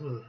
Hello.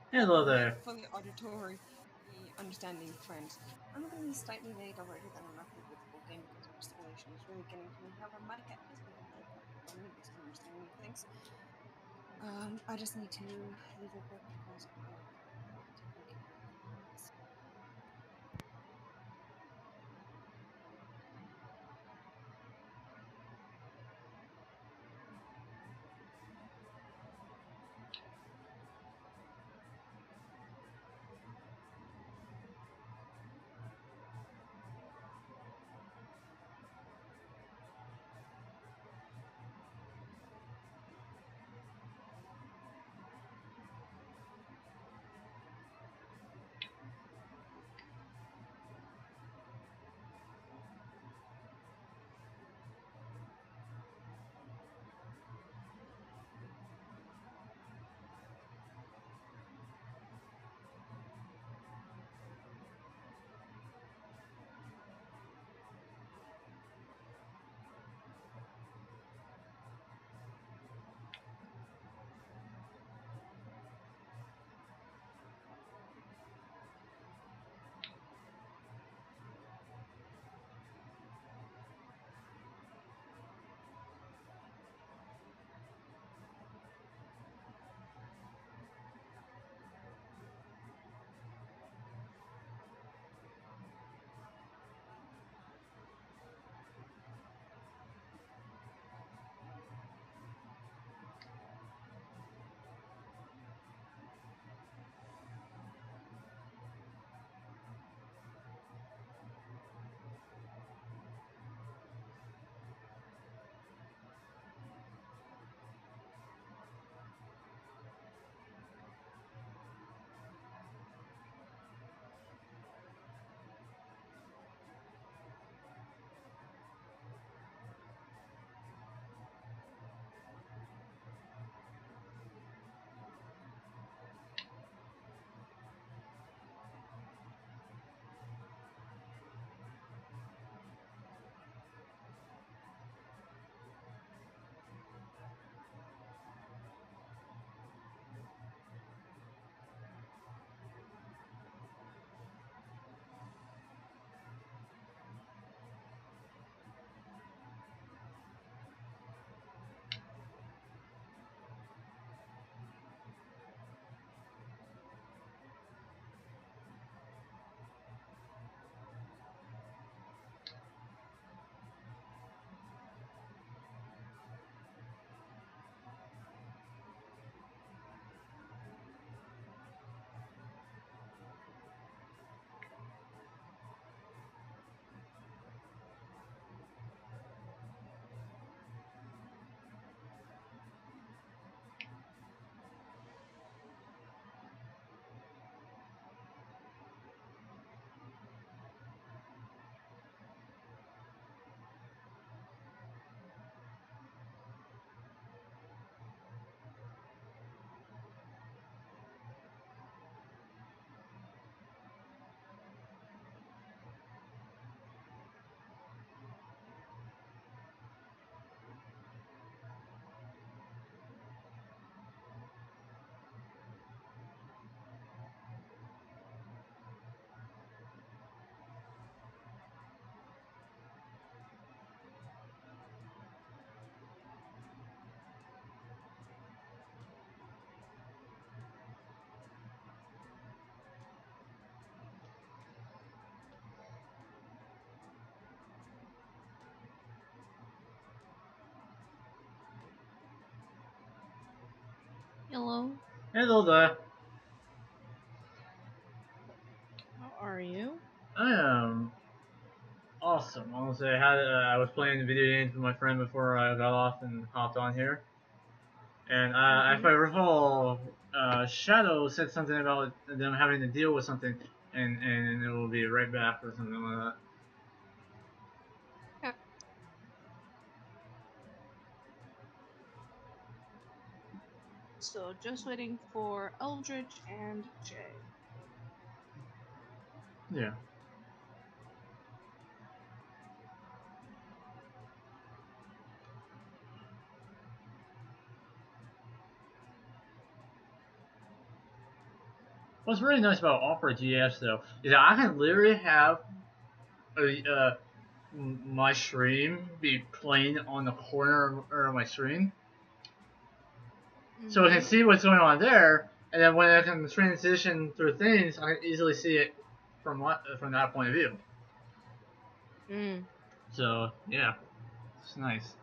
Hello Hello, my there. fully auditory understanding friends. I'm going to be slightly late already than roughly with the full game because our installation is really getting to me. However, my cat has been very helpful in this understanding of things. I just need to leave real quick because I am taking care of things. Hello. Hello there. How are you? I am awesome. Honestly, I was playing video games with my friend before I got off and hopped on here. And if Mm-hmm. I recall, Shadow said something about them having to deal with something, and it will be right back or something like that. Yeah. So just waiting for Eldritch and Jay. Yeah. What's really nice about Opera GS though is that I can literally have my stream be playing on the corner of my screen, so I can Mm-hmm. see what's going on there, and then when I can transition through things, I can easily see it from that point of view. Mm. So yeah, it's nice.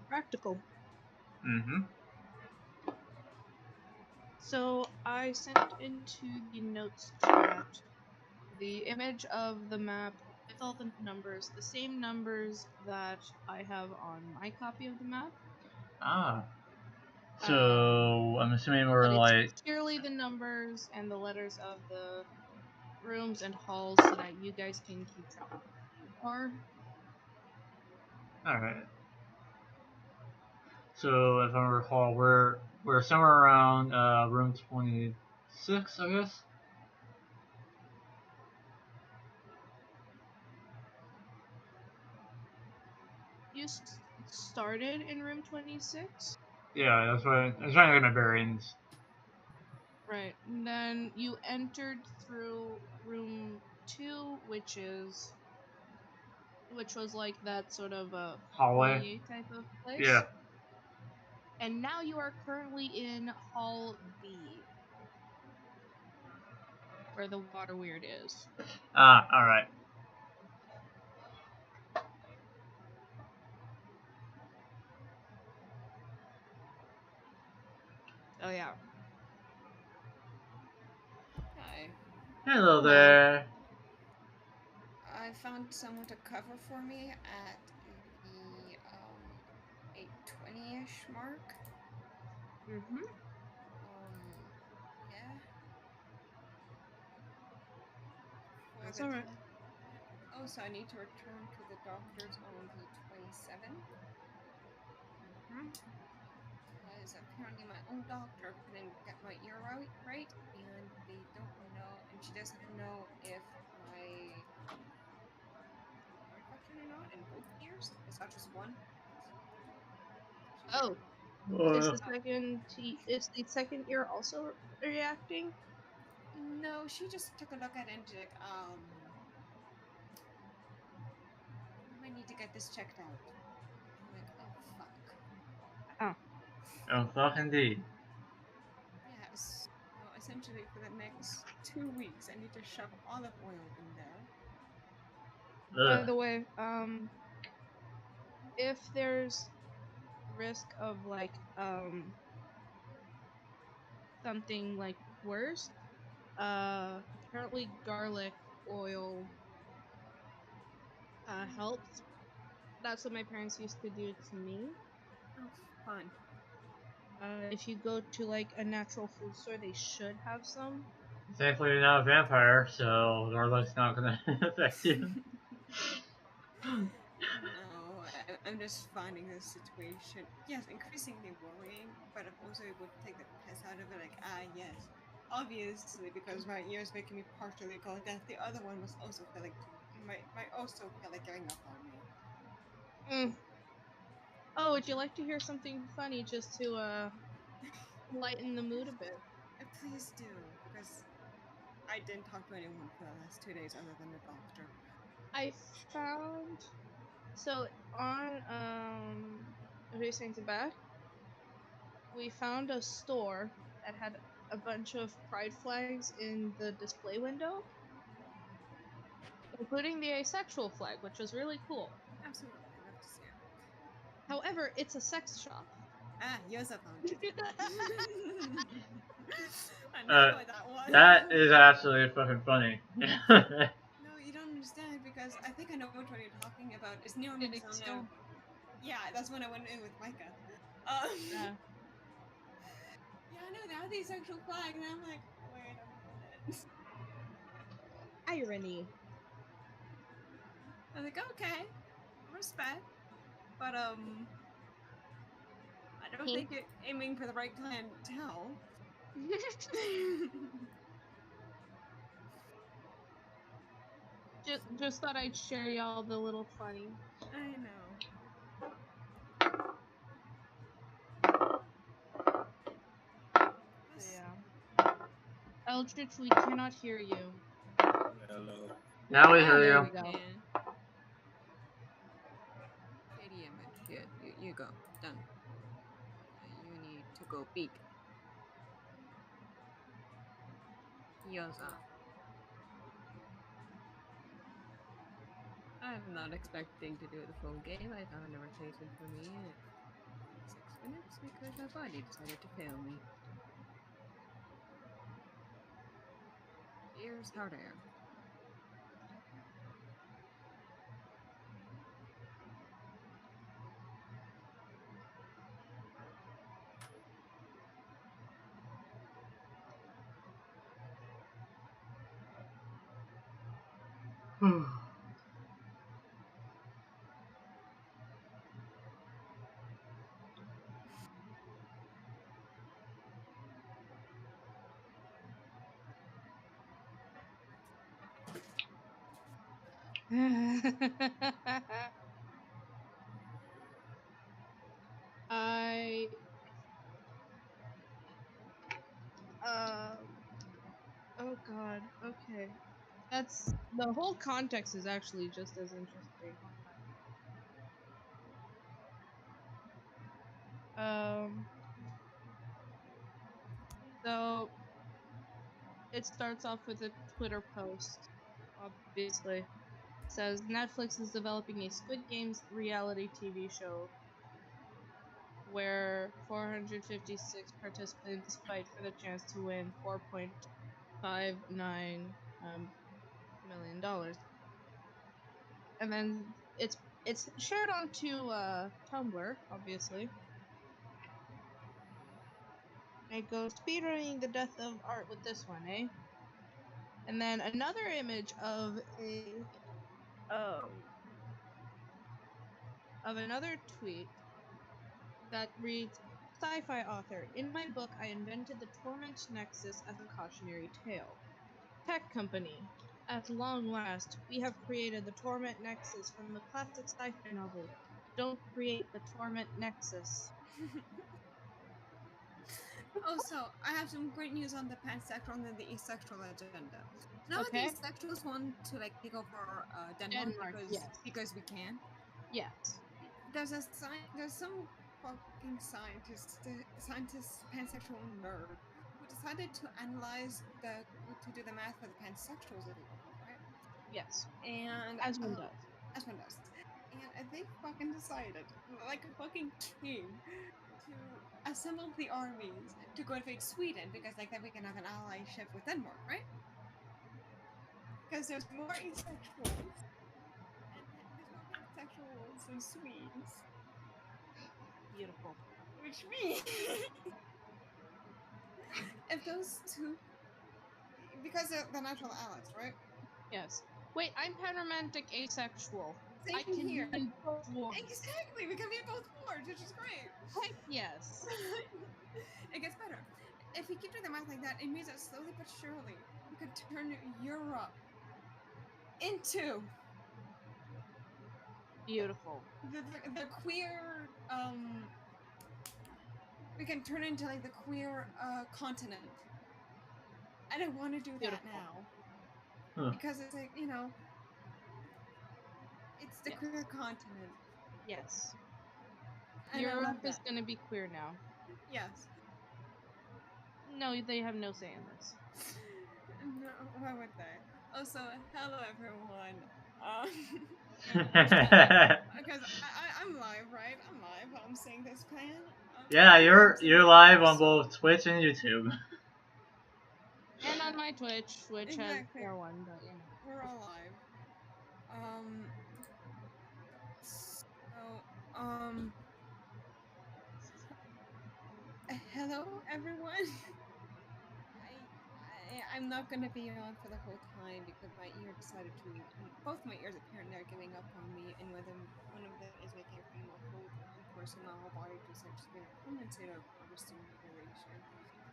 Practical. Mm-hmm. So I sent into the notes chat the image of the map with all the numbers, the same numbers that I have on my copy of the map. Ah, Um, so I'm assuming but we're it's like, purely the numbers and the letters of the rooms and halls so that you guys can keep track of where you are. all right. So if I recall, we're somewhere around room 26, I guess. You started in room 26? Yeah, that's right. I was trying to get my bearings. Right. And then you entered through room 2, which was like that sort of a Hallway. foyer type of place. Yeah. And now you are currently in hall B, where the water weird is. Ah, all right. Oh yeah. Hi. Hello Hello. there. I found someone to cover for me at the 8:20-ish mark. Mhm. Um, yeah, for That's the all right. time. Oh, so I need to return to the doctors on the 27th Mhm. because apparently my own doctor couldn't get my ear right, and they don't know, and she doesn't know if I have an ear infection or not in both ears. It's not just one. So she's like, Oh, is Uh, is the second ear also reacting? no, she just took a look at it and she's like, you might need to get this checked out. I'm like, oh fuck. Oh. oh, fuck indeed. Yes. So essentially, for the next 2 weeks, I need to shove olive oil in there. By Ugh. the way, if there's risk of like something like worse, apparently garlic oil helps. That's what my parents used to do to me. Oh, fun. If you go to like a natural food store, they should have some. Thankfully, you're not a vampire, so Garlic's not gonna affect you. No, I'm just finding this situation, yes, increasingly worrying, but I'm also able to take the piss out of it. Like, yes, obviously, because my ears making me partially go deaf, the other one must also feel like might also feel like giving up on me. Mm. Oh, would you like to hear something funny just to lighten the mood a bit? Please do, because I didn't talk to anyone for the last 2 days other than the doctor. I found so on Racing to Back, we found a store that had a bunch of pride flags in the display window, including the asexual flag, which was really cool. Absolutely, love to see it. However, it's a sex shop. Yosa found it. I know Uh, what that was. that is absolutely fucking funny. No, you don't understand because I think I know which one you're talking about. It's near Midsummer. Benediction. Yeah, that's when I went in with Micah. Uh, Yeah, I know they have these sexual flags, and I'm like, wait a minute. irony. I was like, okay, respect, but I don't Hink. think you're aiming for the right clientele. just thought I'd share y'all the little funny. I know. So This, yeah. Eldritch, we cannot hear you. Hello. Now we Ah, hear there you. we go. can. Shady image. Here, you go. Done. You need to go peek. Yosa. I'm not expecting to do the full game. I found a replacement for me in 6 minutes because my body decided to fail me. Here's hot air. I um oh god, okay. That's the whole context is actually just as interesting. Hold on. So it starts off with a Twitter post, obviously. It says Netflix is developing a Squid Games reality TV show where 456 participants fight for the chance to win $4.59 million dollars. And then it's shared onto Tumblr, obviously. And it goes speedrunning the death of art with this one, eh? And then another image um of another tweet that reads, "Sci-fi author, in my book I invented the Torment Nexus as a cautionary tale. Tech company, at long last, we have created the Torment Nexus from the classic sci-fi novel. Don't create the Torment Nexus." Also, I have some great news on the pansexual and the asexual agenda. Now the Okay? asexuals want to like take over Denmark Denmark, yes. because we can. Yes. There's some fucking scientist pansexual nerd who decided to analyze to do the math for the pansexuals of the world, right? Yes. And As one does. as one does. And they fucking decided, like a fucking king, to assemble the armies to go invade Sweden because like then we can have an allyship with Denmark, right? Because there's more asexuals and there's more pansexuals than Swedes, Beautiful. which means if those two, because they're the natural allies, right? Yes. Wait, I'm panromantic asexual. I Same can here. be in both wars. Exactly, we can be in both wars, which is great. Heck yes. It gets better. If we keep doing the math like that, it means that slowly but surely we could turn Europe into Beautiful. the queer we can turn into like the queer continent. And I want to do that Beautiful. now Huh. because it's like, it's the Yes. queer continent. Yes. And I love Europe is that. gonna be queer now. Yes. No, they have no say in this. No, why would they? Also, hello everyone. Um, because I'm live, right? I'm live. I'm seeing this plan. Yeah, you're live on So both Twitch and YouTube. And on my Twitch, which has exactly, R1, but you know. we're all live. Um. So hello everyone. I'm not gonna be on for the whole time because my ear decided to. Both my ears apparently are giving up on me, and whether one of them is making everything more cold and forcing my whole body to essentially get a permanent state of overstimulation,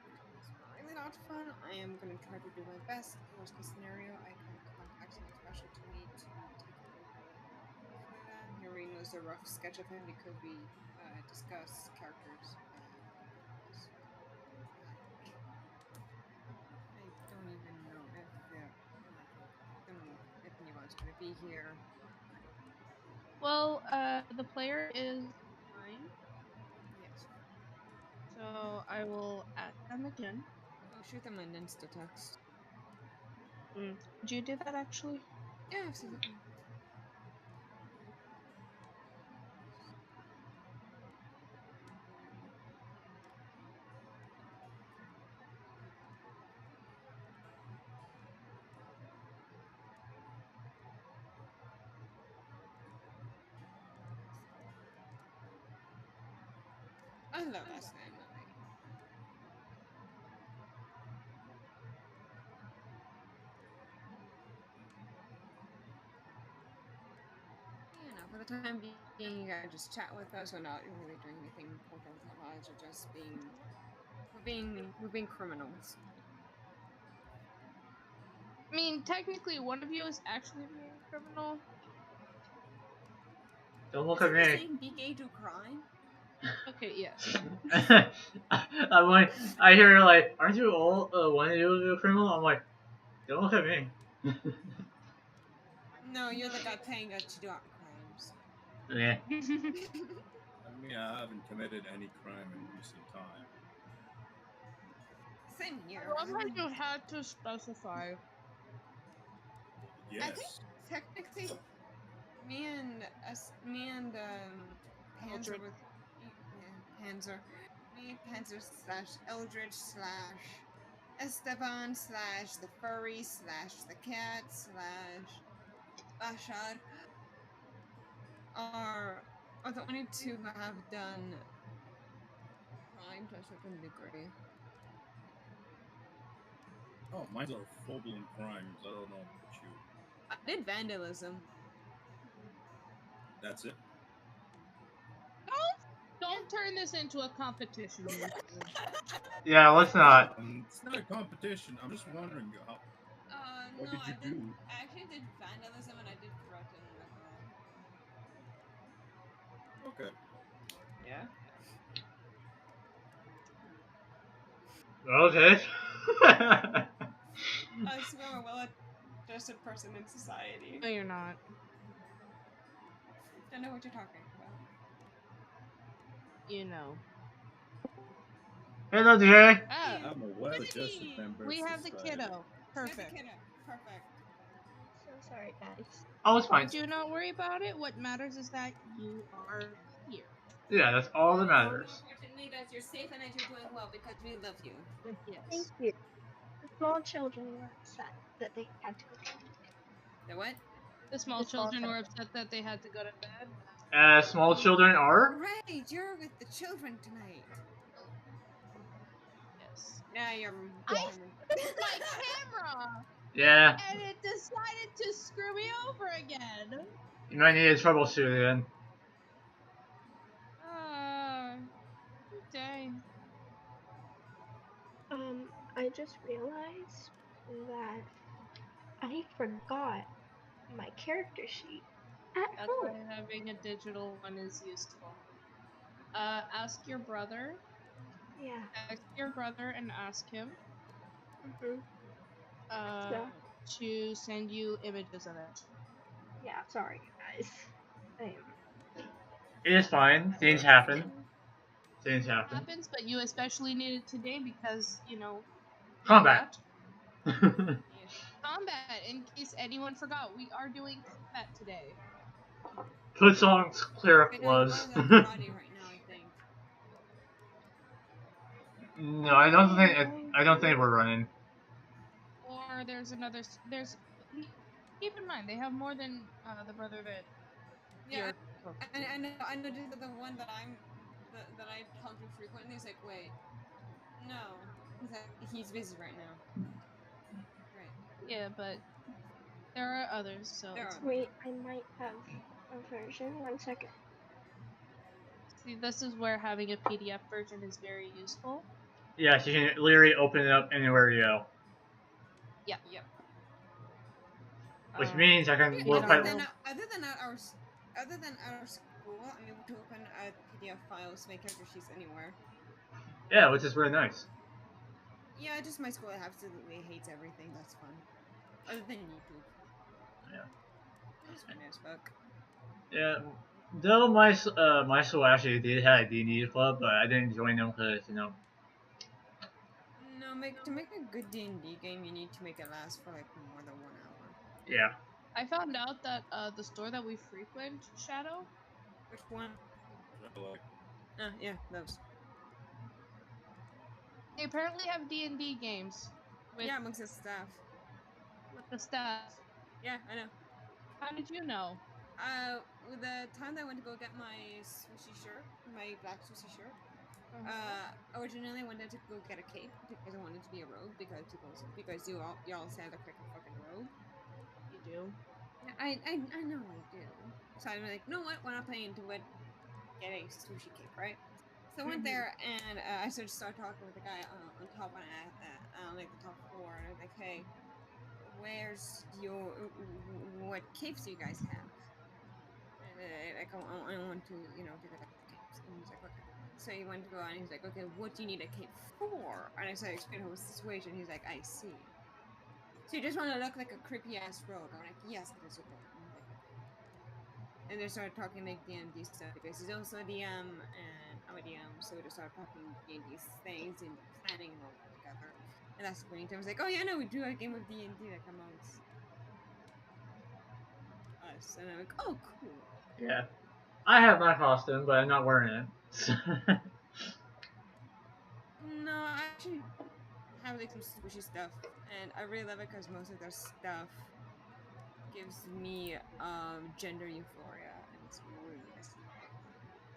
which is really not fun. I am gonna try to do my best. Worst case scenario, I can contact someone special to me to take over for that. Harry knows a rough sketch of him because we discuss characters last week. I don't even know if I don't know if anyone's gonna be here. Well, the player is mine, Yes. so I will add them again. Oh, shoot them an insta text. Did you do that actually? Yeah, absolutely. I love SNM movie. You know, for the time being, you gotta just chat with us. We're not really doing anything important with our lives. We're just being, we're being criminals. I mean, technically, one of you is actually being a criminal. Don't look at Isn't the me. saying "be gay do crime"? Okay, yes. I'm like, I hear like, aren't you all one of you a criminal? I'm like, don't look at me. No, you're the guy paying us to do our crimes. Yeah. I mean, I haven't committed any crime in recent time. Same I here. love how you had to specify. I think Yes. technically me and Panzer Eldritch. with Panzer, me Panzer slash Eldritch slash Esteban slash the furry slash the cat slash Bashar are the only two who have done crime to a certain degree. Oh, mine are full-blown crimes. I don't know about you. I did vandalism. That's it. Don't turn this into a competition, you two. Yeah, let's No, not. it's not a competition. I'm just wondering how. What No, did you do? I actually did vandalism and I did threaten a girl. Okay. Yeah. Okay. I swear I'm a well-adjusted person in society. No, you're not. Don't know what you're talking about. You know. Hello, dear. Ah, I'm a well-adjusted member of we have the society. kiddo. Perfect. Perfect. So sorry, guys. Oh, it's fine. Do not worry about it. What matters is that you are here. Yeah, that's all that More matters. importantly, that you're safe and that you're doing well because we love you. Thank Yes. you. The small children were upset that they had to go to bed. The what? The small The small children were children. upset that they had to go to bed. Small children are. Right, you're with the children tonight. Yes. Yeah, you're. I fixed my camera Yeah, and it decided to screw me over again. you might need a troubleshoot again. Dang. I just realized that I forgot my character sheet at That's why home. having a digital one is useful. Ask your brother. Yeah. Text your brother and ask him Mhm. uh, So to send you images of it. yeah, sorry guys. It is fine. Things That's happen. fine. Things happen. Happens, but you especially need it today because, you know, Combat. Yeah. combat. In case anyone forgot, we are doing combat today. Foot songs, cleric We're doing was. violent karate right now, I think. No, I don't think we're running. Or there's another. There's. Keep in mind, they have more than the brother that Yeah, you're close to. I know just the one that that I talk to frequently is like, wait, no, he's busy right now. Right, Yeah, but there are others, so there it's are. fine. Wait, I might have a version. 1 second. See, this is where having a PDF version is very useful. Yes, you can literally open it up anywhere you go, Yeah. Yep. which means I can Okay, You more get a quite. little. other than our school, I'm able to open PDF files, make character sheets anywhere. Yeah, which is really nice. Yeah, just my school absolutely hates everything. That's fun. Other than YouTube. Yeah. Which is fine as fuck. Yeah. Though my school actually did have a D&D club, but I didn't join them because No, to make a good D&D game, you need to make it last for like more than 1 hour. yeah. I found out that the store that we frequent, Shadow, Which one? Like, Yeah, those. they apparently have D&D games with Yeah, amongst the staff. the staff. Yeah, I know. How did you know? The time that I went to go get my swooshy shirt, my black swooshy shirt, originally I wanted to go get a cape because I wanted to be a rogue because y'all sound like a fucking rogue. You do. Yeah, I know I do. So I'm like, no, what? When I play into it, get a sushi cape, right? So I went there and I started talking with the guy on top on like the top floor, and I was like, hey, where's your what capes do you guys have? Like I want to to get the capes, and he's like, okay. So he went to go on, and he's like, okay, what do you need a cape for? And I started explaining the whole situation. He's like, I see. So you just want to look like a creepy ass rogue? I'm like, yes, that is a rogue. And he's like, okay. And they started talking like D&D stuff because he's also a DM and I'm a DM, so we just started talking D&D things and planning and all that together. And that's when I was like, oh yeah, no, we do a game of D&D like amongst us. And I'm like, oh cool. Yeah. I have my costume, but I'm not wearing it. No, I actually have like some squishy stuff, and I really love it because most of their stuff gives me gender euphoria, and it's really nice.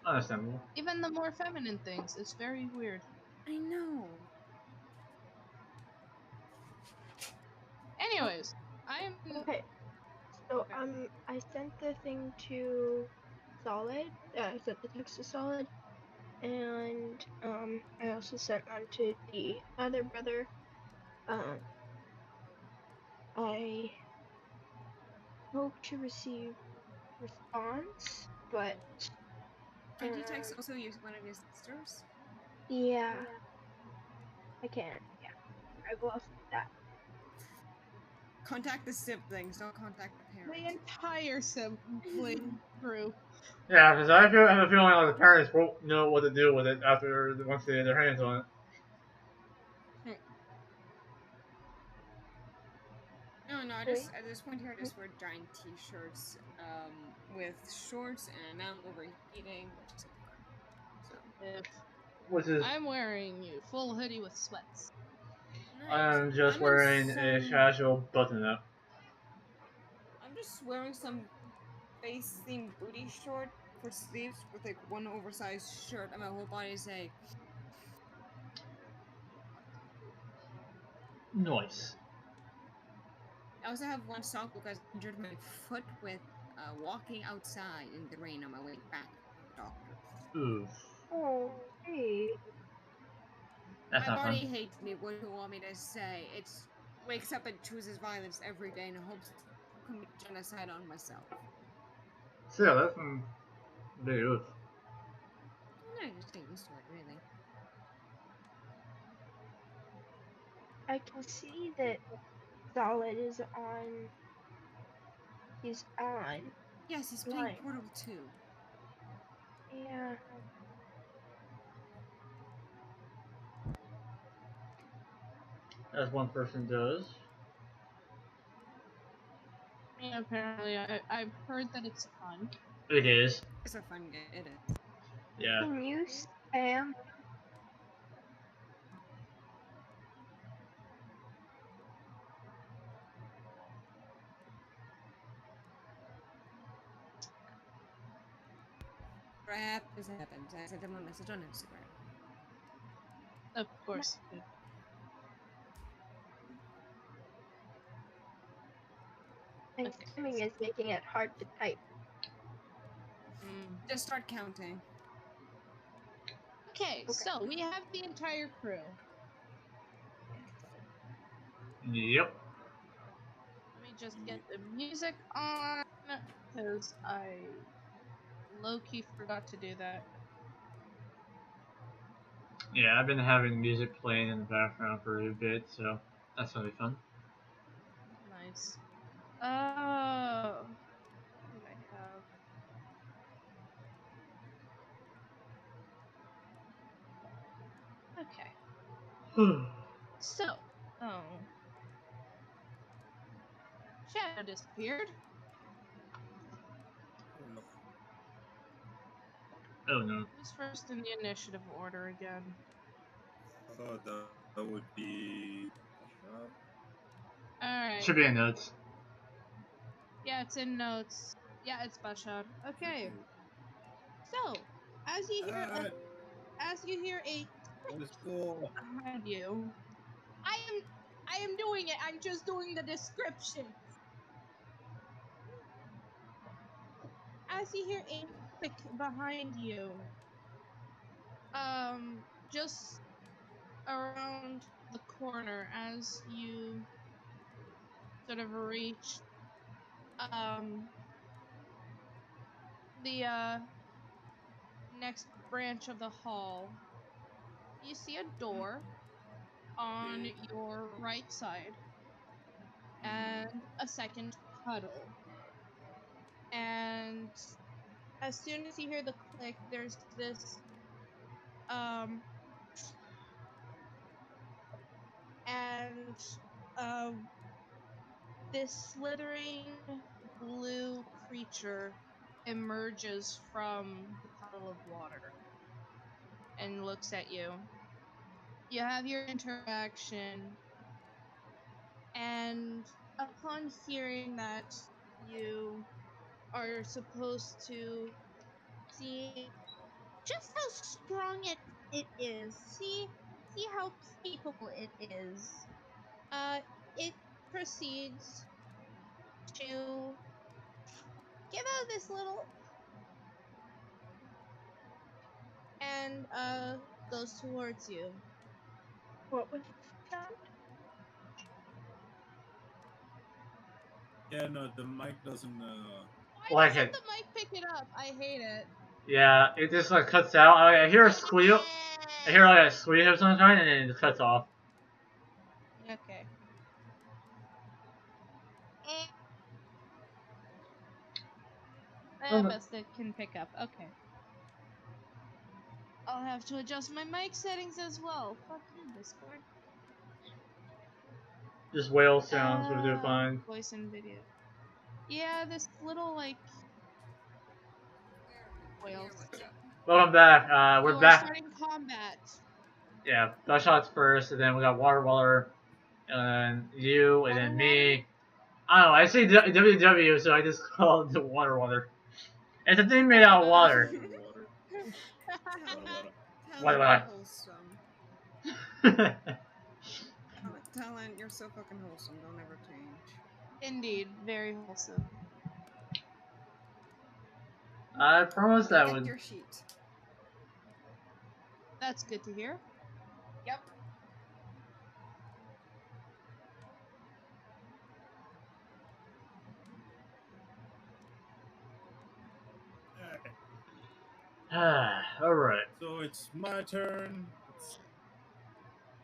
Understandable. Even the more feminine things, it's very weird. I know. Anyways, I'm Okay, so okay. I sent the thing to Solid. I sent the text to Solid, and I also sent one to the other brother. Um, I hope to receive response, but Can't you text um, also use one of your sisters? yeah, I can. Yeah, I will also do that. Contact the siblings, don't contact the The parent. entire sibling group. Yeah, because I have a feeling like the parents won't know what to do with it after once they get their hands on it. No, I Wait, just at this point here, I just wear giant T-shirts, with shorts, and now I'm overheating, which is okay. So If Which is, I'm wearing a full hoodie with sweats. nice. I'm just wearing a casual button-up. I'm just wearing some face-themed booty short for sleeves with like one oversized shirt, and my whole body is like. Nice. I also have one sock because I injured my foot with walking outside in the rain on my way back from the doctor. Oof. oh, hey, That's My not fun. body hates me. What do you want me to say? It wakes up and chooses violence every day and hopes to commit genocide on myself. Still, that's big oof. No, I just get used to it, really. I can see that Solid is on. He's on Yes, he's playing line. Portal 2. Yeah. As one person does. Yeah, apparently, I've heard that it's fun. It is. It's a fun game. It is. Yeah. Can you spam Crap just happened. I sent him a message on Instagram. Of course you did. And Okay. timing is making it hard to type. Just start counting. Okay, Okay. so we have the entire crew. Yep. Let me just get the music on, because I low-key forgot to do that. Yeah, I've been having music playing in the background for a bit, so that's gonna be fun. Nice. Oh, what did I have? Okay. So, oh. Shadow disappeared. Oh no. Oh no. Who's first in the initiative order again? That would be Shop. Alright. Should be in notes. Yeah, it's in notes. Yeah, it's Bashar. Okay. So, as you hear a Let's go. behind you, I am doing it. I'm just doing the description. As you hear a click behind you, just around the corner as you sort of reach the next branch of the hall, you see a door on Okay. your right side and a second puddle. And as soon as you hear the click, there's this um and this slithering blue creature emerges from the puddle of water and looks at you. You have your interaction, and upon hearing that you are supposed to see just how strong it is, see how capable it is, it proceeds to give out this little and goes towards you. What was the sound? Yeah, no, the mic doesn't. Why Like doesn't it. the mic pick it up? I hate it. Yeah, it just like cuts out. I hear a squeal. I hear like a squeal of some kind, and then it just cuts off. Okay. Oh, no. Best it can pick up. Okay. I'll have to adjust my mic settings as well. Fuck you, Discord. Just whale sounds would do fine. Voice and video. Yeah, this little like Here, whales. what's up? Welcome back. We're Oh, we're back. starting combat. Yeah, Best Shots first, and then we got Water Waller, and you, and Water then water? me. I don't know. I say WW, so I just call it the Water Water. It's a thing made out of water. Water, water, water, Talent, water. talent, Water, you're water. wholesome. Talent, you're so fucking wholesome. Don't ever change. Indeed, very wholesome. I promise that Look at would. your sheet. That's good to hear. Yep. Alright, Alright. so it's my turn.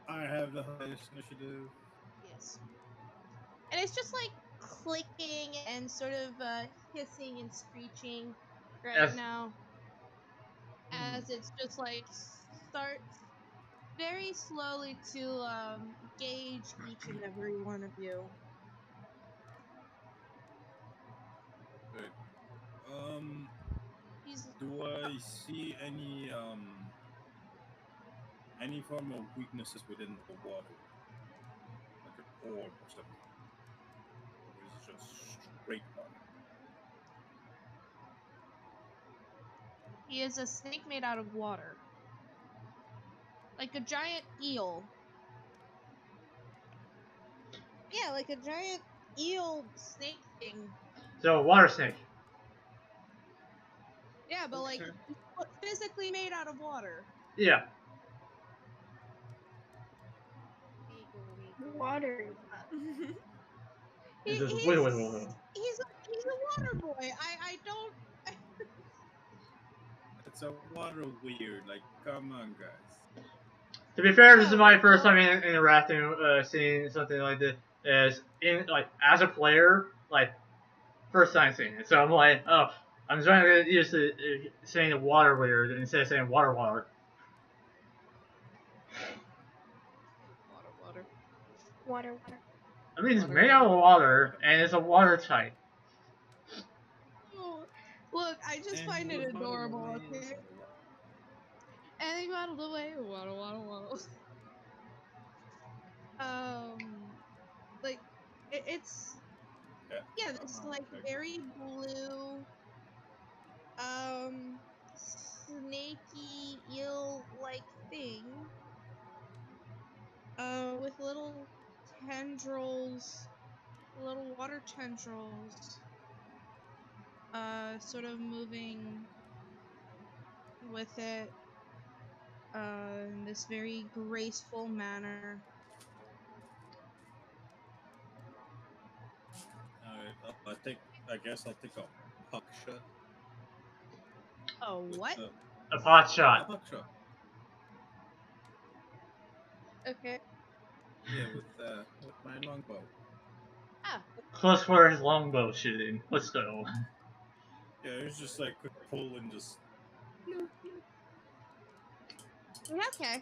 I have the highest initiative. Yes. And it's just like clicking and sort of hissing and screeching right Yes. now as it's just like starts very slowly to gauge each and every one of you. Okay. He's Do I see any form of weaknesses within the water, like an orb or something, or is it just straight water? He is a snake made out of water. Like a giant eel. Yeah, like a giant eel snake thing. So water snake. Yeah, but like Okay. physically made out of water. Yeah. Water. It's He's just he's a water boy. I don't. It's a water weird. Like, come on, guys. To be fair, this is Oh, my first well, time interacting, seeing something like this. As in, like, as a player, like, first time seeing it. So I'm like, oh, I'm trying to get used to saying water weird instead of saying water water. water. Water. I mean, it's Water, made out of water, and it's a water type. Oh, look, I just And find he it was modeled adorable. away. Okay, and they modeled away. Waddle. Like it's Yeah. yeah, this Uh-huh. like Okay. very blue, um, snaky eel like thing, with little tendrils, little water tendrils, sort of moving with it, in this very graceful manner. Alright, I guess I'll take a puck shot Oh, with what? A pot a shot. puck shot. Okay. Yeah, with my longbow. Ah, Close for his longbow shooting. Let's go. Yeah, it's just like quick pull and just. okay.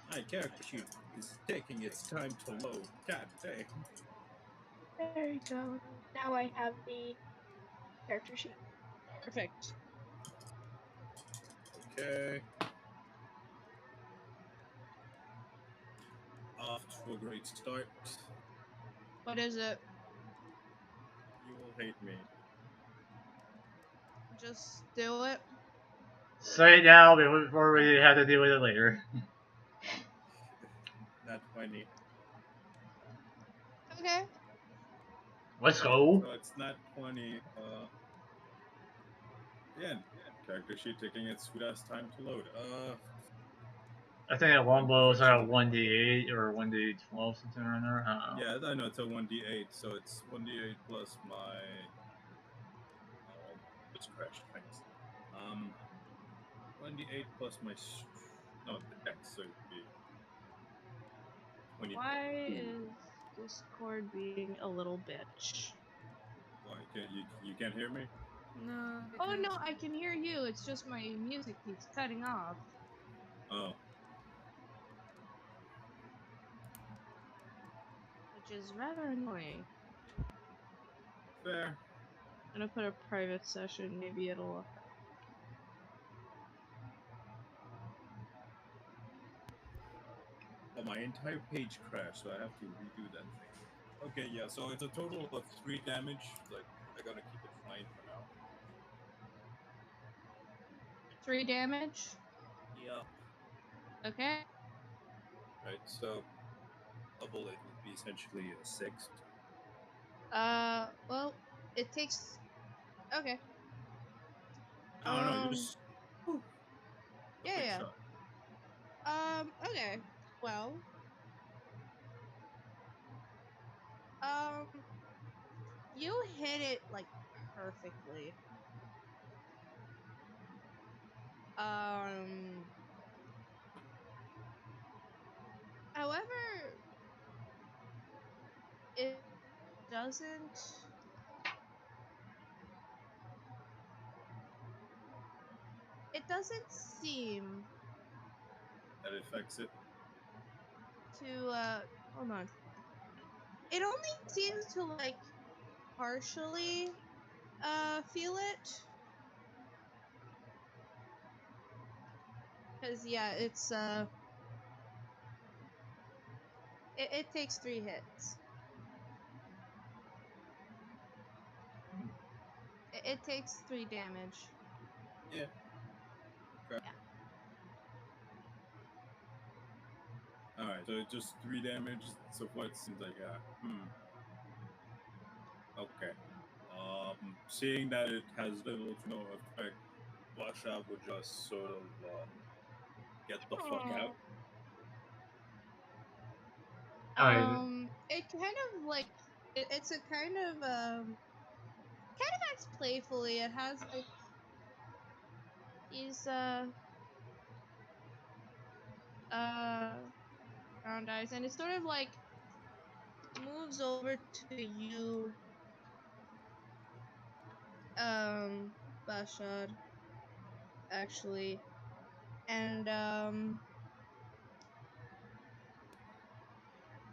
My character sheet is taking its time to load. God dang. There you go. Now I have the character sheet. Perfect. Okay. Off to a great start. What is it? You will hate me. Just do it. Say it now before we have to deal with it later. Not funny. Okay. Let's go. So it's not 20. Again, character sheet taking its sweet ass time to load. I think a longbow is like a Unfortunately. 1d8 or 1d12, something around there. I don't know. Yeah, I know it's a 1d8, so it's 1d8 plus my. Oh, just crashed. Thanks. 1d8 plus my. No, the dex, so it would be 20. Why is Discord being a little bitch? Why? You can't hear me? No. Oh no, I can hear you. It's just my music keeps cutting off, Oh. which is rather annoying. Fair. I'm gonna put a private session. Maybe it'll. Oh, my entire page crashed, so I have to redo that thing. Okay, yeah, so it's a total of 3 damage. Like, I gotta keep it fine for now. 3 damage. Yep. Okay. Right, so double it would be essentially a 6. Well, it takes. Okay. I don't know, you just. Whew, a big Yeah. shot. Okay. Well. Um. You hit it like perfectly. Um. However, it doesn't. It doesn't seem That affects it. to. Hold on. It only seems to like partially feel it. Cause yeah, it's it takes 3 hits. It takes 3 damage. Yeah. Okay. Yeah. Alright, so it's just 3 damage. So far, it seems like, okay. Seeing that it has little to no effect, Bloodshot would just sort of get the fuck out. It kind of like it's a kind of acts playfully. It has like these round eyes, and it sort of like moves over to you, Bashad, actually, and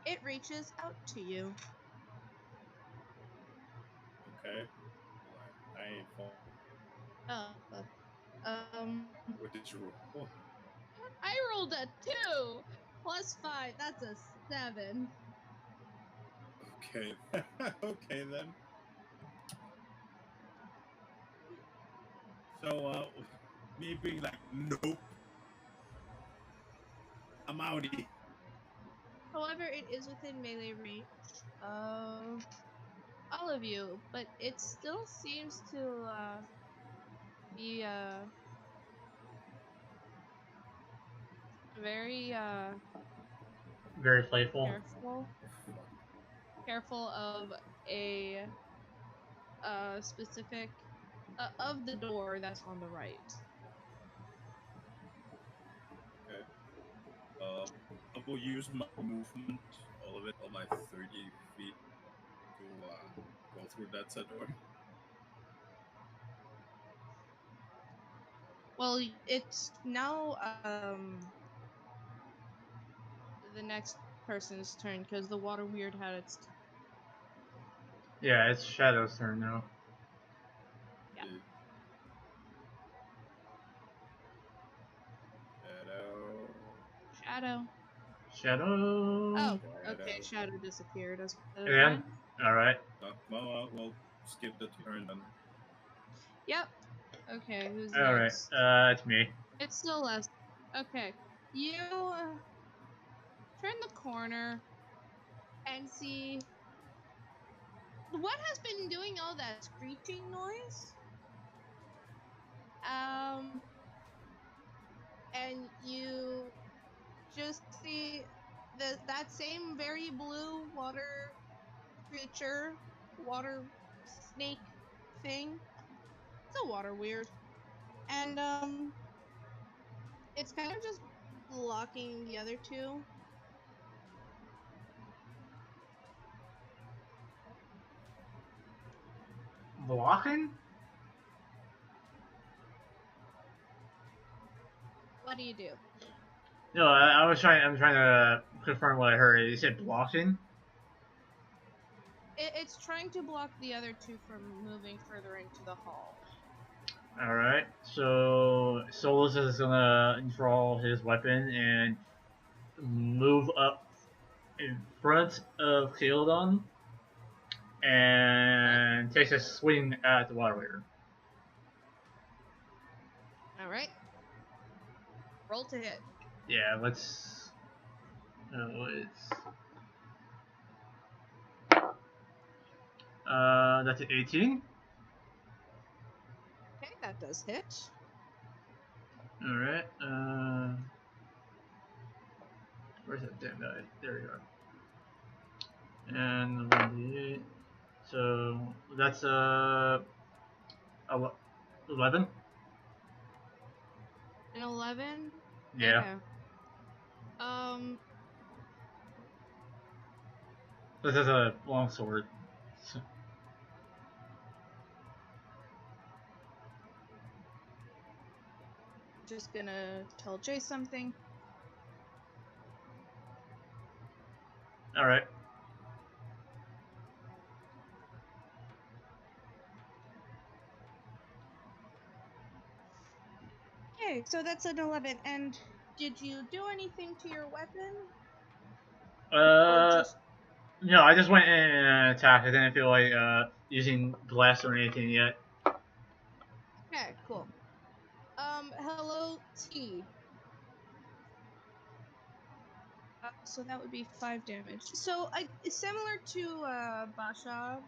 it reaches out to you. Okay. I ain't falling. Oh, fuck. What did you roll? I rolled a 2 plus 5. That's a 7. Okay. Okay then. So, me being like, nope, I'm outie. However, it is within melee range of all of you, but it still seems to be very Very playful. Fuck. careful of a specific of the door that's on the right. Okay. I will use my movement, all of it, all my 30 feet, to go through that said door. Well, it's now the next person's turn because the water weird had its Yeah, it's Shadow's turn now. yeah. Shadow. Shadow. Shadow. Oh, okay. Shadow disappeared as Again? Alright. Well, skip the turn then. Yep. Okay, who's Alright. next? It's me. It's still us. Okay. You turn the corner and see what has been doing all that screeching noise. And you just see that same very blue water creature, water snake thing. It's a water weird. And it's kind of just blocking the other two. Blocking? What do you do? No, I'm trying to confirm what I heard. You said blocking? It's trying to block the other two from moving further into the hall. Alright, so Solus is gonna draw his weapon and move up in front of Theodon and takes a swing at the water weird. Alright. Roll to hit. Yeah, let's. It's. That's an 18. Okay, that does hit. Alright, where's that damn guy? There we go. And 1d8. So that's 11. An 11? Yeah. Okay. This is a long sword. So, just gonna tell Jay something. Alright. Okay, so that's an 11. And did you do anything to your weapon? Or just No, I just went in and attacked. I didn't feel like using blast or anything yet. Okay, cool. Hello T. So that would be 5 damage. So similar to Basha,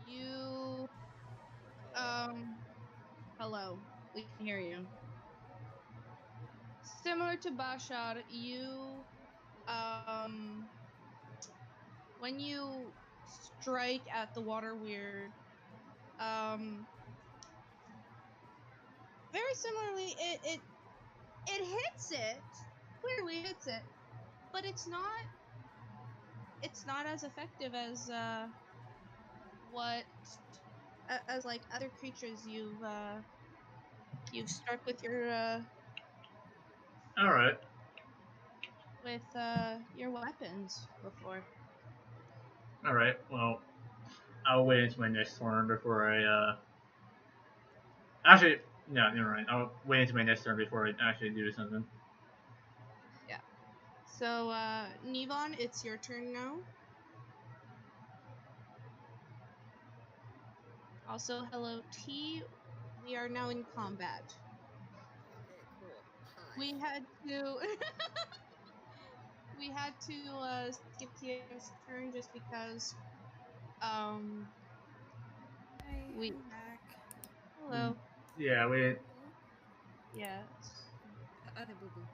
you hello, we can hear you. Similar to Bashar, you when you strike at the water weird, um very similarly it hits it, clearly hits it, but it's not as effective as what as like other creatures you've struck All right. with your weapons before. All right. Well, I'll wait until my next turn before I. Actually, no, never mind. I'll wait until my next turn before I actually do something. Yeah. So Nevon, it's your turn now. Also, hello T. We are now in combat. Okay, cool. Hi. We had to we had to skip Tia's turn just because um Hi, we I'm back. hello. Yeah, we. Hello? Yes. Other boo boo.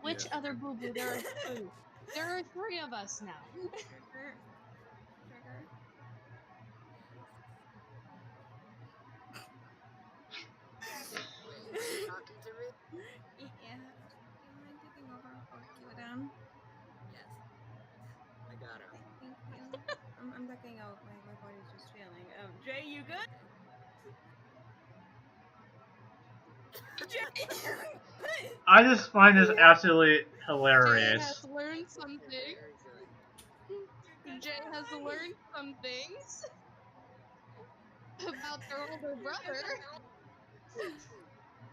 Which Yes. other boo boo? There are three. There are three of us now. Trigger. Trigger. Wait, are you talking to me? Yeah. Do you mind taking over for Kyodan? Yes. I got him. Thank you. I'm ducking out. My body's just failing. Jay, you good? Okay. Jay! I just find this absolutely Jay has hilarious. learned Okay, something. very good. You're good Jay to has hi. learned some things about their older You're good brother. to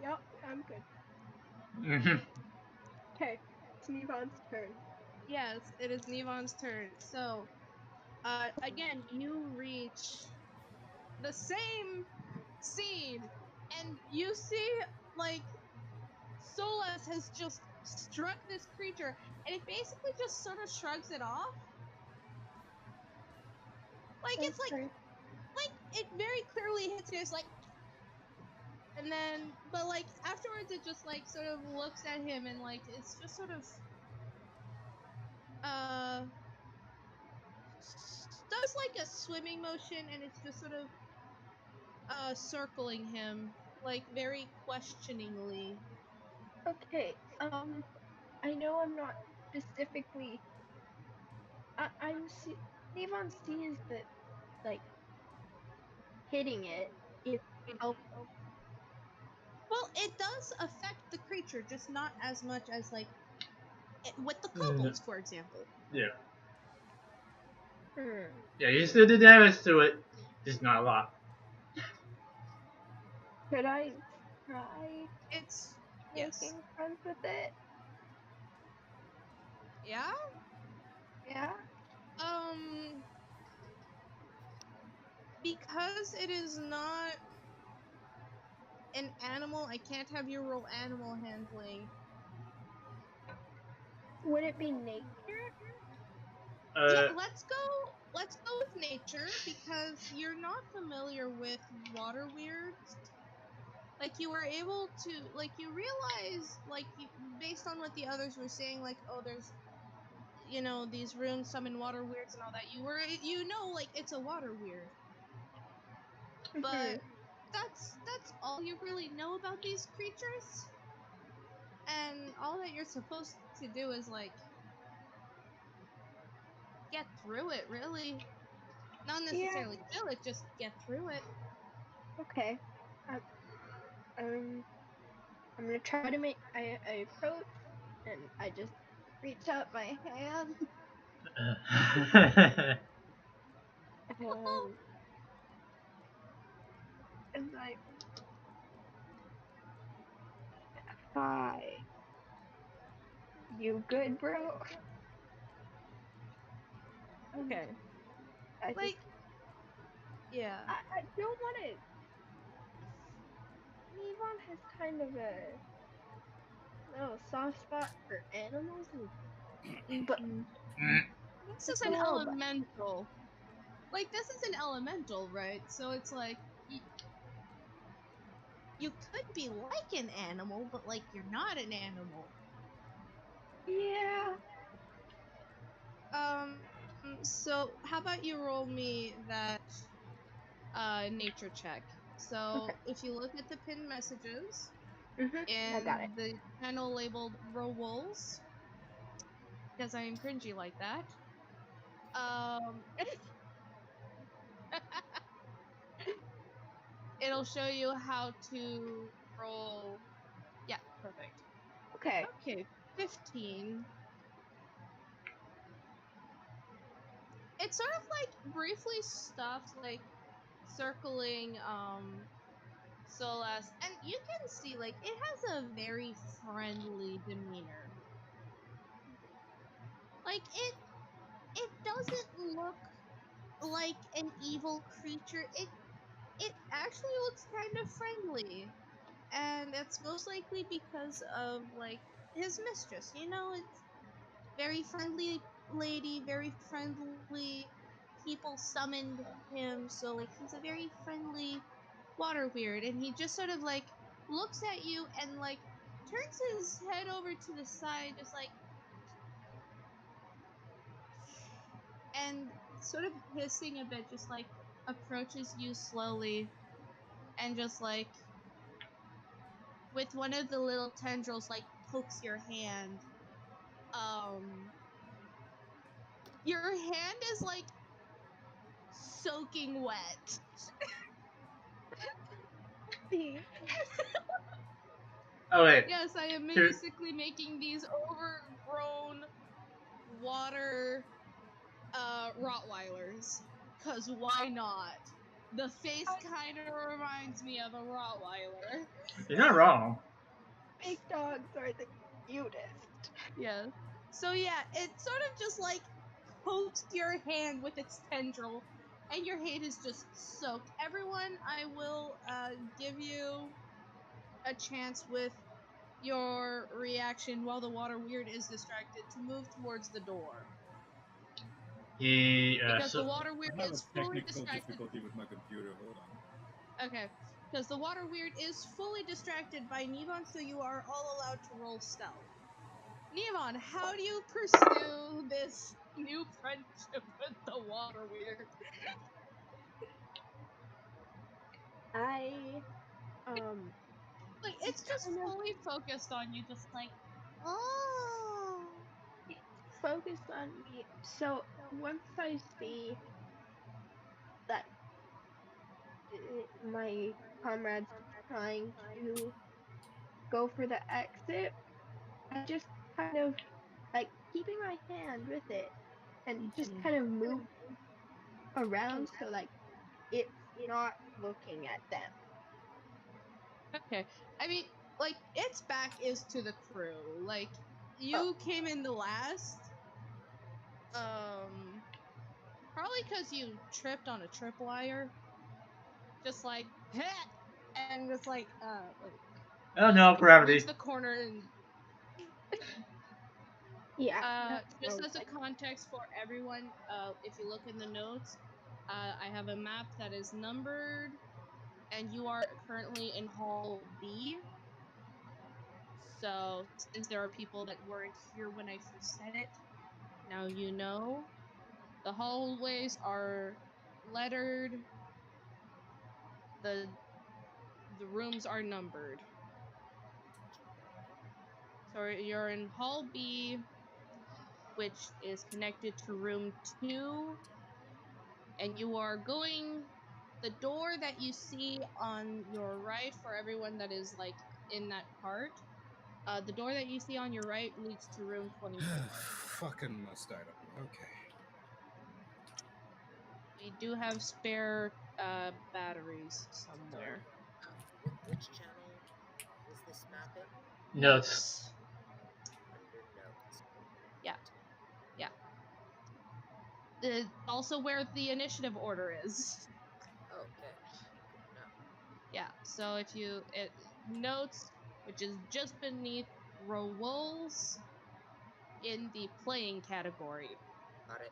Yep, I'm good. Mhm. Okay, it's Nevon's turn. Yes, it is Nevon's turn. So, again, you reach the same scene, and you see, like, Solas has just struck this creature, and it basically just sort of shrugs it off. Like, it's Okay. like, it very clearly hits you, it's like, and then, but, like, afterwards it just, like, sort of looks at him, and, like, it's just sort of, uh, does, like, a swimming motion, and it's just sort of, circling him, like, very questioningly. Okay. I know I'm not specifically. I'm see. Nevon sees that like hitting it is helpful. Well, it does affect the creature, just not as much as, like, with the Mm, kobolds, for example. yeah. Hmm. Yeah, you still do damage to it, just not a lot. Could I try It's, yes. making friends with it? Yeah? Yeah. Um, because it is not an animal, I can't have you roll animal handling. Would it be nature? Yeah, Uh, let's go with nature because you're not familiar with water weirds. Like you were able to like you realize like you, based on what the others were saying, like, oh, there's these runes summon water weirds and all that, like it's a water weird. Mhm. But that's all you really know about these creatures, and all that you're supposed to do is like get through it, really. Not Yeah. necessarily kill it, just get through it. Okay. Um. um, I'm gonna try to make. I approach and I just reach out my hand and I. Hi. You good, bro? And Okay. I just. Like, yeah. I don't want to. Yvonne has kind of a little soft spot for animals, but This is just a an little bit. elemental. Like, this is an elemental, right? So it's like, you could be like an animal, but like you're not an animal. Yeah. So how about you roll me that nature check? Okay. So if you look at the pinned messages I got it. in the channel labeled Rolls, because I am cringy like that. Um, it'll show you how to roll. Yeah, perfect. Okay. Okay, 15. It's sort of like briefly stuffed, like circling Solas, and you can see like it has a very friendly demeanor. Like it doesn't look like an evil creature. It actually looks kind of friendly. And it's most likely because of like his mistress. You know, it's very friendly lady, very friendly people summoned him, so like he's a very friendly water weird, and he just sort of like looks at you and like turns his head over to the side, just like, and sort of hissing a bit, just like approaches you slowly and just like with one of the little tendrils like pokes your hand. um your hand is like soaking wet. See. Oh wait, Yes, I am to basically making these overgrown water Rottweilers. Cause why not? The face kinda reminds me of a Rottweiler. you're not wrong. Big dogs are the cutest. Yes. So yeah, it sort of just like pokes your hand with its tendril, and your hand is just soaked. Everyone, I will give you a chance with your reaction while the water weird is distracted to move towards the door. He Because so the water weird I have a is fully technical distracted. difficulty with my computer. Hold on. Okay. Because the water weird is fully distracted by Nevon, so you are all allowed to roll stealth. Nevon, how do you pursue this new friendship with the water weird? I Like, just it's just kind of fully focused on you, just like, oh. it's focused on me. So once I see that my comrade's trying to go for the exit, I just kind of like keeping my hand with it and just Mhm. kind of move around so like it's not looking at them. Okay. I mean, like, its back is to the crew. Like, Oh, you came in the last. Um, Probably because you tripped on a tripwire. Just like, heh! And just like, oh just no, reach gravity. the corner and yeah, that's what I just was as a like. context for everyone, if you look in the notes, I have a map that is numbered, and you are currently in Hall B. So, since there are people that weren't here when I first said it, now you know. The hallways are lettered. The the rooms are numbered. So you're in Hall B, which is connected to room 2, and you are going the door that you see on your right for everyone that is like in that cart. The door that you see on your right leads to room 24. Fucking must item. Okay. We do have spare batteries somewhere. Sorry. Which channel was this map in? Notes. Notes. Under notes. Yeah, yeah. Also where the initiative order is. Oh, okay. Good to know. Yeah. So if you notes, which is just beneath roles in the playing category. Got it.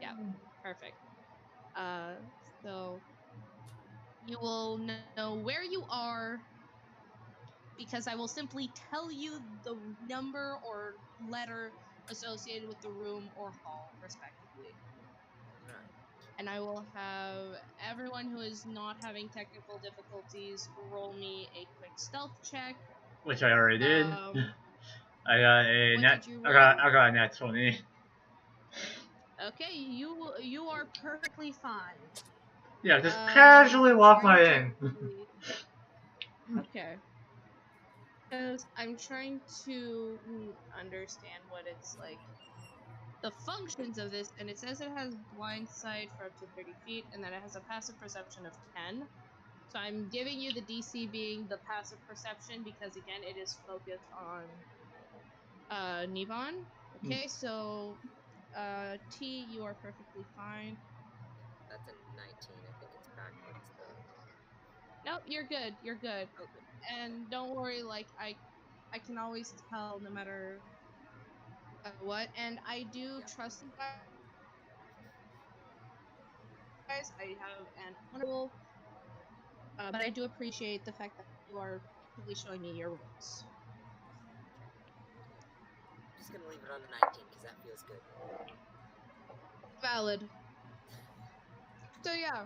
Yeah, perfect. Uh, so you will know where you are because I will simply tell you the number or letter associated with the room or hall, respectively. Alright. And I will have everyone who is not having technical difficulties roll me a quick stealth check. which I already did. I got a What net. did you I roll? got a net 20. Okay, you are perfectly fine. Yeah, just casually walk my in. Okay. Because I'm trying to understand what it's like. The functions of this, and it says it has blind sight for up to 30 feet, and then it has a passive perception of 10. So I'm giving you the DC being the passive perception because, again, it is focused on Nivon. Okay, so T, you are perfectly fine. That's a 19. I think it's backwards though. Nope, you're good. You're good. Okay. And don't worry, like I can always tell no matter what. And I do Yeah. trust you guys. I have an honorable, but I do appreciate the fact that you are actively showing me your roles. Okay. Just gonna leave it on a 19 because that feels good. Valid. So yeah,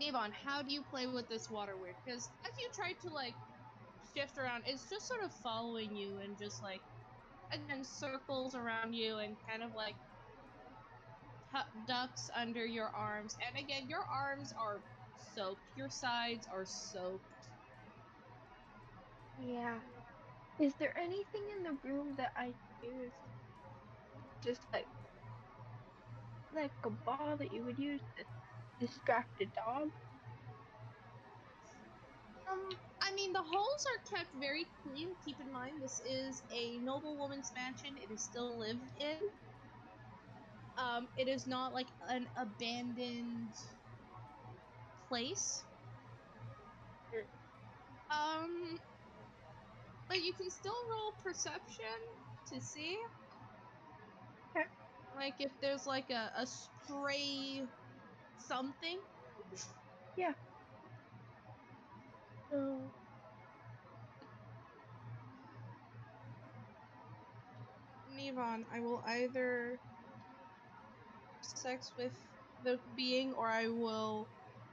Navon, how do you play with this water weird? Because as you try to like shift around, it's just sort of following you and just like again circles around you and kind of like ducks under your arms. And again, your arms are soaked. Your sides are soaked. Yeah. Is there anything in the room that I can use? Just like a ball that you would use to distract a dog? I mean, the halls are kept very clean. Keep in mind, this is a noblewoman's mansion. It is still lived in. It is not like an abandoned place. Mm. Um, but you can still roll perception to see, Okay. like, if there's like a stray something. Yeah. So Nevon, I will either sex with the being or I will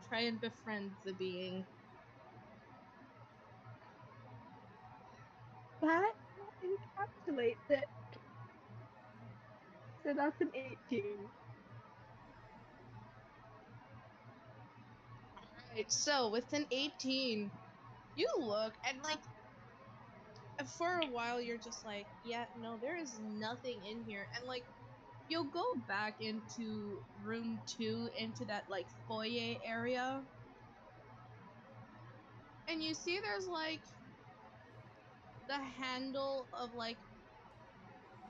try and befriend the being. that encapsulates it. So that's an 18. Alright, so with an 18, you look and like for a while you're just like, yeah, no, there is nothing in here. And like you'll go back into room 2 into that like foyer area and you see there's like the handle of like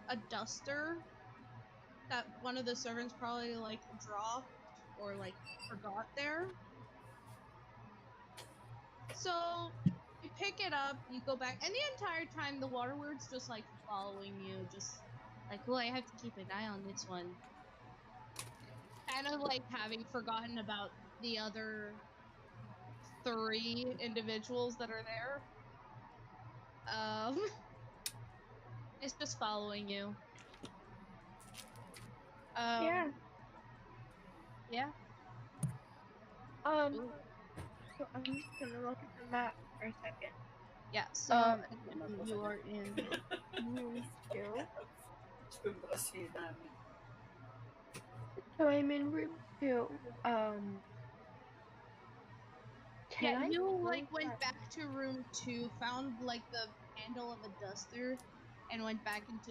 a duster that one of the servants probably like dropped or like forgot there. So you pick it up, you go back, and the entire time the water word's just like following you, just like, oh, I have to keep an eye on this one. Kind of like having forgotten about the other 3 individuals that are there. Um, it's just following you. Yeah. Um, yeah. Um, Ooh. so I'm just gonna look at the map for a second. Yeah, so Um, again, you are in. room 2. So I'm in room 2. Yeah, Can I you like move went my back to room 2, found like the handle of a duster, and went back into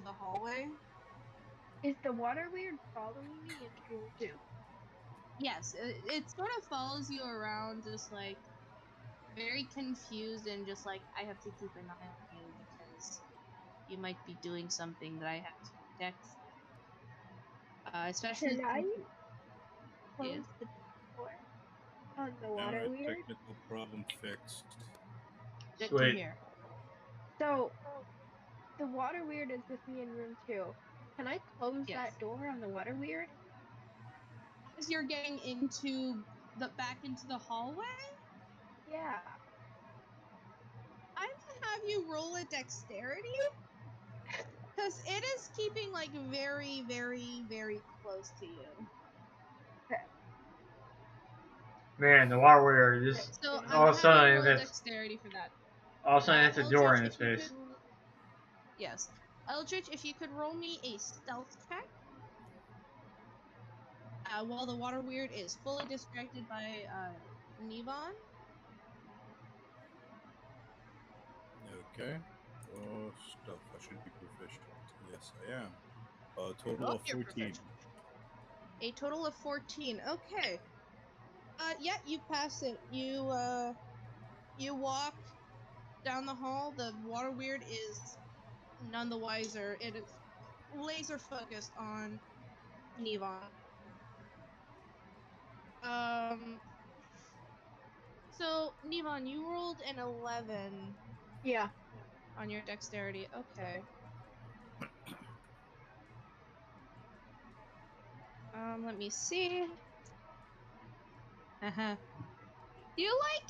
the hallway. Is the water weird following me into room 2? Yes, it sort of follows you around, just like very confused and just like I have to keep an eye on you because you might be doing something that I have to protect from. Especially Can I since close yes. the door? Oh, on the water Alright, weird. technical problem fixed. Good to Sweet. hear. So the water weird is with me in room 2. Can I close Yes. that door on the water weird? As you're getting back into the hallway, Yeah. I'm gonna have you roll a dexterity. Because it is keeping like very, very, very close to you. Okay. Man, the water warrior just So Okay. I'm all of gonna a have you sudden roll it's dexterity for that. all of a sudden it's a door Eldritch, in his if you face. could, yes, Eldritch, if you could roll me a stealth check. While the water weird is fully distracted by Nevon. Okay. Stuff. I should be proficient. Yes, I am. A total Oh, of you're 14. proficient. A total of 14. Okay. Yeah, you pass it. You walk down the hall. The water weird is none the wiser. It is laser focused on Nevon. So Nevon, you rolled an 11 Yeah. on your dexterity. Okay. Let me see. Uh-huh. You like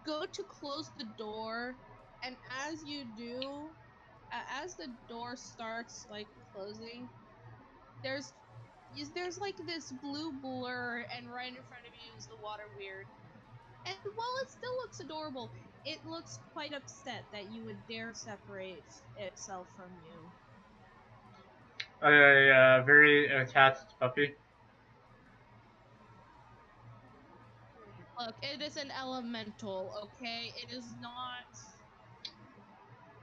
go to close the door, and as you do, as the door starts like closing, there's like this blue blur, and right in front of you is the water weird. And while it still looks adorable, it looks quite upset that you would dare separate itself from you. A very attached puppy. Look, it is an elemental, okay? It is not.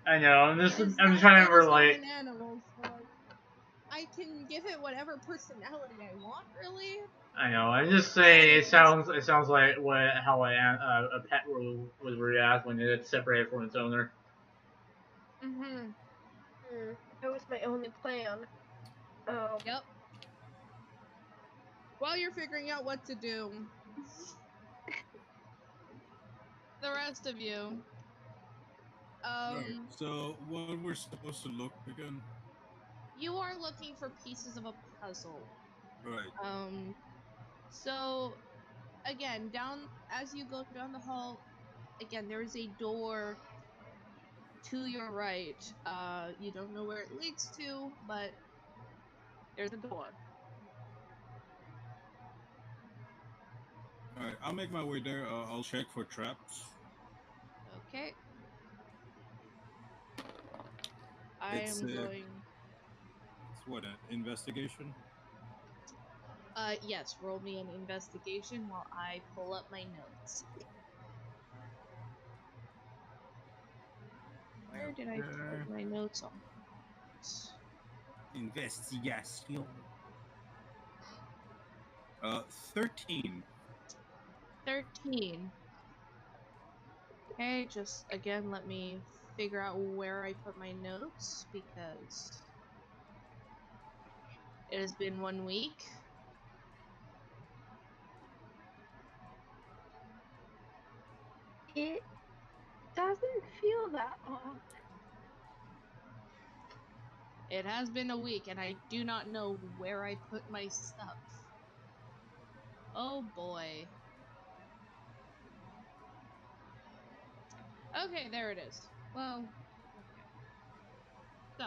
I know. I'm It is I'm not. trying It to is not relate. an animal, so like, I can give it whatever personality I want, really. I know. I'm just But saying. it is. It sounds like how a pet would react when it's separated from its owner. That was my only plan. Yep. While you're figuring out what to do, the rest of you, Alright, so what we're supposed to look again? you are looking for pieces of a puzzle. Right. So again, down as you go down the hall, again there is a door to your right. You don't know where it leads to, but there's a door. Alright, I'll make my way there. I'll check for traps. Okay. I It's am going. it's what, an investigation? Yes. Roll me an investigation while I pull up my notes. Where did I put my notes on? Investigation. 13. 13. Okay, just again, let me figure out where I put my notes because it has been 1 week. It doesn't feel that long. It has been a week and I do not know where I put my stuff. Oh boy. Okay, there it is. Well, okay. So,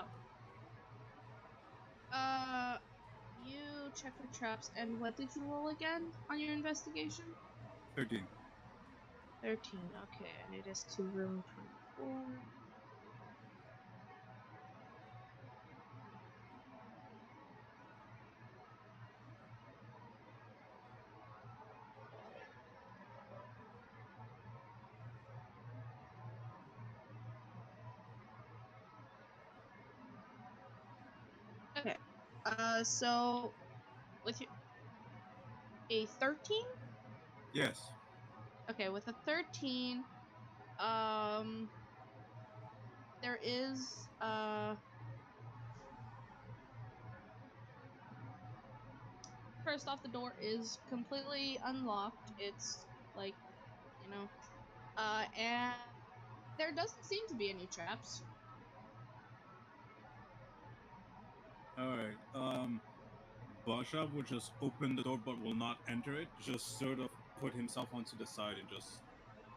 you check for traps, and what did you roll again on your investigation? 13. 13, okay, and it is to room 24. Okay, so, with your, a 13? Yes. Okay, with a 13, there is, first off, the door is completely unlocked. It's like, you know. And there doesn't seem to be any traps. Alright, Basha will just open the door but will not enter it, just sort of put himself onto the side and just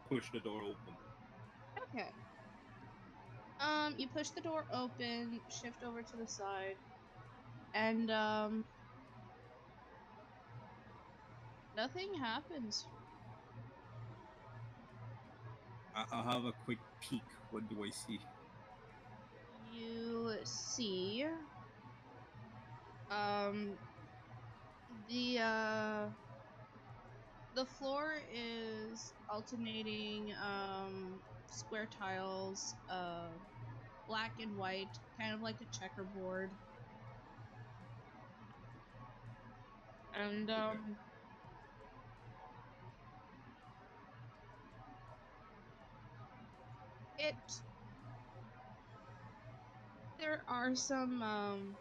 push the door open. Okay. You push the door open, shift over to the side, and nothing happens. I'll have a quick peek. What do I see? You see, um, the the floor is alternating square tiles, black and white, kind of like a checkerboard. And it there are some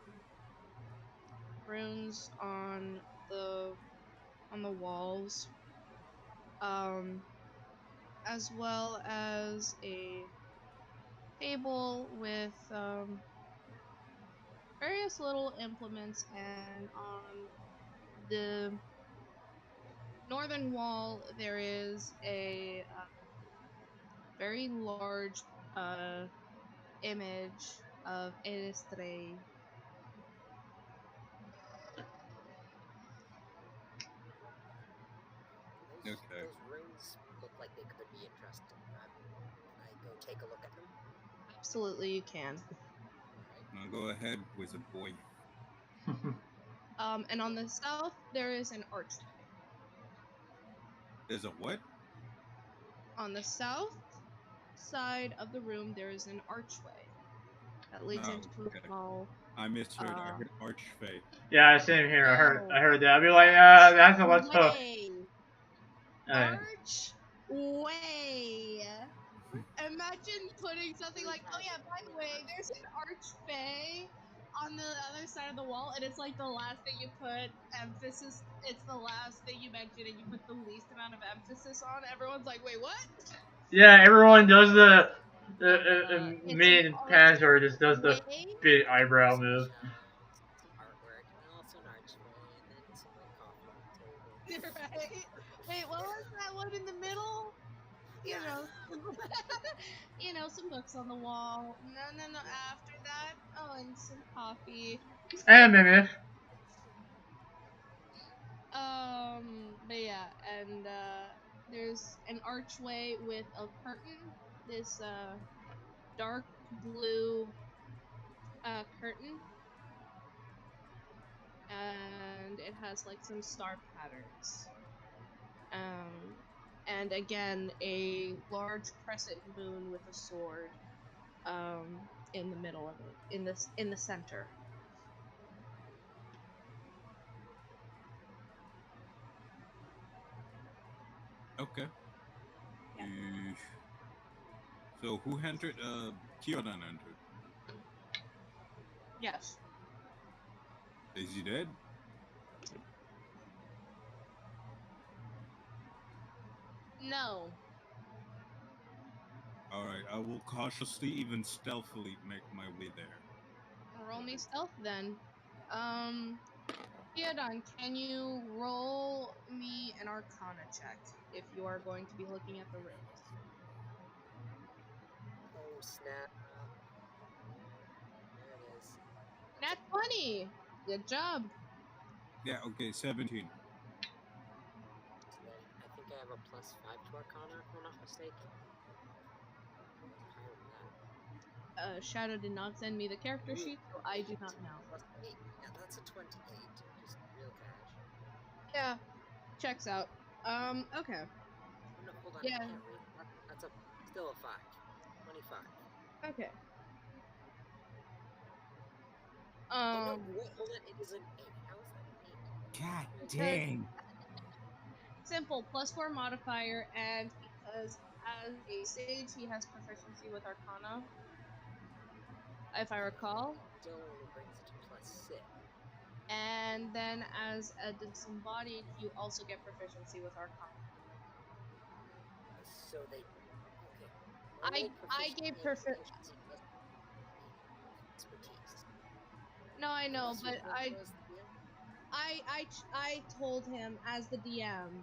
runes on the walls, um as well as a table with various little implements, and on the northern wall there is a very large uh, image of Eristre. Okay. Those runes look like they could be interesting. Can I go take a look at them? Absolutely, you can. Alright. Now go ahead, wizard boy. And on the south there is an archway. There's a what? On the south side of the room there is an archway that leads Oh, into okay. a small. I misheard. I heard archfey. Yeah, same here. No. I heard that. I'd be like, that's a let's hope. Archway. Imagine putting something like, oh yeah, by the way, there's an archway on the other side of the wall, and it's like the last thing you put emphasis. It's the last thing you mention, and you put the least amount of emphasis on. Everyone's like, wait, what? Yeah, everyone does the It's an me and Panzer just does the archway. big eyebrow Some move. shelves, some artwork, and then also an archway, and then some like coffee tables. Right? Wait, what was that one in the middle? You Yeah. know, you know, some books on the wall. No. After that, oh, and some coffee. And then But yeah, and there's an archway with a curtain. This dark blue curtain, and it has like some star patterns. Um, and again, a large crescent moon with a sword. In the middle of it, in the center. Okay. Yeah. So who entered? Kyodan entered. Yes. Is he dead? No. Alright, I will cautiously, even stealthily, make my way there. Roll me stealth then. Theodon, can you roll me an Arcana check if you are going to be looking at the runes? Oh snap! There it is. Nat 20. Good job. Yeah, okay, 17. I think I have a +5 to Arcana, if I'm not mistaken. Higher than that. Shadow did not send me the character Ooh, sheet, so I do 8 not know. +8. Yeah, that's a 28. Just real cash. Yeah, checks out. Okay. Oh no, hold on, I Yeah. can't read. That's still a 5. 25. Okay. Oh no, wait, hold on, it is an 8. How is that an 8? God Because dang! simple +4 modifier, and because as a sage he has proficiency with Arcana, if I recall. Still only brings it to +6. And then as a disembodied, you also get proficiency with Arcana. So they okay. Normal I proficiency gave and perfect. proficiency doesn't mean expertise. No, I know, Unless you're but referring to as the DM. I told him as the DM,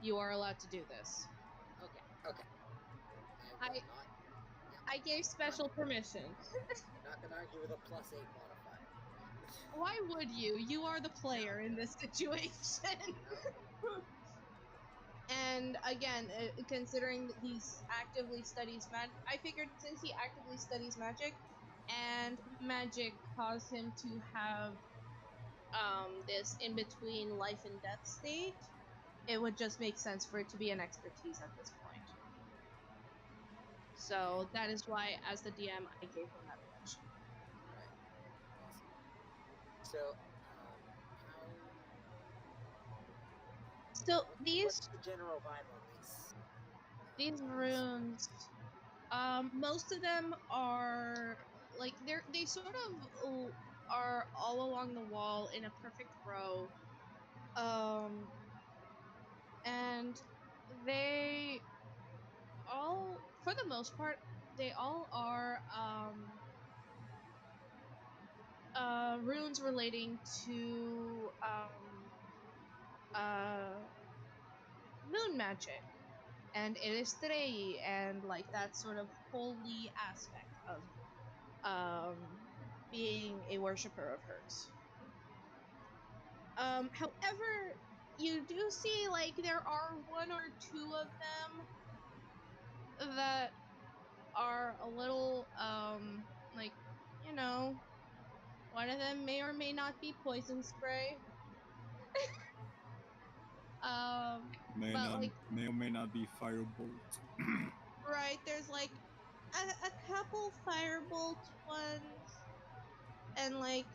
you are allowed to do this. Okay, okay. I will I not. Yep. I gave Not, special permission. I'm not gonna argue with a +8 modifier. Why would you? You are the player in Okay. this situation. Yep. And again, considering that he's actively studies magic, I figured since he actively studies magic, and magic caused him to have this in between life and death state, it would just make sense for it to be an expertise at this point. So that is why, as the DM, I gave him that permission. All right. Awesome. So, how? So What's the general vibe on these these? runes, most of them are like they sort of are all along the wall in a perfect row, um, and they all, for the most part, they all are runes relating to uh moon magic and Illustrei and like that sort of holy aspect of um being a worshiper of hers. However, you do see like there are one or two of them that are a little like, you know, one of them may or may not be poison spray. But like, May or may not be firebolt. right, there's like a couple firebolt ones, and like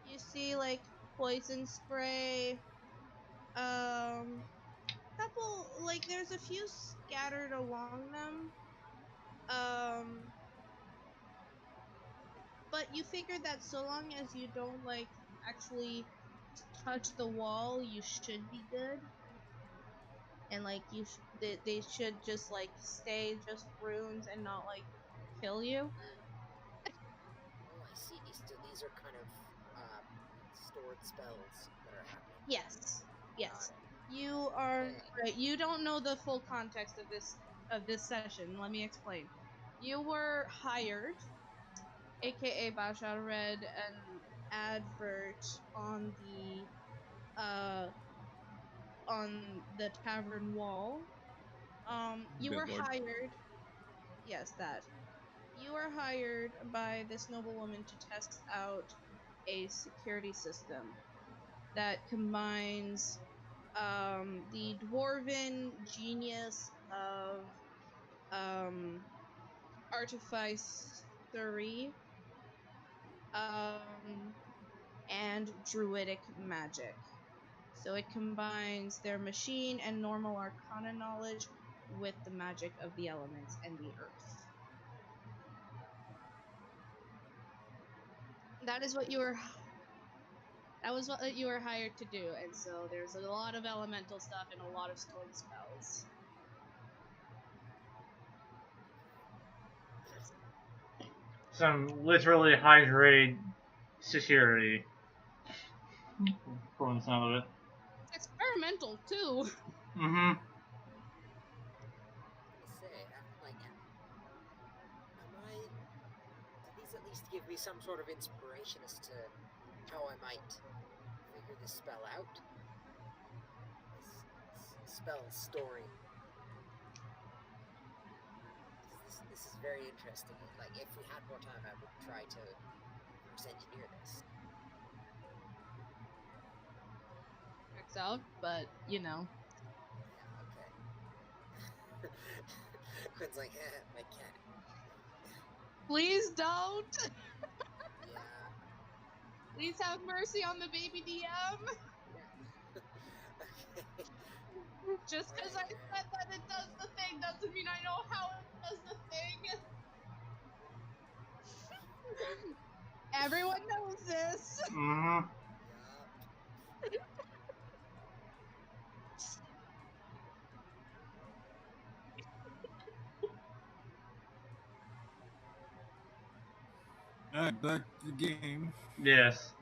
you see like poison spray. Couple like there's a few scattered along them. Um, but you figure that so long as you don't like actually touch the wall, you should be good. And like they should just like stay just runes and not like kill you. Oh, I see. So these are kind of stored spells that are happening. Yes. Got Yes. it. You are Okay. right. You don't know the full context of this session. Let me explain. You were hired, aka Basha read an advert uh on the tavern wall. You were Billboard. hired. Yes, that. You were hired by this noblewoman to test out a security system that combines the dwarven genius of um, artificery and druidic magic. So it combines their machine and normal arcana knowledge with the magic of the elements and the earth. That is what you were. That was what you were hired to do, and so there's a lot of elemental stuff and a lot of stored spells. Some literally high grade security. From the sound of it. It's experimental too. Mm-hmm. Gonna say, like, am I? Do these at least give me some sort of inspiration as to how I might figure this spell out? This spell story. Because this is very interesting. Like, if we had more time, I would try to reverse engineer this. Checks out, but you know. Yeah. Okay. Quinn's like, my cat. Please don't. Yeah. Please have mercy on the baby DM. Okay. Just All because right. I said that it does the thing doesn't mean I know how it does the thing. Everyone knows this. Mm-hmm. Yup. Alright, back to the game. Yes.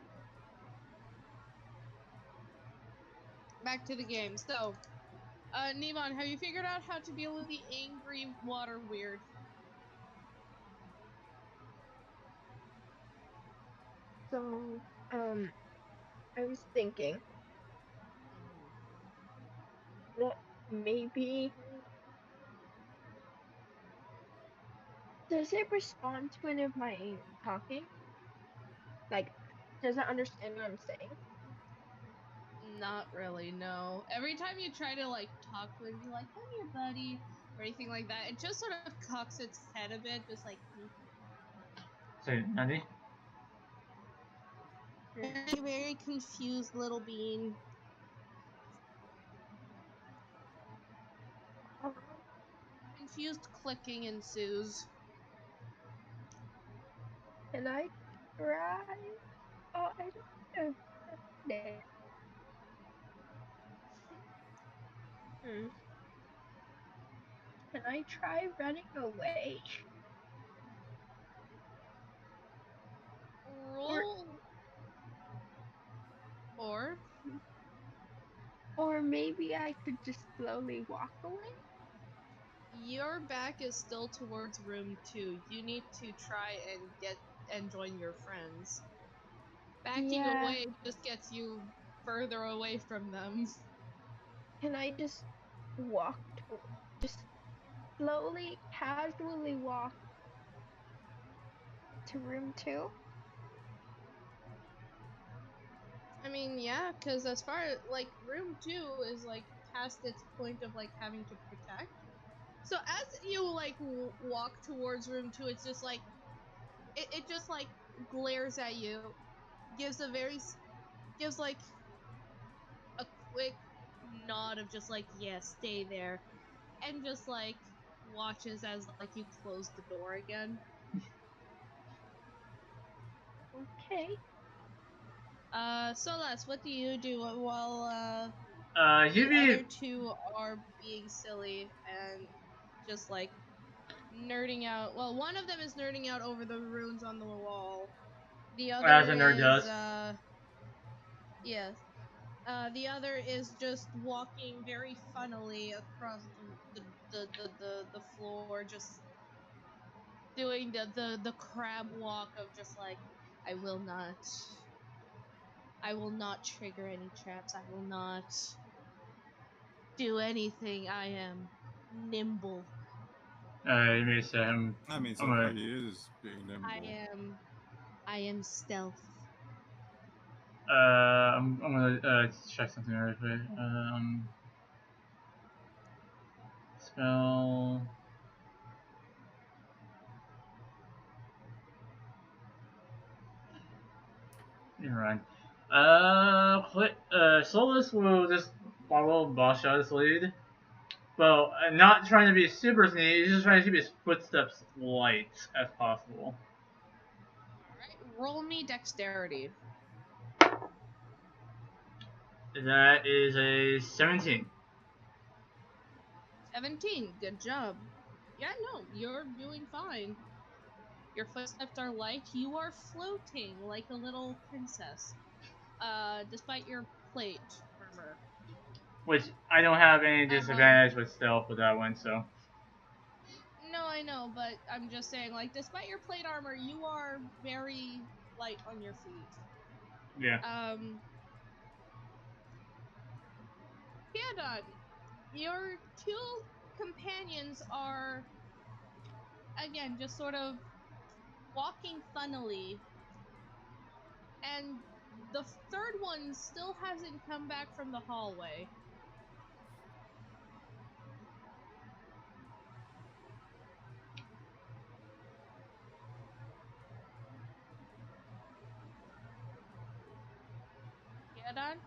Back to the game. So, Nivon, have you figured out how to deal with the angry water weird? So, I was thinking Mm-hmm. that maybe does it respond to any of my talking? Like, does it understand what I'm saying? Not really, no. Every time you try to like talk to it, be like, "Come here, buddy," or anything like that, it just sort of cocks its head a bit, just like Say, Nani? Hmm. very, very confused little bean. Um, Confused clicking ensues. can I try? Oh, I don't know. It. Hmm. Can I try running away? Or Roll or maybe I could just slowly walk away? your back is still towards room 2. You need to try and get and join your friends. Backing Yeah. away just gets you further away from them. Can I just walk to just slowly, casually walk to room 2? I mean, yeah, because as far as like room 2 is like past its point of like having to protect. So as you like walk towards room 2, it's just like it just like glares at you, gives a very gives like a quick nod of just like yeah, stay there, and just like watches as like you close the door again. Okay. Celeste, what do you do while He'd the be other two are being silly and just like nerding out? Well, one of them is nerding out over the runes on the wall. The as other a nerd is does. yes. The other is just walking very funnily across the floor, just doing the crab walk of just like I will not trigger any traps. I will not do anything. I am nimble. You may say I mean, I'm so far gonna, he is being I nimble. am I am stealth. I'm gonna check something real quick. Spell. You're right. Solus will just follow Basha's lead. Well, not trying to be super sneaky, he's just trying to keep his footsteps light as possible. Alright, roll me dexterity. That is a 17. 17. Good job. Yeah, no, you're doing fine. Your footsteps are light. You are floating like a little princess. Despite your plate armor. Which I don't have any Um, disadvantage with stealth with that one, so. no, I know, but I'm just saying, like, despite your plate armor, you are very light on your feet. Yeah. Um, Theodon, your two companions are, again, just sort of walking funnily, and the third one still hasn't come back from the hallway. Theodon?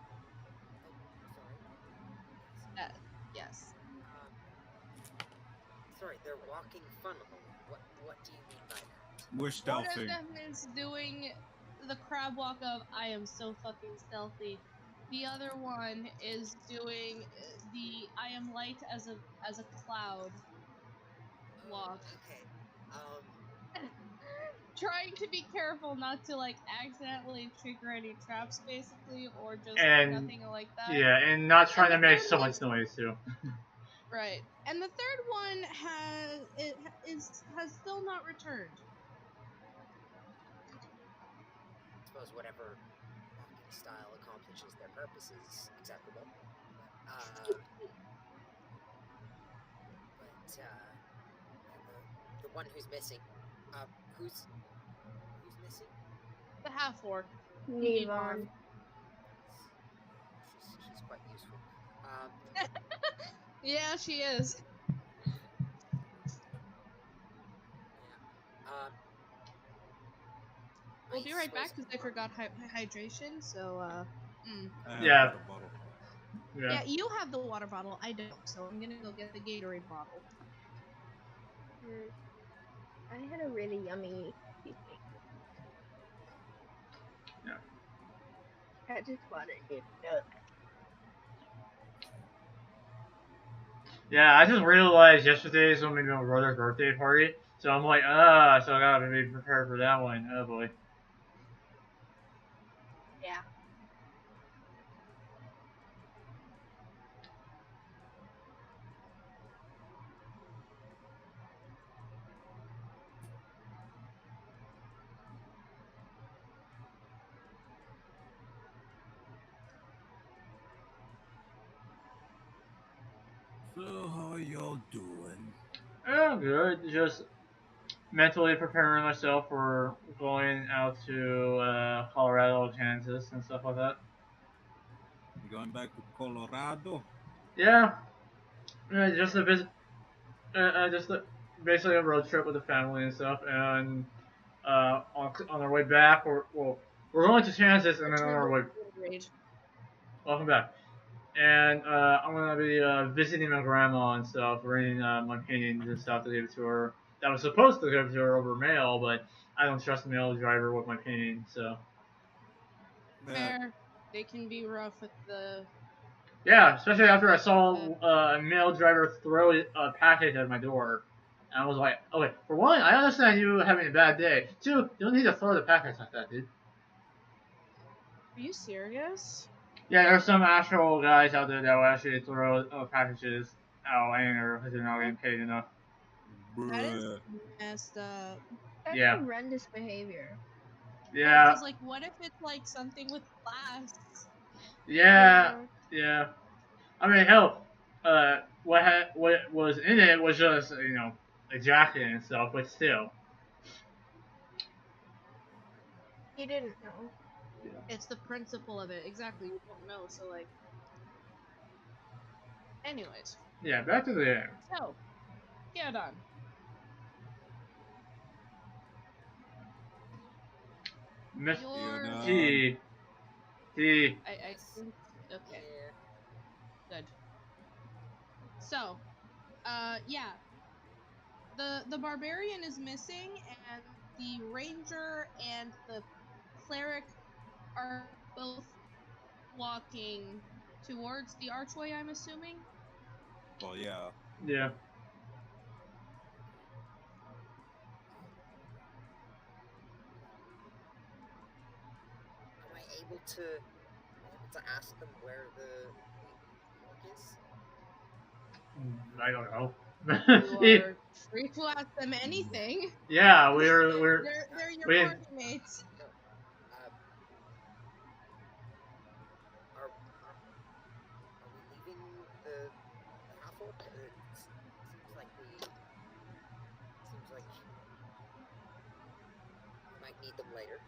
Oh, sorry. Yes. Uh, yes. Um, sorry, they're walking funnily. What do you mean by that? We're One of stealthy. them is doing the crab walk of I am so fucking stealthy. The other one is doing the I am light as a cloud Oh, walk. okay. trying to be careful not to like accidentally trigger any traps, basically, or just And nothing like that. yeah, and not trying to And the make third so one- much noise too. Right. And the third one has still not returned. I suppose whatever mocking style accomplishes their purpose is acceptable. And the one who's missing, who's missing? The half orc. Nevon. She's quite useful. Yeah, she is. Yeah. We'll be right back suppose- because I forgot hydration. So, I have Yeah. a water bottle. yeah, you have the water bottle. I don't. So I'm gonna go get the Gatorade bottle. I had a really yummy cheesecake. Yeah. I just wanted you to know that. Yeah, I just realized yesterday is gonna be my brother's birthday party, so I'm like, so I gotta be prepared for that one. Oh boy. Yeah. So how are y'all doing? Oh, good. Just mentally preparing myself for going out to Colorado, Kansas, and stuff like that. You going back to Colorado? Yeah, just a visit, basically a road trip with the family and stuff, and on our way back, we're going to Kansas, and then on our way, Gatorade. welcome back. And I'm gonna be visiting my grandma and stuff, bringing my paintings and stuff to give to her. That was supposed to give to her over mail, but I don't trust the mail driver with my painting, so. Fair. They can be rough with the. Yeah, especially after I saw a mail driver throw a package at my door. And I was like, okay, for one, I understand you having a bad day. Two, you don't need to throw the package like that, dude. Are you serious? Yeah, there's some actual guys out there that will actually throw packages out later because they're not getting paid enough. That is Bruh. messed up. That's Yeah. horrendous behavior. Yeah. Because, like, what if it's like something with glass? Yeah. Yeah. I mean, hell, what was in it was just a jacket and stuff, but still. You didn't know. It's the principle of it. Exactly. You don't know. So, like. Anyways. Yeah. Back to the So, yeah, done. Miss Your. T. T. I Yes. think. Okay. Yeah. Good. So, yeah. The barbarian is missing, and the ranger and the cleric are both walking towards the archway, I'm assuming. Well, yeah. Yeah. Am I able to ask them where the orc is? I don't know. You are free to ask them anything. Yeah, They're your we party mates. No. Are we leaving the half orc? Seems like we might need them later.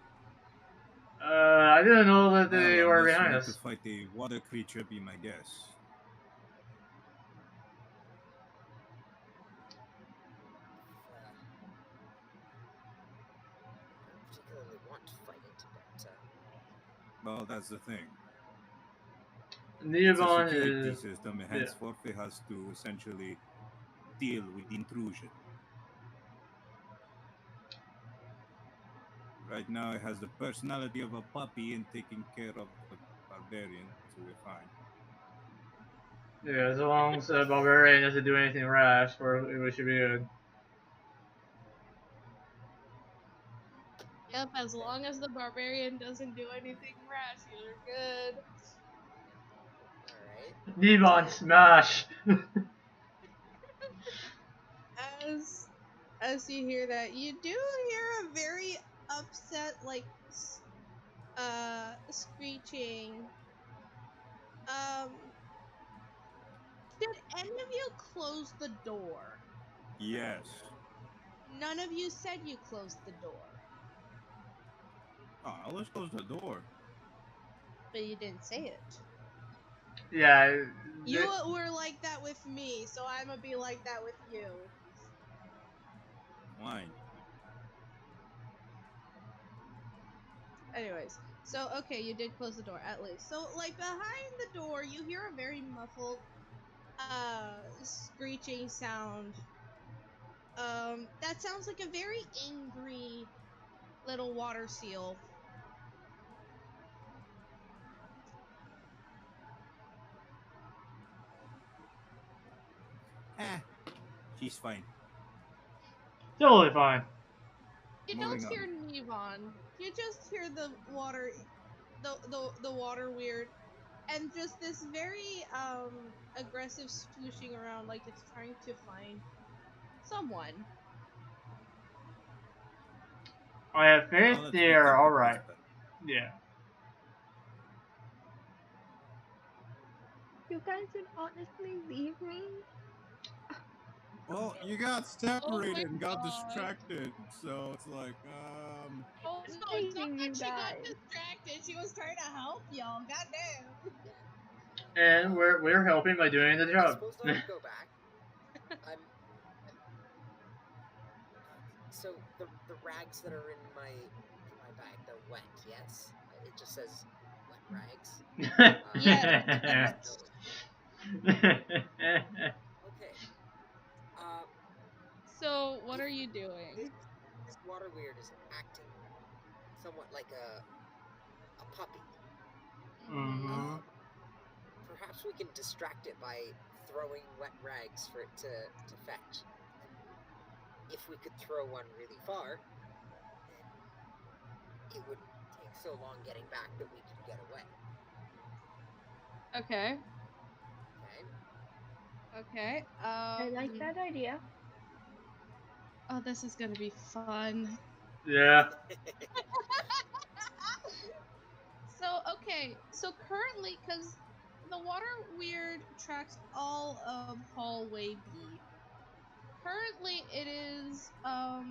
I didn't know that they Well, were unless you behind want to us. fight a water creature, be my guess. I don't particularly want to fight it, but Well, that's the thing. It's a Nevon security is system, and henceforth it has to essentially deal with intrusion. Right now, it has the personality of a puppy and taking care of the barbarian, so we're fine. yeah. As long as Barbarian doesn't do anything rash, we should be good. Yep, as long as the barbarian doesn't do anything rash, you're good. Alright. Devon smash. As you hear that, you do hear a very upset, like, screeching. Did any of you close the door? Yes. None of you said you closed the door, Ah, let's close the door. but you didn't say it. Yeah. You were like that with me, so I'm gonna be like that with you. Fine. Anyways, so okay, you did close the door at least. So like behind the door, you hear a very muffled, screeching sound. That sounds like a very angry little water seal. Eh, she's fine. Totally fine. You don't Moving hear on. Nevon. You just hear the water, the water weird, and just this very aggressive swooshing around, like it's trying to find someone. I have faith Let's make they're a quick alright. visit. Yeah. You guys would honestly leave me? Well, you got Oh my separated and got god. distracted, so it's like, Oh no, it's not Saving that you she got guys. distracted. She was trying to help y'all. Goddamn. And we're helping by doing the I job. suppose I'll go back. I'm. So the rags that are in my bag, they're wet. Yes, it just says wet rags. Yes. Okay. So, what If are you this doing? this water weird is acting somewhat like a puppy, Mm-hmm. hmm perhaps we can distract it by throwing wet rags for it to fetch. And if we could throw one really far, then it wouldn't take so long getting back that we could get away. Okay. Okay. Okay. I like that idea. Oh, this is gonna be fun. Yeah. So, okay. So currently, because the water weird tracks all of hallway B. Currently, it is to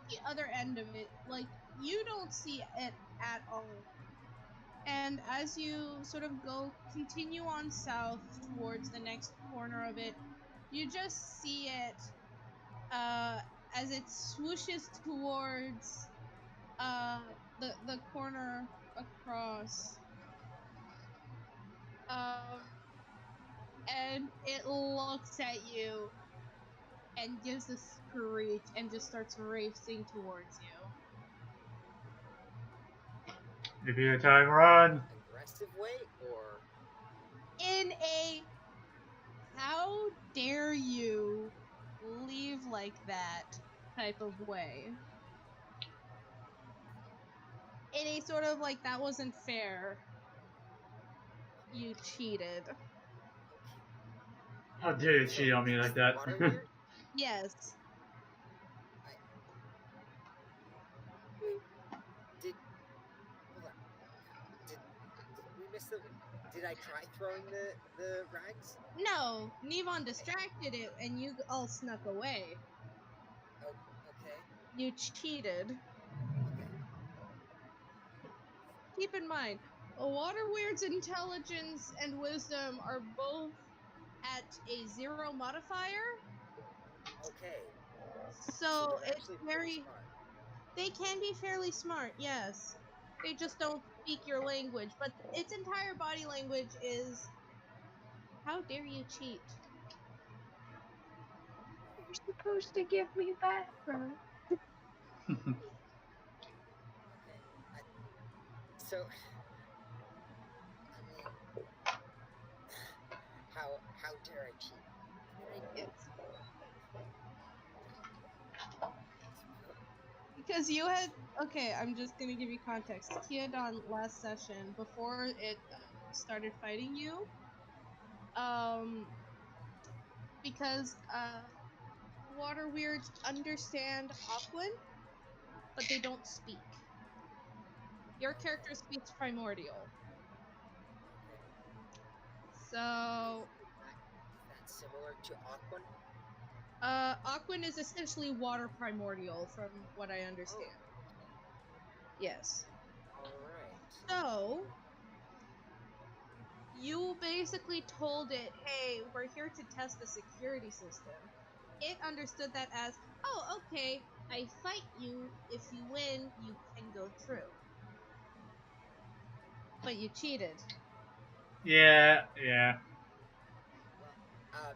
the other end of it. Like you don't see it at all. And as you sort of continue on south towards the next corner of it, you just see it uh, as it swooshes towards the corner across, um, and it looks at you and gives a screech and just starts racing towards you If you time run. Aggressive way or in a how dare you leave like that type of way. In a sort of like that wasn't fair. okay, You cheated. okay. How dare you So cheat on me this like that? water weird, Yes. I wait. Did hold on. Did we miss the? Did I try throwing the rags? No, Nevon Okay. distracted it and you all snuck away. Oh, okay. You cheated. Okay. Keep in mind, a water weird's intelligence and wisdom are both at a 0 modifier, Okay. So so they're it's actually pretty very. smart. They can be fairly smart, yes. They just Okay. don't speak your language, but its entire body language is, how dare you cheat? You're supposed to give me background. Okay. I, so I mean, how dare I cheat? I mean, Yes. I suppose. Because you had Okay, I'm just gonna give you context. Kiadon last session, before it started fighting you, um, because water weirds understand Aquan, but they don't speak. Your character Okay. speaks primordial. Okay. So, Is that similar to Aquan? Aquan is essentially water primordial, from what I Oh, understand. okay. Yes. All right. So, you basically told it, hey, we're here to test the security system. It understood that as, oh, okay, I fight you. If you win, you can go through. But you cheated. Yeah, yeah. Well,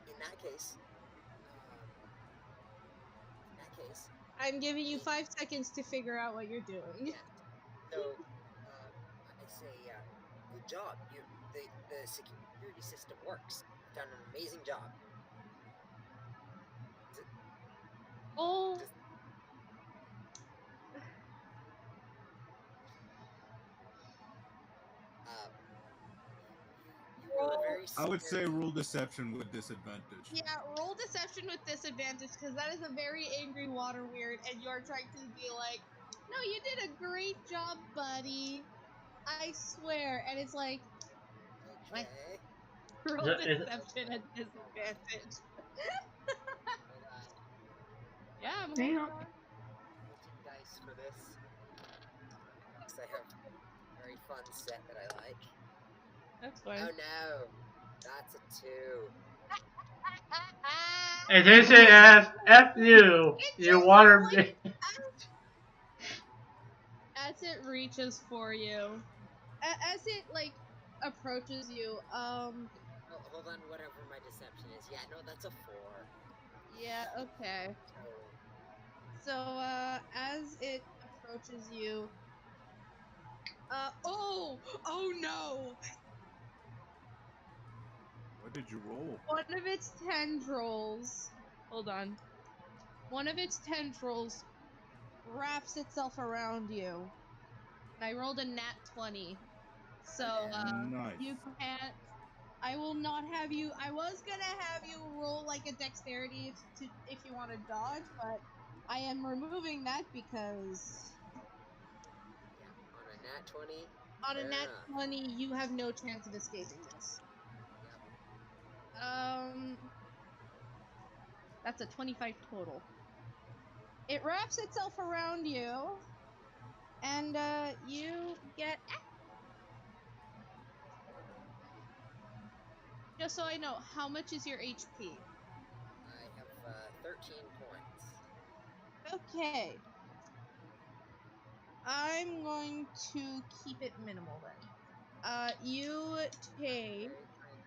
in that case, um, in that case, I'm giving you I 5 seconds to figure out what you're doing. yeah. So, I say, good job. The security system works. You've done an amazing job. D- Oh, Does uh, you were roll. very I would say scary. roll deception with disadvantage. Yeah, roll deception with disadvantage because that is a very angry water weird, and you're trying to be like, no, you did a great job, buddy. I swear. And it's like, what? Okay. Roll Is it, deception at Hold on. disadvantage. Hold on. Yeah, I'm Hang holding on. on. Switching dice for this because I have a very fun set that I like. That's fine. Oh no, that's a two. it did say as F you, It you just water. like as it reaches for you, as it like approaches you. Oh, hold on, whatever my deception is. Yeah, no, that's a four Yeah, okay. total. So as it approaches you, oh no! What did you roll? One of its tendrils. Hold on. One of its tendrils wraps itself around you, and I rolled a nat 20. So Oh no. you Nice. can't. I will not have you. I was gonna have you roll like a dexterity if you want to dodge, Yeah, but I am removing that because yeah. On a nat 20, on a fair nat enough. 20 you have no chance of escaping this. Yep. Um, that's a 25 total. It wraps itself around you, and you get. Just so I know, how much is your HP? I have 13 points. Okay, I'm going to keep it minimal then. You That's take. very kind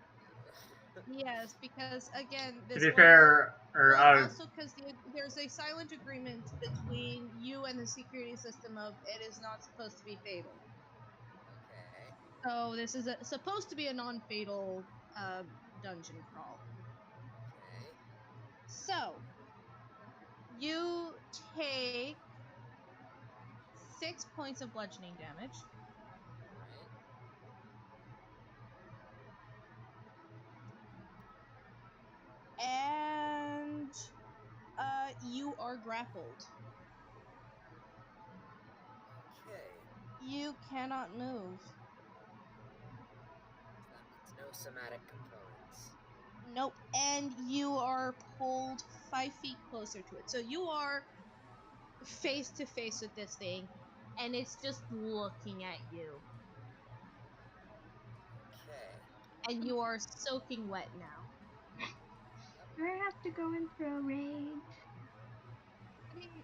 of you. Yes, because again, To this be one will. fair, or Well, I was, also because there's a silent agreement between you and the security system of it is not supposed to be fatal. Okay. So this is supposed to be a non-fatal uh, dungeon crawl. Okay. So you take 6 points of bludgeoning damage, All right. and you are grappled. Okay. You cannot move. So that means no somatic components. Nope. And you are pulled 5 feet closer to it. So you are face to face with this thing, and it's just looking at you. Okay. And you are soaking wet now. Yep. Do I have to go into a rage?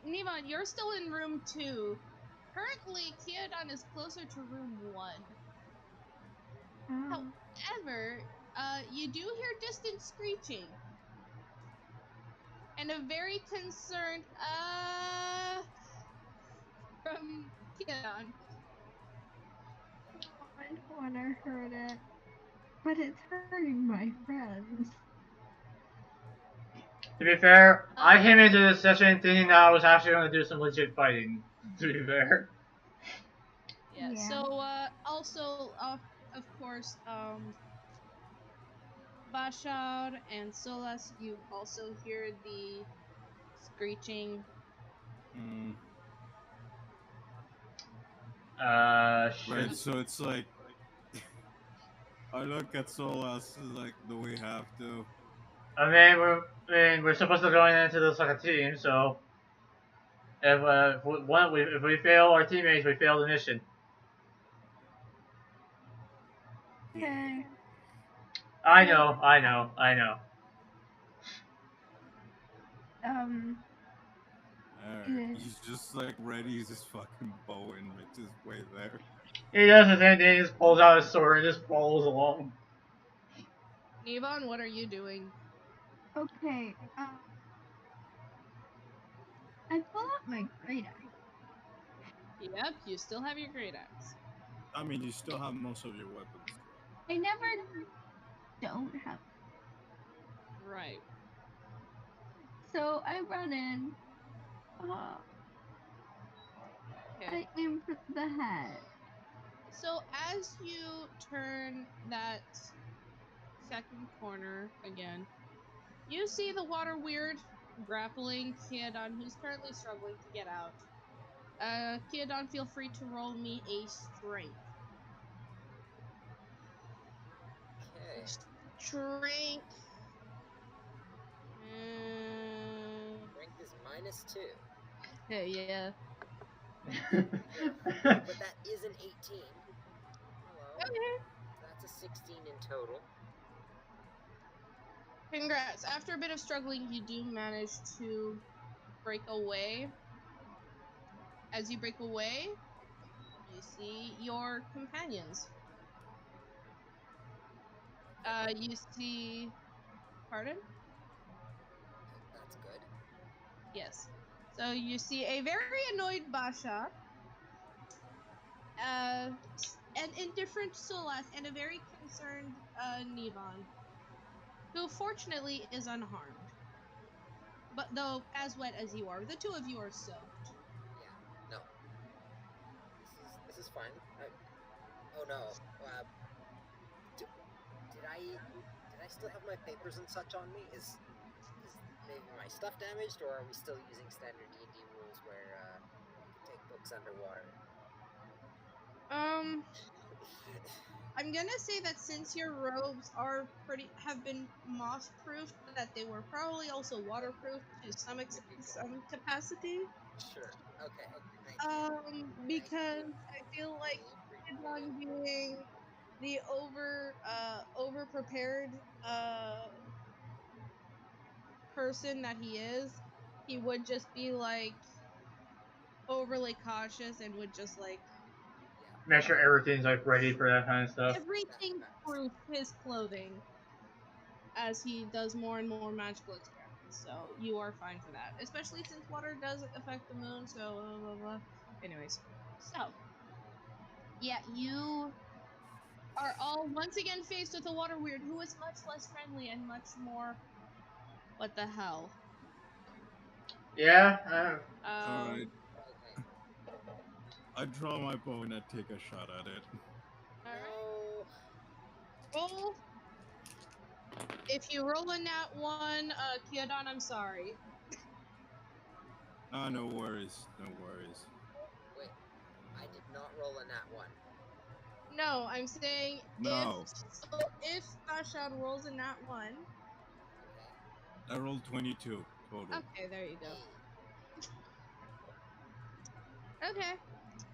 Nivan, you're still in room 2. Currently, Kiadon is closer to room 1. Oh. However, you do hear distant screeching. And a very concerned, from Kiadon. Oh, I don't want to hurt it. But it's hurting my friends. To be fair, I came into this session thinking that I was actually going to do some legit fighting. To be fair. Yeah. Yeah. So also of course Bashar and Solas, you also hear the screeching. Mm. Should Right, so it's like I look at Solas like, do we have to? I mean, we're supposed to go into this like a team, so if we fail our teammates, we fail the mission. Okay. I So, know, I know, I know. um, Alright, uh, he's just like readies his fucking bow and makes his way there. He does the same thing. He just pulls out his sword and just follows along. Nevon, what are you doing? okay. I pull out my great axe. Yep, you still have your great axe. I mean, you still have most of your weapons. I never don't have. Right. So I run in. Uh, Okay. I aim for the head. So as you turn that second corner again, you see the water weird grappling Kiadon, who's currently struggling to get out. Kiadon, feel free to roll me a strength. Okay. Strength. Uh, Strength is -2. yeah. But that is an 18. Hello. Okay. So that's a 16 in total. Congrats. After a bit of struggling, you do manage to break away. As you break away, you see your companions. Okay, but You see. Pardon? that's good. Yes. So you see a very annoyed Basha, an indifferent Solas, and a very concerned Nevon, who fortunately is unharmed. But though as wet as you are, the two of you are soaked. Yeah. No. This is fine. Oh no. D- did I still have my papers and such on me? Is maybe my stuff damaged, or are we still using standard D&D rules where you can take books underwater? Um, I'm gonna say that since your robes are have been moss proofed, that they were probably also waterproof to Good, good, good. some capacity. Sure. Okay. Thank you. Thank Because you. I feel like Really appreciate it. Kidon being the over prepared person that he is, he would just be like overly cautious and would just like Yeah. Make sure everything's like ready for that kind of stuff. everything That's proof his clothing as he does more and more magical experiments. So you are fine for that, especially since water does affect the moon. So blah blah blah. Anyways, so yeah, you are all once again faced with a water weird who is much less friendly and much more what the hell. Yeah. Alright, okay. I draw my bow and I take a shot at it. All right, No. roll. If you roll a nat one, Kiadon, I'm sorry. Ah, no worries, no worries. Wait. I did not roll a nat one. No, I'm saying No, if Bashad rolls a nat one. Okay. I rolled 22 total. Okay, there you go. Hey. Okay,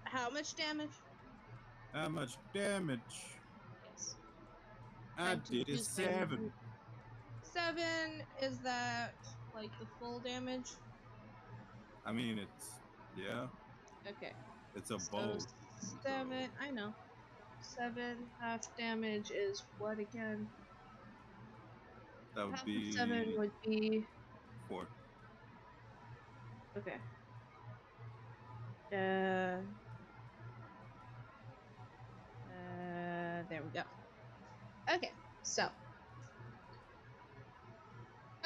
how much damage? How much damage? Yes, I time to did a use my 7. 7. Is that like the full damage? I mean, it's, yeah, Okay, it's a so bow. So 7. I know. 7 half damage is what again? that would Half of 7 be would be 4. okay. Uh, there we go. Okay, so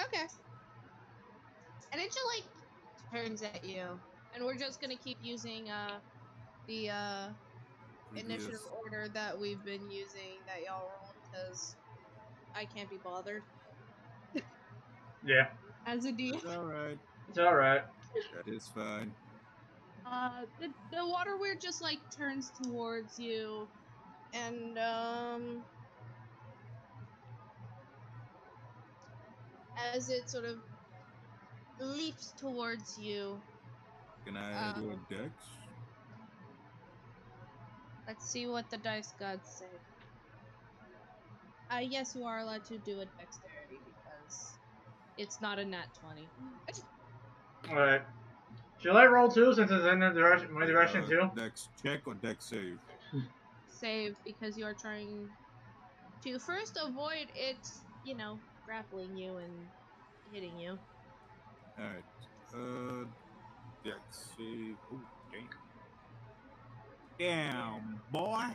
okay. and it just like turns at you. And we're just gonna keep using the initiative Previous. order that we've been using that y'all rolled because I can't be bothered Yeah, as a DM. That's alright. it's all right. That is fine. The water weird just like turns towards you, and as it sort of leaps towards you, Can I do a um, dex? let's see what the dice gods say. Yes, you are allowed to do a dexterity because it's not a nat 20. All right. Should I roll too since it's in the direction, my direction too? Dex check or dex save? Save because you are trying to first avoid it, grappling you and hitting you. Alright. Uh, dex save. Oh, damn. Damn, boy.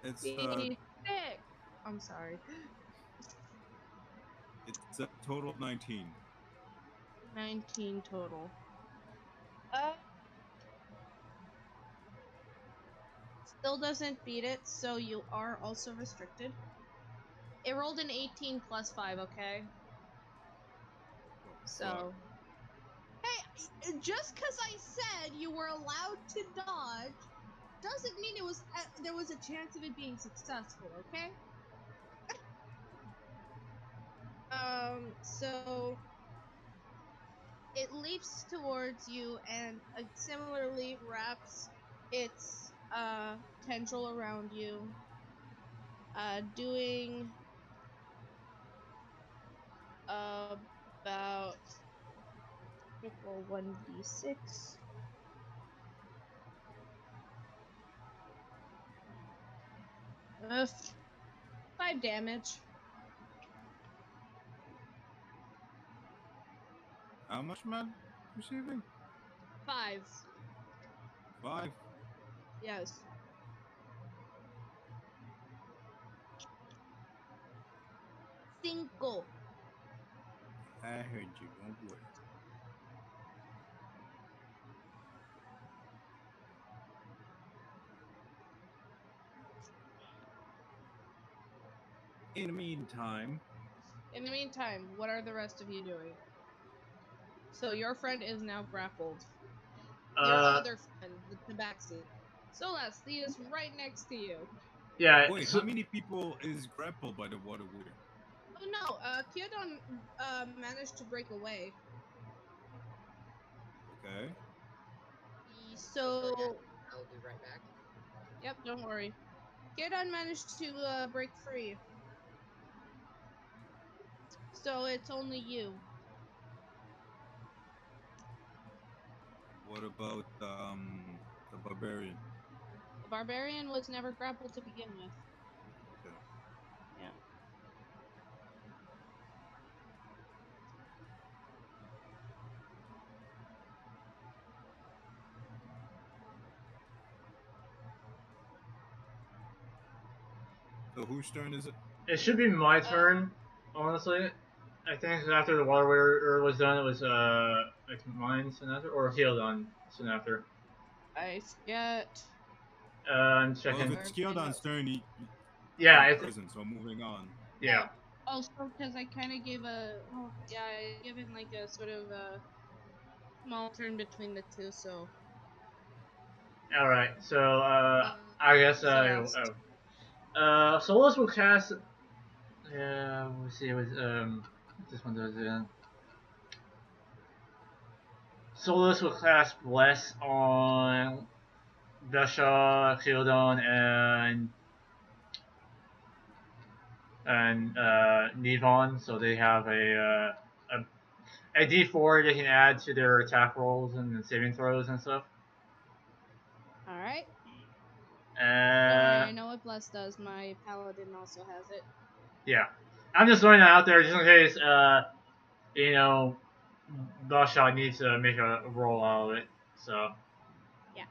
It's Be sick. I'm sorry. it's a total of 19. 19 total. Uh, Still doesn't beat it, so you are also restricted. It rolled an 18 plus 5, okay? Oh, fuck. So, hey, just because I said you were allowed to dodge doesn't mean there was a chance of it being successful, okay? So it leaps towards you and similarly wraps its tendril around you, doing about quick roll 1d6. 5 damage. How much am I receiving? 5. 5. Yes. Cinco. I heard you. Don't worry. In the meantime, In the meantime, what are the rest of you doing? So your friend is now grappled. Your Uh, other friend, the tabaxi. Solas, he is right next to you. yeah. wait, So, how many people is grappled by the water weird? Oh no, Kyodon managed to break away. Okay. Sorry, So, I'll be right back. yep, don't worry. Kyodon managed to break free. So it's only you. What about the barbarian? The barbarian was never grappled to begin with. Okay. Yeah. So whose turn is it? it should be my turn, honestly. I think after the water warrior was done, it was like mine soon after, or healed on soon after. I forget. I'm Well, if checking. it's Kyodan's turn, he Yeah, went to it's prison, so moving on. yeah. Also, because I kind of gave I given like a sort of a small turn between the two, so. All right. So Uh, I guess Solas. Solus will cast. We'll see. It was this one does it. Solus will cast Bless on Vesha, Keldon, and Nivon, so they have a D4 they can add to their attack rolls and saving throws and stuff. Alright. Don't worry, Uh, I know what Bless does. My paladin also has it. yeah, I'm just throwing that out there just in case you know Vesha needs to make a roll out of it. So Yeah.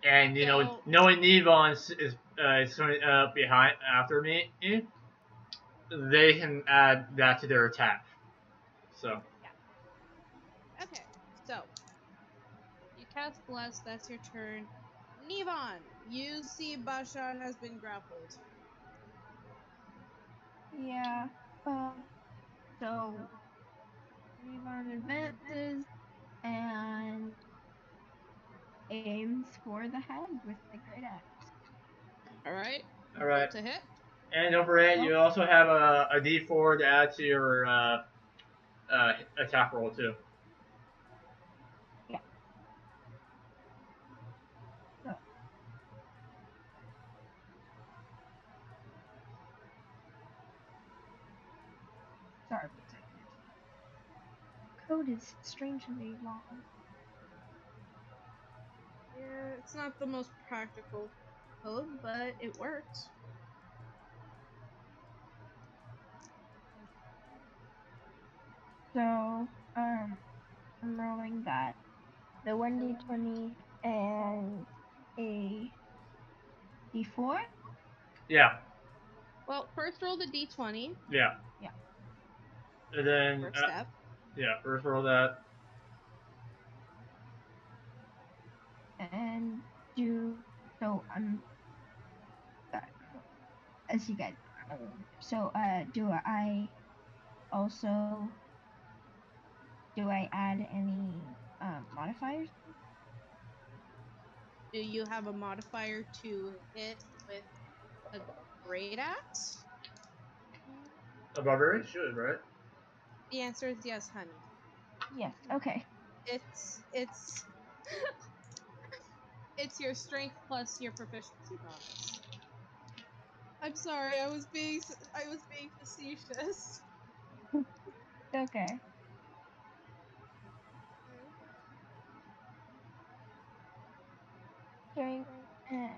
and So, knowing Nivon is coming behind after me, they can add that to their attack. So yeah. cast Bless, that's your turn. Nevon, you see Bashan has been grappled. Yeah. So Revon advances and aims for the head with the great axe. Alright. All Roll right. to hit. And don't forget, Oh. you also have a D4 to add to your attack roll too. Yeah. So sorry, 1 second. Code is strangely long. Yeah, it's not the most practical code, but it works. So I'm rolling that. The 1d20 and a d4. Yeah. Well, first roll the d20. Yeah. Yeah. And then First step. yeah, first roll that. And do so I'm uh, as you guys so do I also do I add any modifiers? Do you have a modifier to hit with a great axe? A barbarian should, right? The answer is yes, honey. Yes. Okay. It's it's your strength plus your proficiency bonus. I'm sorry, I was being facetious. Okay. Strength and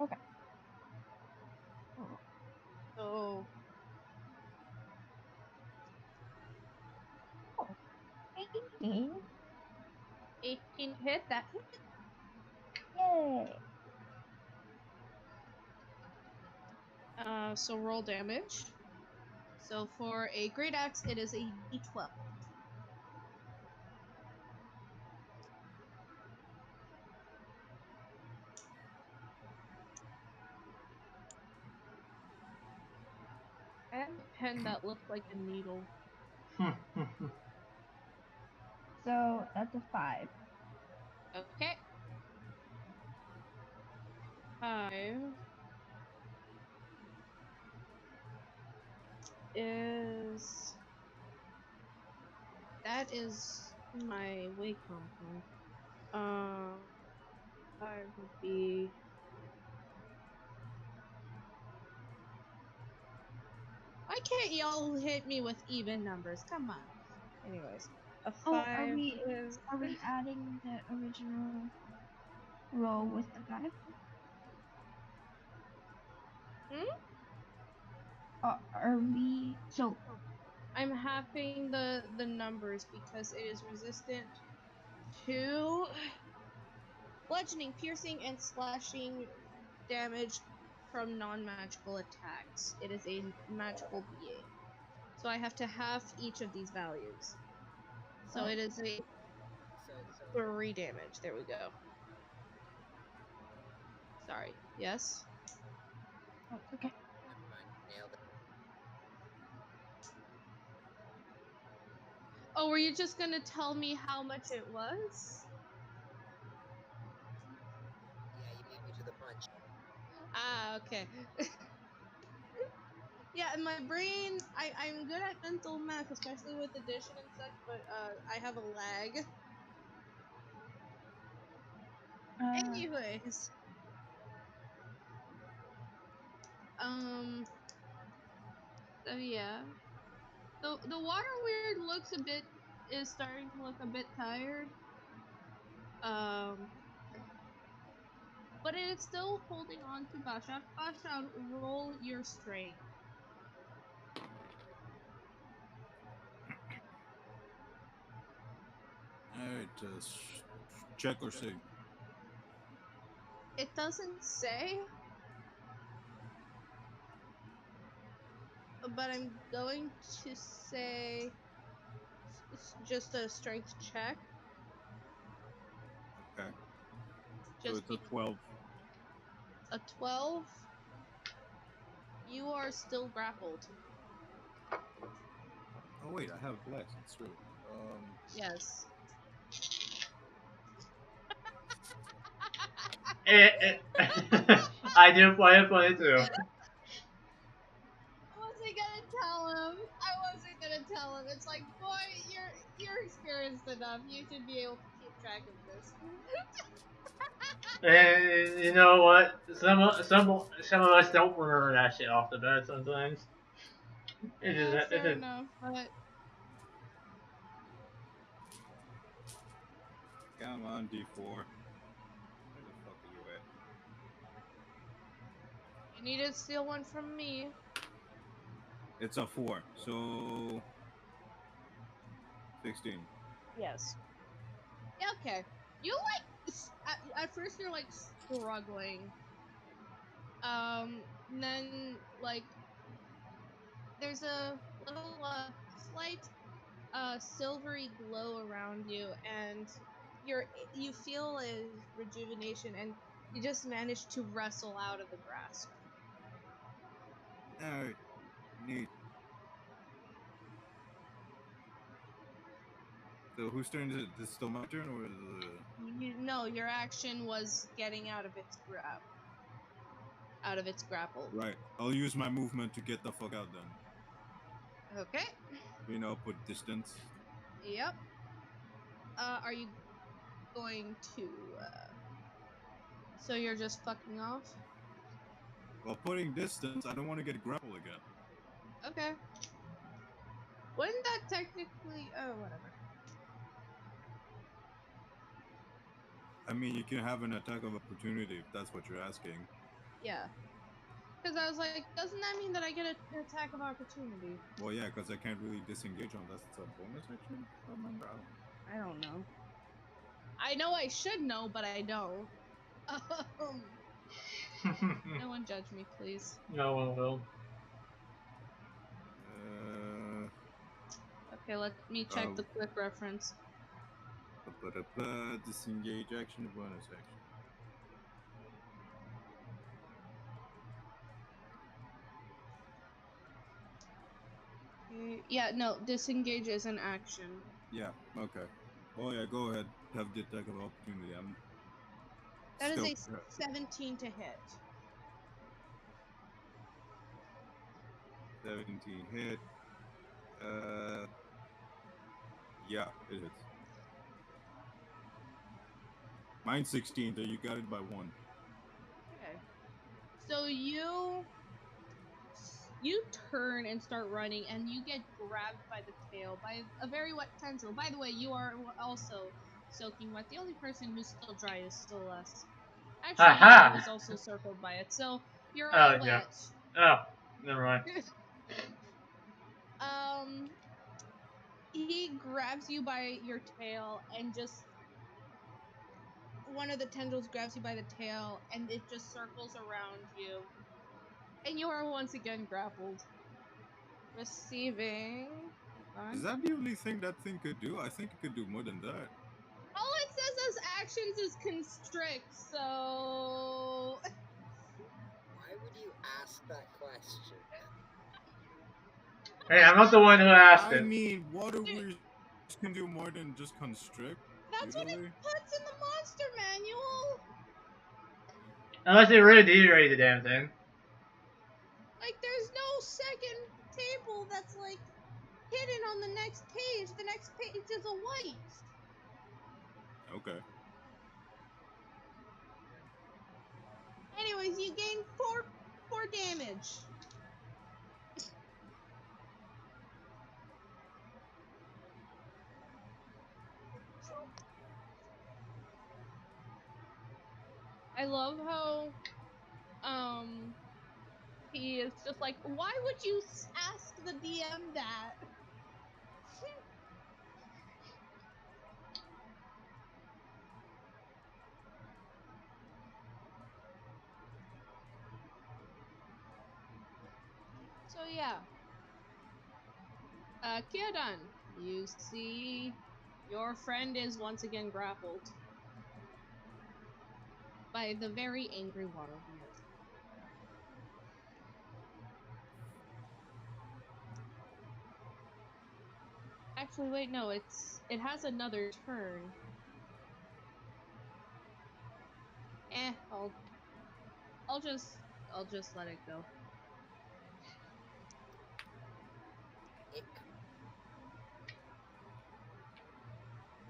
okay. Oh, So 18. 18 hit that hit. Yay. So roll damage. So for a great axe, it is a d12. I have a pen that looks like a needle. So that's a 5. Okay. 5 is that is my Wacom pen. Um, 5 would be. Why can't y'all hit me with even numbers? Come on. Anyways, a Oh, 5 is. are we adding the original roll with the 5? Hmm? Are we so I'm having the numbers because it is resistant to bludgeoning, piercing, and slashing damage from non-magical attacks. It is a magical being. So I have to half each of these values. So oh, it is a So 3 damage. There we go. Sorry. Yes? oh it's okay. never mind. Nailed it. Oh, were you just gonna tell me how much it was? Yeah, you beat me to the punch. Ah, okay. Yeah, in my brain, I'm good at mental math, especially with addition and such, but I have a lag. Uh Anyways, um, so yeah, the water weird looks a bit is starting to look a bit tired. Um, but it is still holding on to Bashan. Bashan, roll your strength. Alright, check or save. It doesn't say, but I'm going to say just a strength check. Okay. So Just it's a be 12. a 12. You are still grappled. Oh wait, I have bless. It's true. Yes. I do play it too. I wasn't gonna tell him. I wasn't gonna tell him. It's like, boy, you're experienced enough. You should be able to keep track of this. And you know what? Some of us don't remember that shit off the bat sometimes. Yeah, It's fair just enough. But Come on, D4. Where the fuck are you at? you need to steal one from me. It's a 4. So 16. Yes. Yeah, okay. You like at first you're like struggling. And then like there's a little slight silvery glow around you, and you're you feel a rejuvenation, and you just managed to wrestle out of the grasp. Alright, neat. So whose turn is it? This is still my turn, or is it... You know your action was getting out of its grapple. Right. I'll use my movement to get the fuck out then. Okay. You know, put distance. Yep. Are you going to? So you're just fucking off? While putting distance, I don't want to get grapple again. Okay. Wouldn't that technically? Oh, whatever. I mean, you can have an attack of opportunity if that's what you're asking. Yeah. Because I was like, doesn't that mean that I get an attack of opportunity? Well, yeah, because I can't really disengage on that's a bonus action. If I remember. I don't know. I know I should know, but I don't. Um, no one judge me, please. no one will. Uh, Okay, let me check the quick reference. disengage action, bonus action. Yeah, no, disengage is an action. Yeah. Okay. Oh yeah, go ahead. Have the attack of opportunity. I'm That is still a 17 to hit. 17 hit. Uh, yeah, it hits. Mine's 16, so you got it by 1. Okay. So you turn and start running, and you get grabbed by the tail by a very wet tendril. By the way, you are also soaking wet. The only person who's still dry is Celeste. Actually, Yao Aha! is also circled by it, so you're all Oh yeah. wet. Oh, never mind. um, he grabs you by your tail, and just one of the tendrils grabs you by the tail, and it just circles around you, and you are once again grappled. Receiving. Hold Is on. that the only thing that thing could do? I think it could do more than that. All it says as actions is constrict, so Why would you ask that question? Hey, I'm not the one who asked I it. mean, water wheels can do more than just constrict, that's what it usually. puts in the monster manual. Unless they really deteriorate the damn thing. Like, there's no second table that's like hidden on the next page. The next page is a white. Okay. Anyways, you gain four damage. I love how um he is just like, why would you ask the DM that? So yeah, Kyodan, you see your friend is once again grappled. by the very angry water weird. Actually, wait, no, it has another turn. I'll just let it go.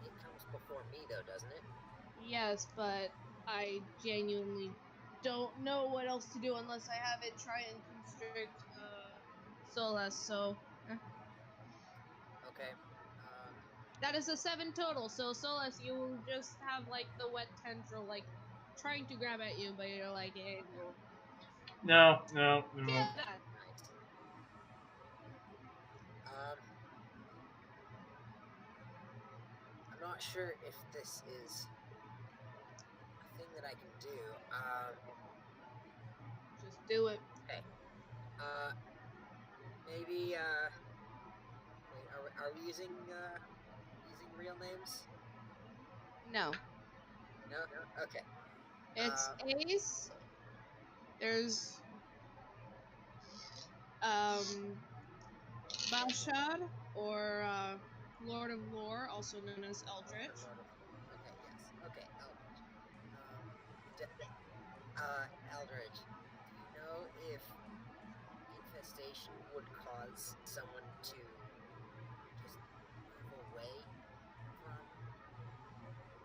It comes before me though, doesn't it? Yes, but I genuinely don't know what else to do unless I have it try and constrict Solas, so Okay. that is a 7 total, so Solas, you will just have like the wet tendril like trying to grab at you, but you're like, hey, no. No. Yeah, that. Nice. Um, I'm not sure if this is a thing that I can do. Just do it. Okay. Maybe. Wait. Are we using real names? No. No. Okay. It's Ace. There's Bashar, or Lord of Lore, also known as Eldritch. Lord of. Okay. Yes. Okay. Eldritch. Eldritch. Do you know if infestation would cause someone to just move away from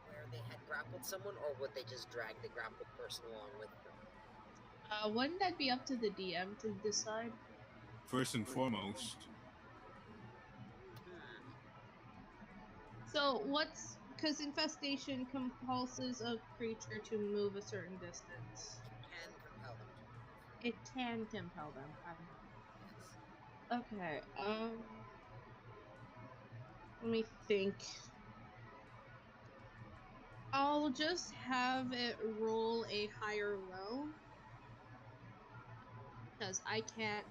where they had grappled someone, or would they just drag the grappled person along with them? Wouldn't that be up to the DM to decide? First and foremost, Hmm. So what's because infestation compulses a creature to move a certain distance. It can compel them to move. It can compel them. Yes. Okay. Let me think. I'll just have it roll a higher low because I can't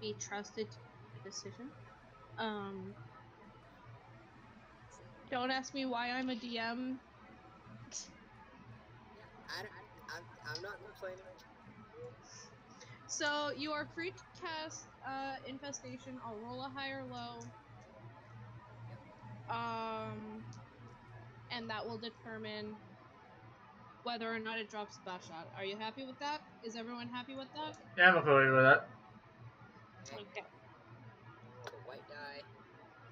be trusted to make a decision. Um, don't ask me why I'm a DM. Yeah. I'm not complaining. So you are free to cast infestation. I'll roll a higher low. Yep. And that will determine whether or not it drops Bashat. Are you happy with that? Is everyone happy with that? Yeah, I'm familiar with that. Okay. Okay. I'll roll the white die.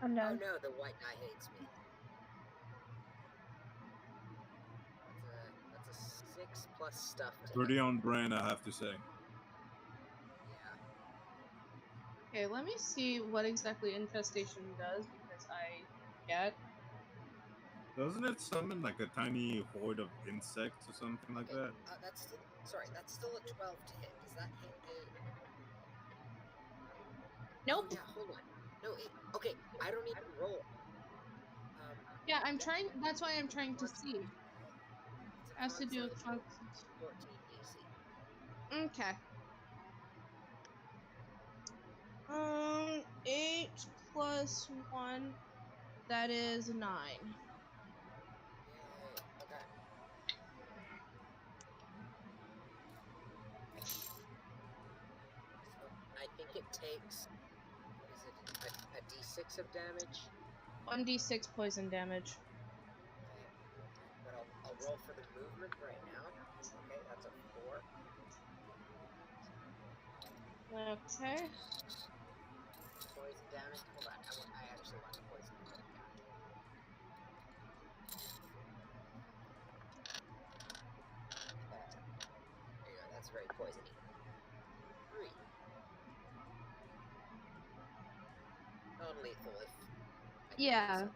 I'm Oh done. no, the white die hates me. That's a 6 plus stuff to hit. pretty on brand, I have to say. Yeah. Okay, let me see what exactly infestation does because I forget. Doesn't it summon like a tiny horde of insects or something like Okay. that? That's still that's still a 12 to hit. Does that hit the? Oh Nope. yeah. Hold on. No. Okay. I don't even roll. Yeah, I'm Yeah. trying. That's why I'm trying to see. It's a Has con to do with save fun. 14 DC. Okay. 8 plus 1. That is 9. Yay. Okay. So I think it takes. What is it? A D6 of damage. 1d6 poison damage. Okay. But I'll roll for the movement right now. Okay, that's a 4. Okay. Poison damage. Hold on. I actually want the poison damage count. Okay. There you go. That's very poisony. 3. Non-lethal if I can make Yeah. myself.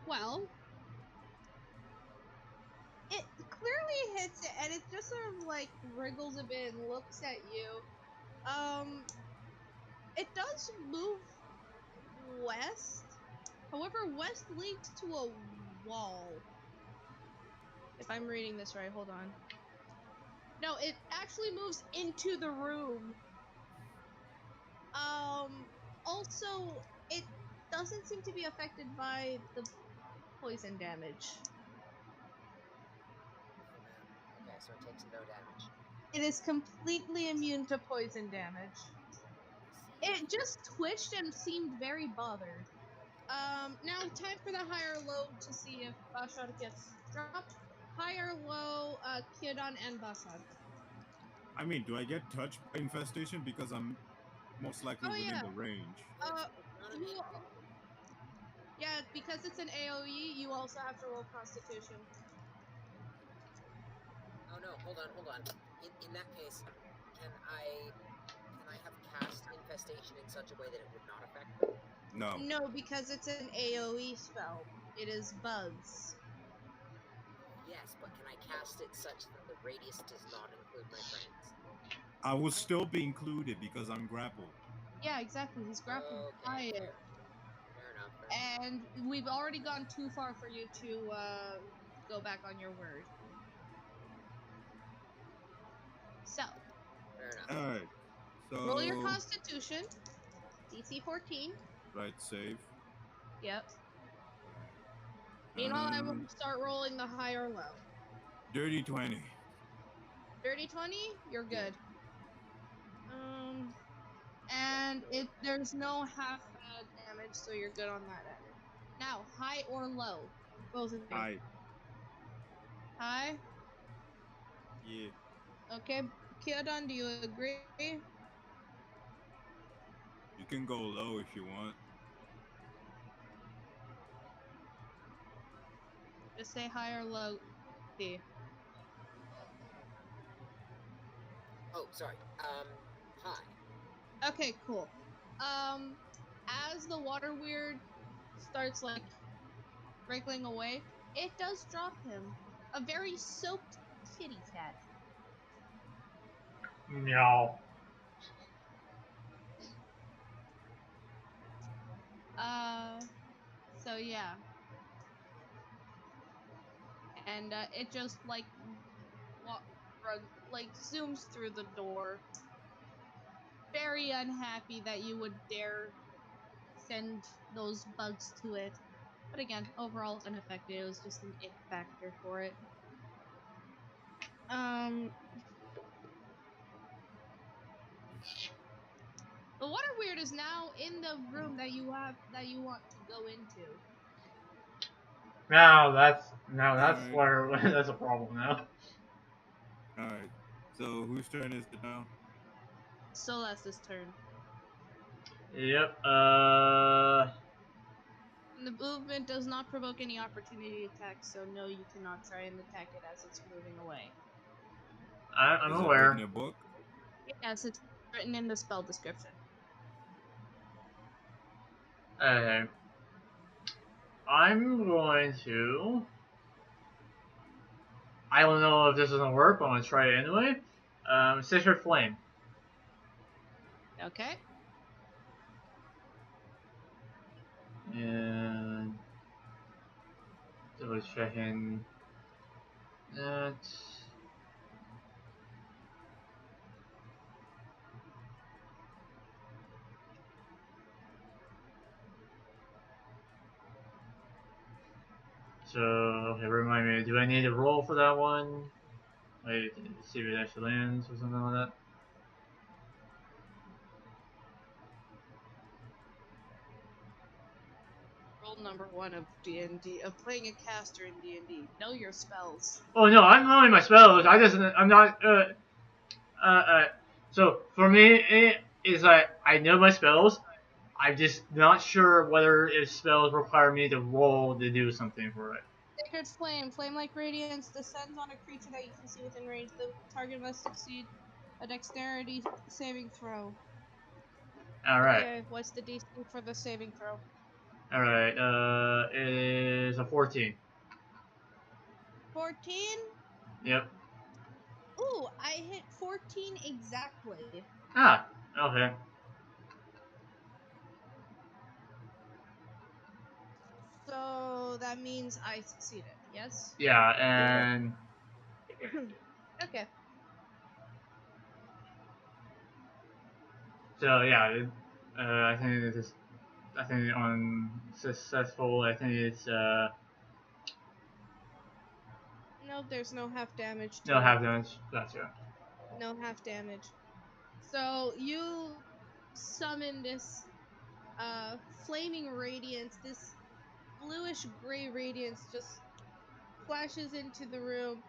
Well, it clearly hits it, and it just sort of like wriggles a bit and looks at you. It does move west. However, west leads to a wall. If I'm reading this right, hold on. No, it actually moves into the room. Also, it doesn't seem to be affected by the poison damage. Okay, so it takes no damage. It is completely immune to poison damage. I see. It just twitched and seemed very bothered. Now time for the higher low to see if Bashar gets dropped. Higher low, Kiodon and Bashar. I mean, do I get touched by infestation because I'm most likely Oh within yeah. the range? It's not an You. AoE. Yeah, because it's an AOE, you also have to roll Constitution. Oh no, hold on. In that case, can I have cast infestation in such a way that it would not affect them? No. No, because it's an AOE spell. It is bugs. Yes, but can I cast it such that the radius does not include my friends? I will still be included because I'm grappled. Yeah, exactly. He's grappled by Okay, it. fair enough. And we've already gone too far for you to go back on your word. So, Fair enough. Alright. roll your So, Constitution. DC 14. right, save. Yep. Meanwhile, I will Um, start rolling the high or low. dirty 20. Dirty 20, you're Yeah. good. Yeah, And no it impact. there's no half damage, so you're good on that end. Now, high or low, both of you. Hi. High. Yeah. Okay, Kiodon, do you agree? You can go low if you want. Just say high or low. D. Oh, sorry. Hi. Okay, cool. Um, as the water weird starts like wriggling away, it does drop him. A very soaked kitty cat. Meow. Uh, so yeah, and it just like run like zooms through the door. Very unhappy that you would dare send those bugs to it. But again, overall unaffected. It was just an ick factor for it. Um, the water weird is now in the room that you want to go into. Now that's Alright. where that's a problem now. Alright. So, whose turn is it now? Celeste's turn. Yep. And the movement does not provoke any opportunity attacks, so no, you cannot try and attack it as it's moving away. I'm Is it written in aware. a book? Yes, it's written in the spell description. Okay. I'm going to. I don't know if this is gonna work, but I'm gonna try it anyway. Citrus Flame. Okay. And double checking that. So, okay, remind me, do I need to roll for that one? Wait, see if it actually lands or something like that. Rule number one of D&D, of playing a caster in D&D. Know your spells. Oh no, I'm knowing my spells. I'm not. So for me, it is like I know my spells. I'm just not sure whether if spells require me to roll to do something for it. Sacred Flame. Flame-like radiance descends on a creature that you can see within range. The target must succeed a dexterity saving throw. All right, Okay, what's the DC for the saving throw? all right. It is a 14. 14? Yep. Ooh, I hit 14 exactly. Ah, okay. So that means I succeeded, yes? Yeah, Yeah. and Okay. so yeah, I think this is. I think on successful. I think it's. Nope, there's no half damage No to it. half damage. Gotcha. No half damage. So you summon this flaming radiance, this bluish gray radiance just flashes into the room,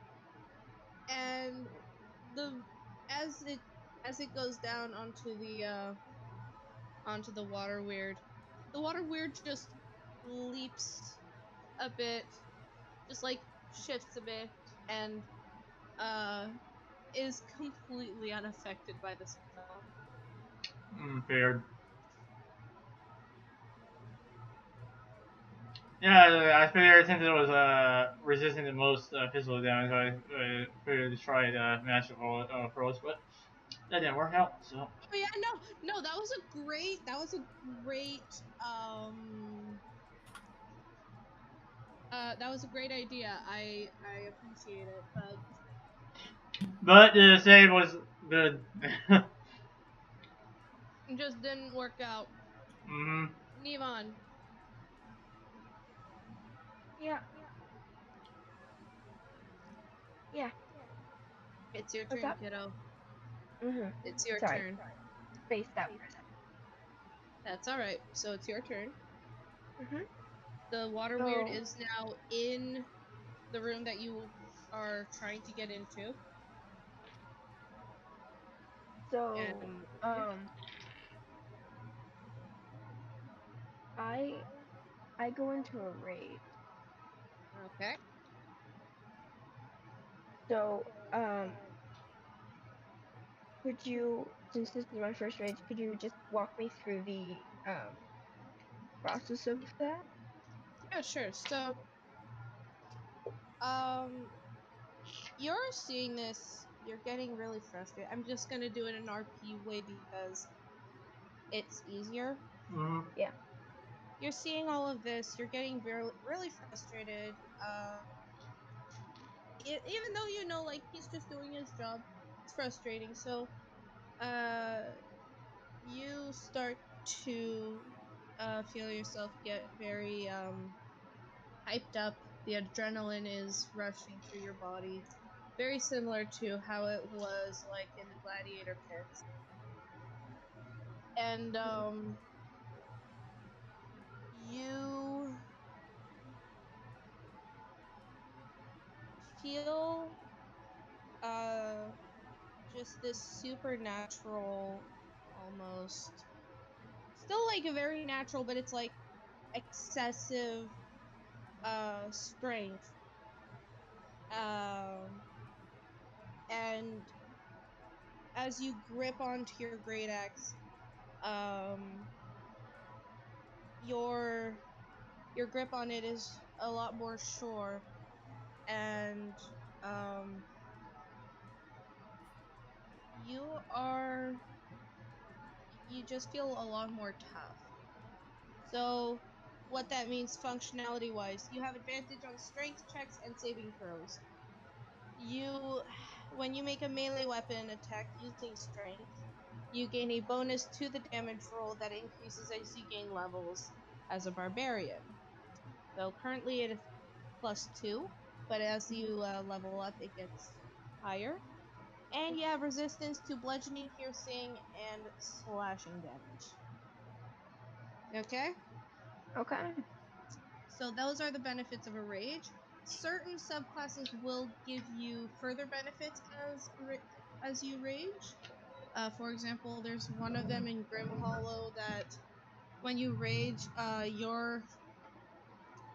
and the as it as it goes down onto the water weird, the water weird just leaps a bit, just like shifts a bit, and uh is completely unaffected by the spell. Fair. Yeah, I figured since it was resistant to most physical damage, I figured to try magical approach, but that didn't work out. So Oh yeah, no, that was a great that was a great idea. I appreciate it, but but the save was good. it just didn't work out. hmm Nevon, Yeah, yeah. it's your What's turn, up? kiddo. Mhm. It's your Sorry, turn. spaced out for a second. That's all right. So it's your turn. Mhm. The water weird So, is now in the room that you are trying to get into, so, and I I go into a rage. okay. So, could you, since this is my first rage, could you just walk me through the process of that? Yeah, sure. So, um, you're seeing this. You're getting really frustrated. I'm just gonna do it in RP way because it's easier. hmm Yeah. You're seeing all of this. You're getting really frustrated. Even though you know, like he's just doing his job, it's frustrating. So, uh, you start to feel yourself get very hyped up. The adrenaline is rushing through your body, very similar to how it was like in the gladiator pits. And Mhm. you feel uh just this supernatural, almost still like a very natural, but it's like excessive strength. Um and as you grip onto your great axe, um your your grip on it is a lot more sure, and um you are you just feel a lot more tough. So what that means functionality wise, you have advantage on strength checks and saving throws. You when you make a melee weapon attack using strength, you gain a bonus to the damage roll that increases as you gain levels as a barbarian. So currently it is +2, but as Mhm. you level up, it gets higher. And you have resistance to bludgeoning, piercing, and slashing damage. Okay? Okay. So those are the benefits of a rage. Certain subclasses will give you further benefits as you rage. For example, there's one of them in Grim Hollow that when you rage, your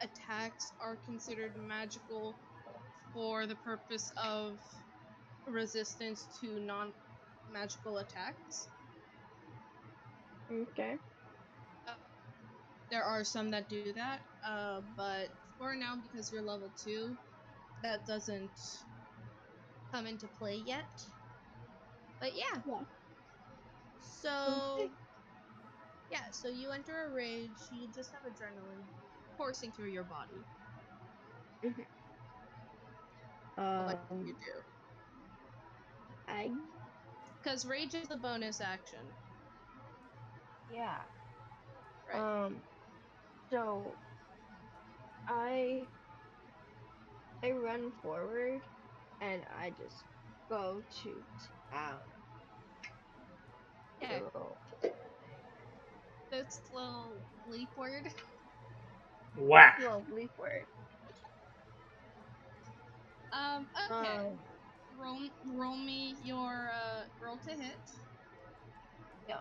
attacks are considered magical for the purpose of resistance to non magical attacks. Okay. Uh, there are some that do that, but for now, because you're level 2, that doesn't come into play yet. But yeah, Yeah. so Okay. so you enter a rage, you just have adrenaline coursing through your body. Mhm. What do you do? I Because rage is a bonus action, yeah. right? Um. So I I run forward and I just go to town. Okay. So This little leap word. Whack. well, leap word. Okay. Um, Roll me your roll to hit. yeah.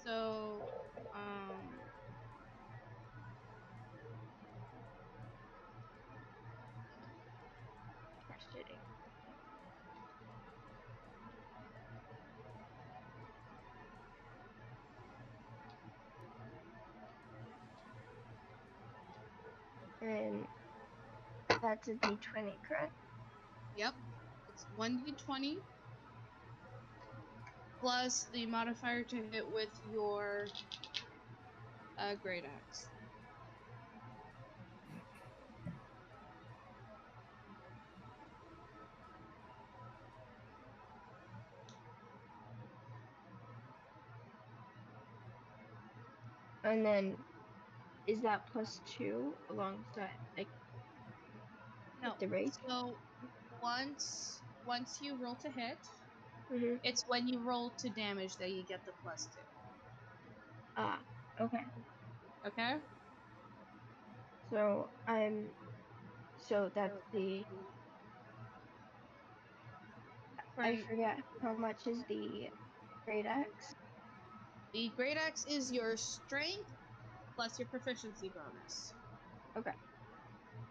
So Frustrating. And that's a d20, correct? yep. It's 1d20 plus the modifier to hit with your great axe. And then is that +2 alongside like No. with the rage? So once you roll to hit, Mhm. it's when you roll to damage that you get the +2. Ah, okay. Okay? So so that's the For I forget how much is the great axe. the great axe is your strength plus your proficiency bonus. Okay.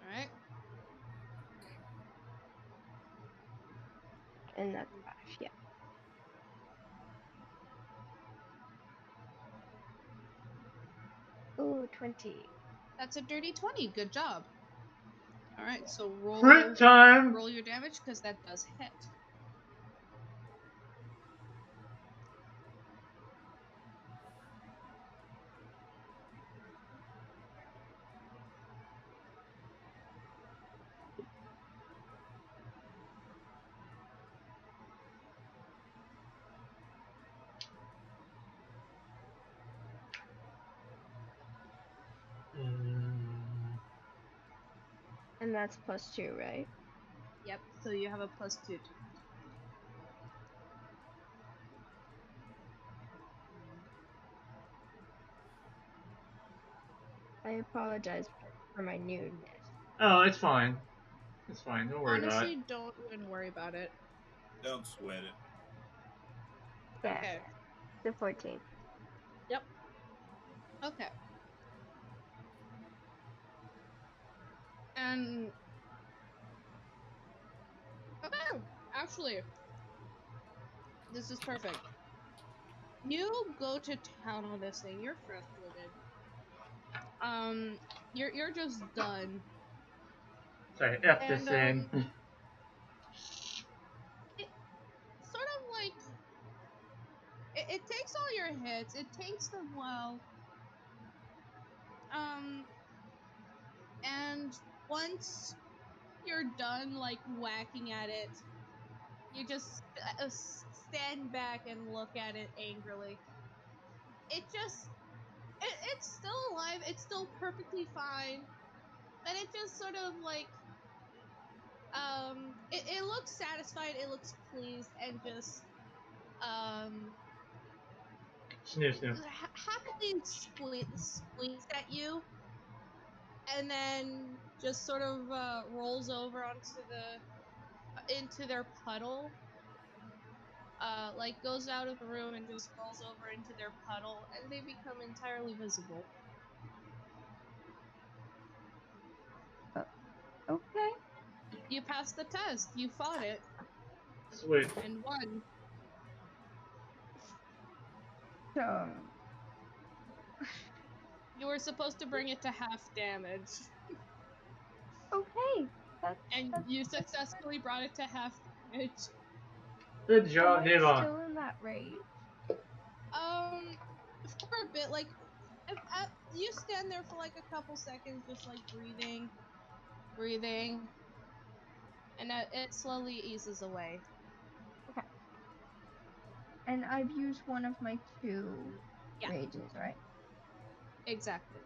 All right? And that's 5. Yeah. Ooh, 20. That's a dirty 20. Good job. All right, so Crit time. roll your damage because that does hit. Mm, And that's +2, right? Yep. So you have a +2 to hit. I apologize for my newness. oh, it's fine. It's fine. Don't worry about it. Honestly, don't even worry about it. Don't sweat it. Yeah. Okay. The 14. Yep. Okay. And okay, actually, this is perfect. You go to town on this thing. You're frustrated. Um, you're just done. Sorry, F this And thing. it sort of like it takes all your hits. It takes them well. Um, and once you're done like whacking at it, you just stand back and look at it angrily. It just it's still alive. It's still perfectly fine, and it just sort of like it looks satisfied. It looks pleased, and just um Snoo snoo. happily squeaks at you, and then just sort of rolls over onto into their puddle. Like goes out of the room and just rolls over into their puddle, and they become entirely visible. Uh, okay. You passed the test. You fought it Sweet. and won. So, You were supposed to bring it to half damage, okay. That's and that's you that's successfully brought it to half damage. Good Am job, I Neva. still in that rage? Um, for a bit, like you stand there for like a couple seconds, just like breathing, and it slowly eases away. Okay. And I've used one of my 2 Yeah, rages, right? exactly.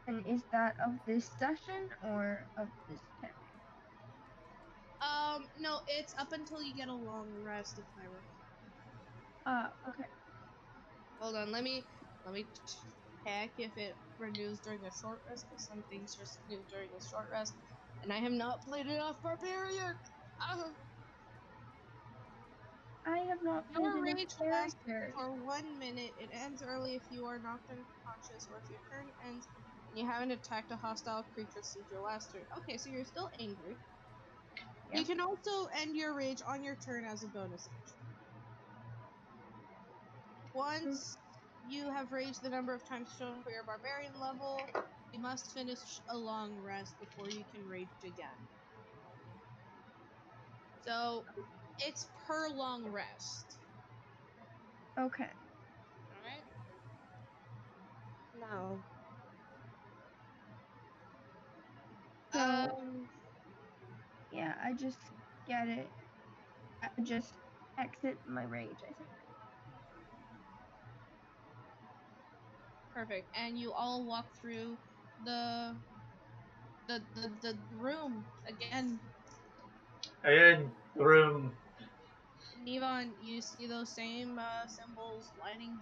And is that of this session or of this campaign? No, it's up until you get a long rest, if I recall. Okay. Hold on, let me check if it renews during a short rest, because some things renew during a short rest, and I have not played enough Barbarian. Uh, I have not played your enough rage lasts characters. for 1 minute. It ends early if you are knocked unconscious, or if your turn ends and you haven't attacked a hostile creature since your last turn. Okay, so you're still angry. Yeah. You can also end your rage on your turn as a bonus action. Once you have raged the number of times shown for your barbarian level, you must finish a long rest before you can rage again. So it's per long rest. Okay. Alright? Now, So yeah, I just get it. I just exit my rage, I think. perfect. And you all walk through the the room again. In the room. Nevon, you see those same symbols lining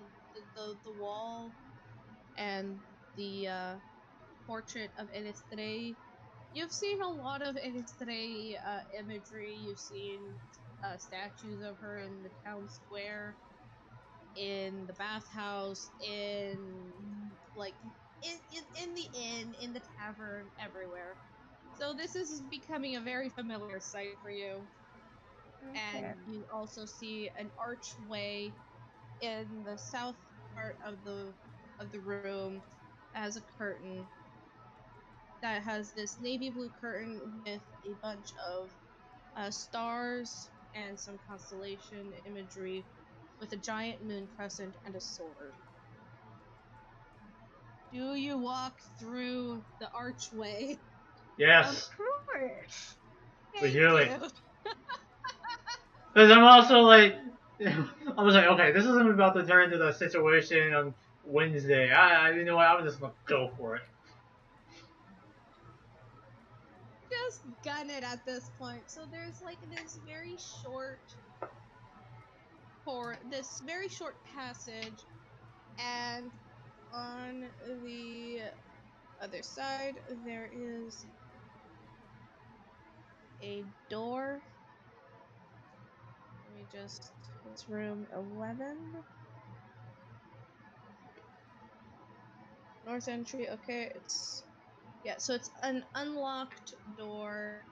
the wall and the portrait of Elistre. You've seen a lot of Elistre imagery. You've seen statues of her in the town square, in the bathhouse, in like in the inn, in the tavern, everywhere. So this is becoming a very familiar sight for you. Okay. And you also see an archway in the south part of the room as a curtain that has this navy blue curtain with a bunch of stars and some constellation imagery with a giant moon crescent and a sword. Do you walk through the archway? Of Yes, course. we Thank do it. you. Because I'm also like, I was like, okay, this isn't about to turn into the situation on Wednesday. You know what? I'm just gonna go for it. Just gun it at this point. So there's like this very short passage, and on the other side there is a door. Let me just. It's room 11. North entry. Okay, it's. Yeah, so it's an unlocked door.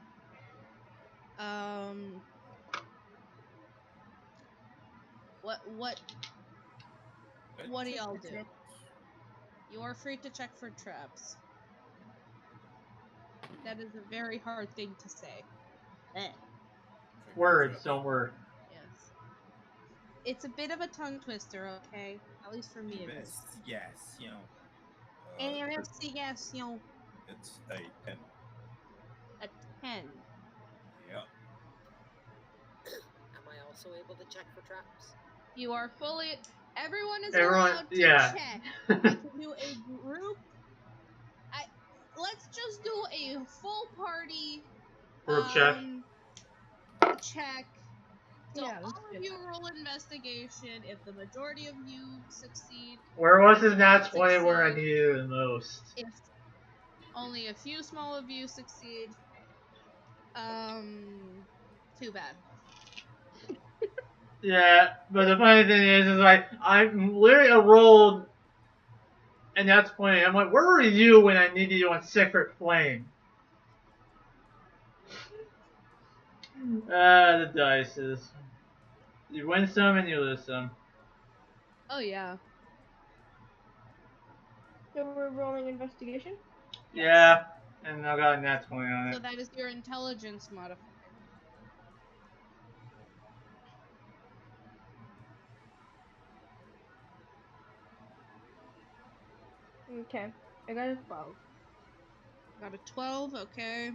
Um. What. What do Check y'all for do? traps. You are free to check for traps. That is a very hard thing to say. Eh. Check for Words traps. don't work. Yes. It's a bit of a tongue twister, okay? At least for me it is. Yes, you know. Investigation. It's a 10. A 10. Yeah. Am I also able to check for traps? You are fully. Everyone is Everyone, allowed to yeah. check. I can do a group. I let's just do a full party Group check. check. So Yeah, let's all of do you that. roll investigation. If the majority of you succeed, Where was you his do not nat 20 where I succeed. needed it the most? If only a few small of you succeed, too bad. Yeah, but the funny thing is like, I literally rolled and that's 20. I'm like, where were you when I needed you on Sacred Flame? The dice is. You win some and you lose some. Oh yeah. So we're rolling investigation? Yes. Yeah, and I got a nat 20 on So it. that is your intelligence modifier. Okay. I got a 12. Got a 12, okay.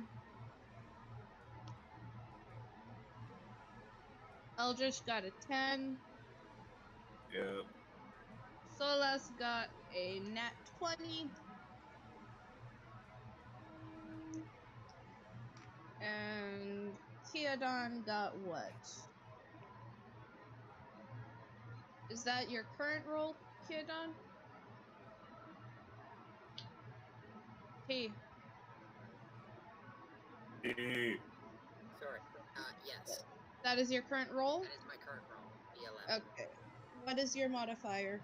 Eldritch got a 10. Yeah. Solas got a nat 20. And Kiadon got what? Is that your current roll, Kiadon? T. Hey, Sorry. Yes. That is your current roll? That is my current roll. B11. Okay. What is your modifier?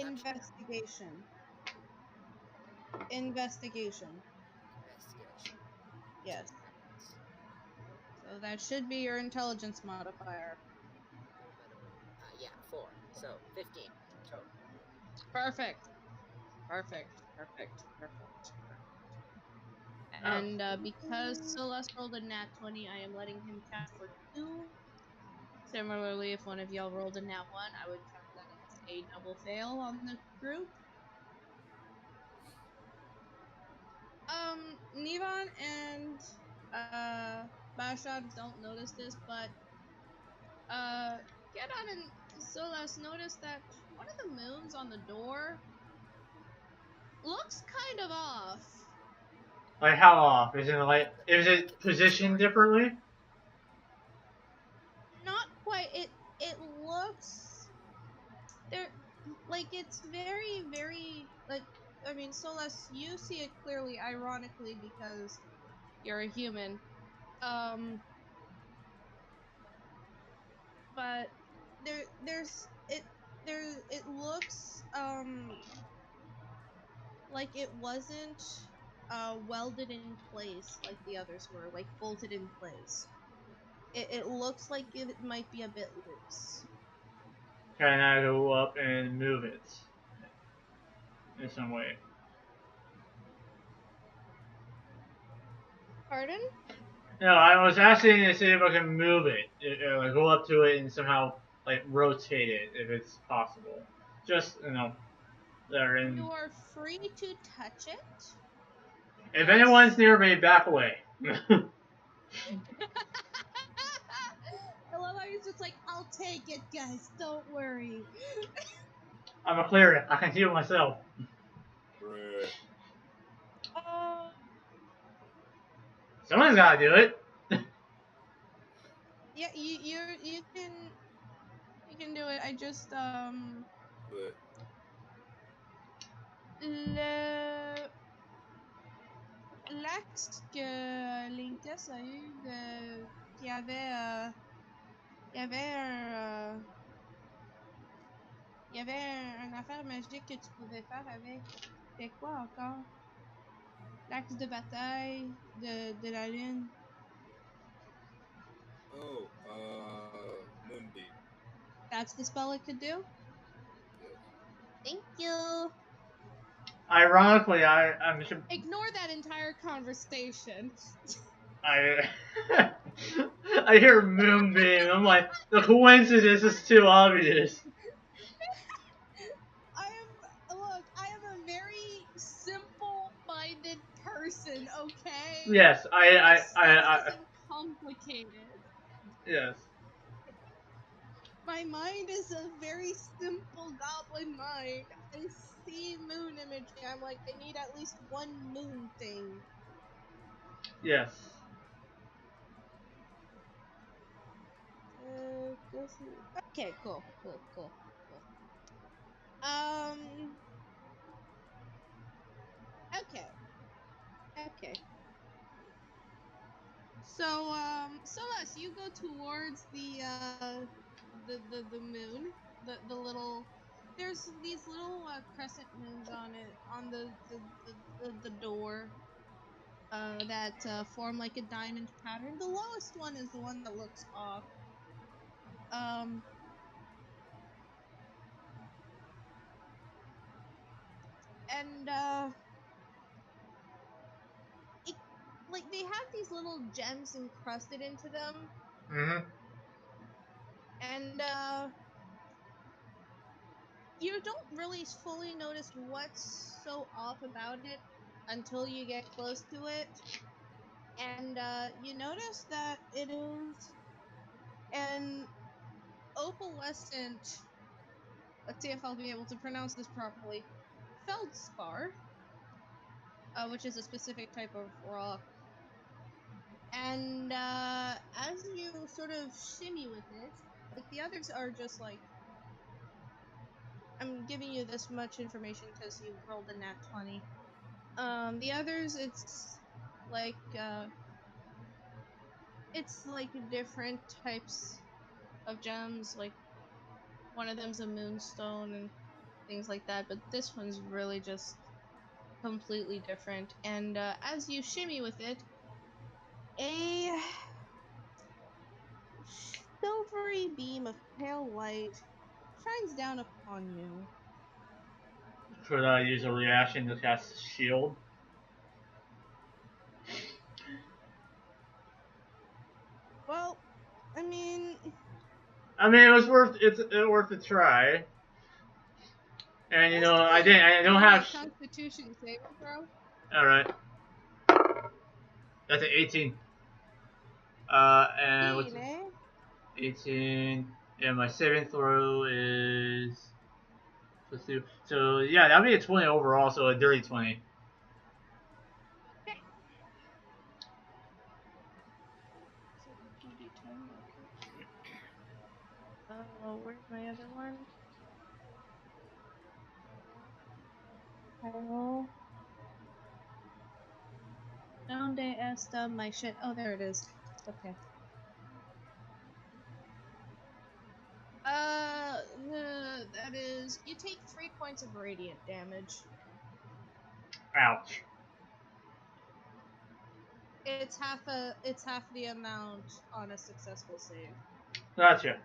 On perception? Investigation. Investigation. Investigation. 2 Yes. minutes. So that should be your intelligence modifier. Yeah, 4. So 15 total. Perfect. Perfect. Perfect. Perfect. Oh, And because Solas rolled a nat 20, I am letting him count for 2. Similarly, if one of y'all rolled a nat 1, I would count that as a double fail on the group. Nivan and Bashad don't notice this, but Gedon and Solas notice that one of the moons on the door looks kind of off. like how off? Is Like it it's positioned distorted. differently? Not quite. It looks there like it's very like I mean, Solas, you see it clearly, ironically, because you're a human. Um, but there's it looks like it wasn't welded in place like the others were, like bolted in place. It looks like it might be a bit loose. Can I go up and move it in some way? Pardon? No, I was asking to see if I can move it, like go up to it and somehow like rotate it if it's possible. Just there in. You are free to touch it. If Yes. anyone's near me, back away. I love how he's just like, I'll take it, guys. Don't worry. I'm a cleric. I can heal myself. bruh. Uh, Someone's gotta do it. yeah, you can do it. I just But le l'axe que Linkus a eu de qu'il y avait il y avait il y avait un affaire magique que tu pouvais faire avec. C'était quoi encore? L'axe de bataille de la lune. oh, Moonbeam. That's the spell it could do? Yes. Thank you. Ironically, I'm Ignore that entire conversation. I I hear moonbeam. I'm like the coincidence is too obvious. I am a very simple-minded person, okay? Yes, This stuff isn't complicated. yes. My mind is a very simple goblin mind. I see moon imagery. I'm like, I need at least one moon thing. Yes. Okay, cool, cool, cool, cool. Um, okay, okay. So, Solas, you go towards the moon, the little. There's these little crescent moons on it, on the door, that form like a diamond pattern. The lowest one is the one that looks off. Um, and it, like they have these little gems encrusted into them, Mhm. and you don't really fully notice what's so off about it until you get close to it. And you notice that it is an opalescent. Let's see if I'll be able to pronounce this properly. Feldspar. which is a specific type of rock. And as you sort of shimmy with it, like the others are just like, I'm giving you this much information because you rolled a nat 20. The others, it's like different types of gems. Like one of them's a moonstone and things like that, but this one's really just completely different. And as you shimmy with it, a silvery beam of pale light shines down upon you. Could I use a reaction to cast shield? Well, I mean, I mean, it worth a try. And you let's know, go ahead I and don't give me a have. Constitution saving throw. All right, that's an 18. And what's 18, eh? 18? And my saving throw is plus 2. So yeah, that'd be a 20 overall. So a dirty 20. Okay. So 2d10, okay. Where's my other one? Hello. Donde está my shit? Oh, there it is. Okay. That is, you take 3 points of radiant damage. Ouch. It's half the amount on a successful save. Gotcha.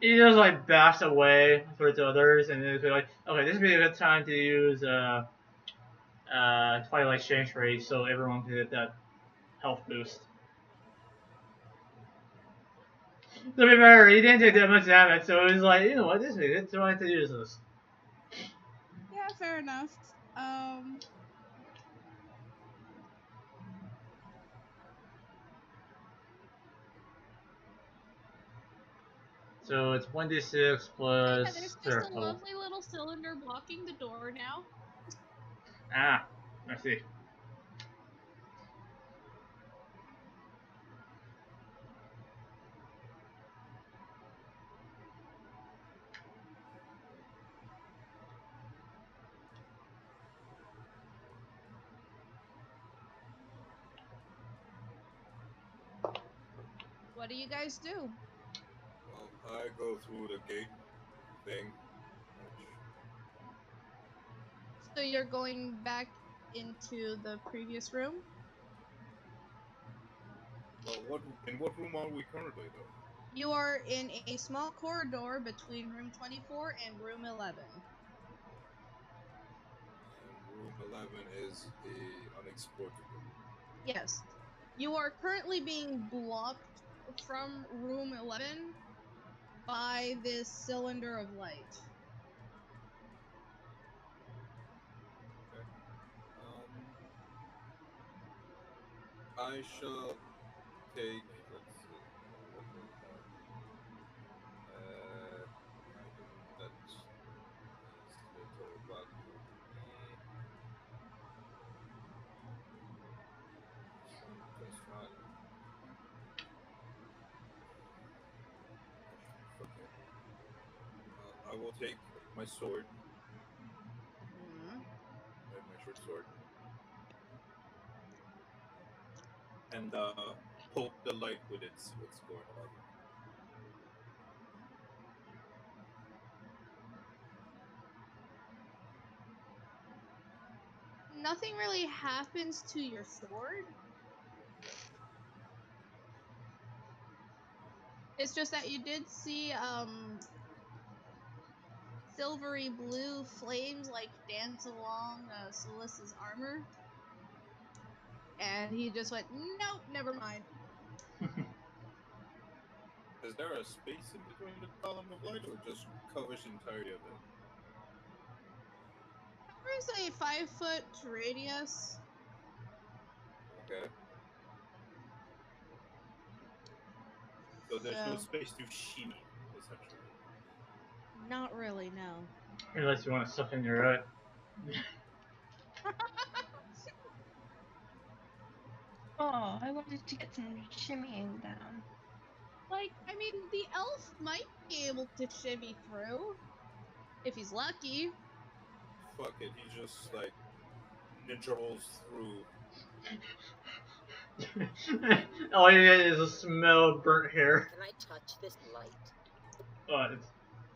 He just like backs away towards the others, and then like, okay, this would be a good time to use Twilight Change Rage, so everyone can get that health boost. To be fair, he didn't take that much damage, so it was like, you know what, this would be a good time to use this. Yeah, fair enough. So it's 1d6 Yeah, there's plus just a level. lovely little cylinder blocking the door now. Ah, I see. What do you guys do? Well, I go through the gate thing, which So you're going back into the previous room? well, what room are we currently though? You are in a small corridor between room 24 and room 11. And room 11 is a unexplored room. Yes. You are currently being blocked from room 11 by this cylinder of light. Okay. I shall take. Let's see. What do I have? An item that is little value to me. So just one. Gosh, okay. I will take my sword, Hmm. my short sword, and poke the light with it. See what's going on. Nothing really happens to your sword. It's just that you did see silvery blue flames like dance along Solis's armor. And he just went, nope, never mind. Is there a space in between the column of light, or just covers the entirety of it? Covers a 5-foot radius. Okay. So there's no So, space to shimmy, essentially. not really, no. Unless you want to suck in your eye. Oh, I wanted to get some shimmying down. Like, I mean, the elf might be able to shimmy through if he's lucky. Fuck it, he just like ninja rolls through. All you get is a smell of burnt hair. Can I touch this light? It's,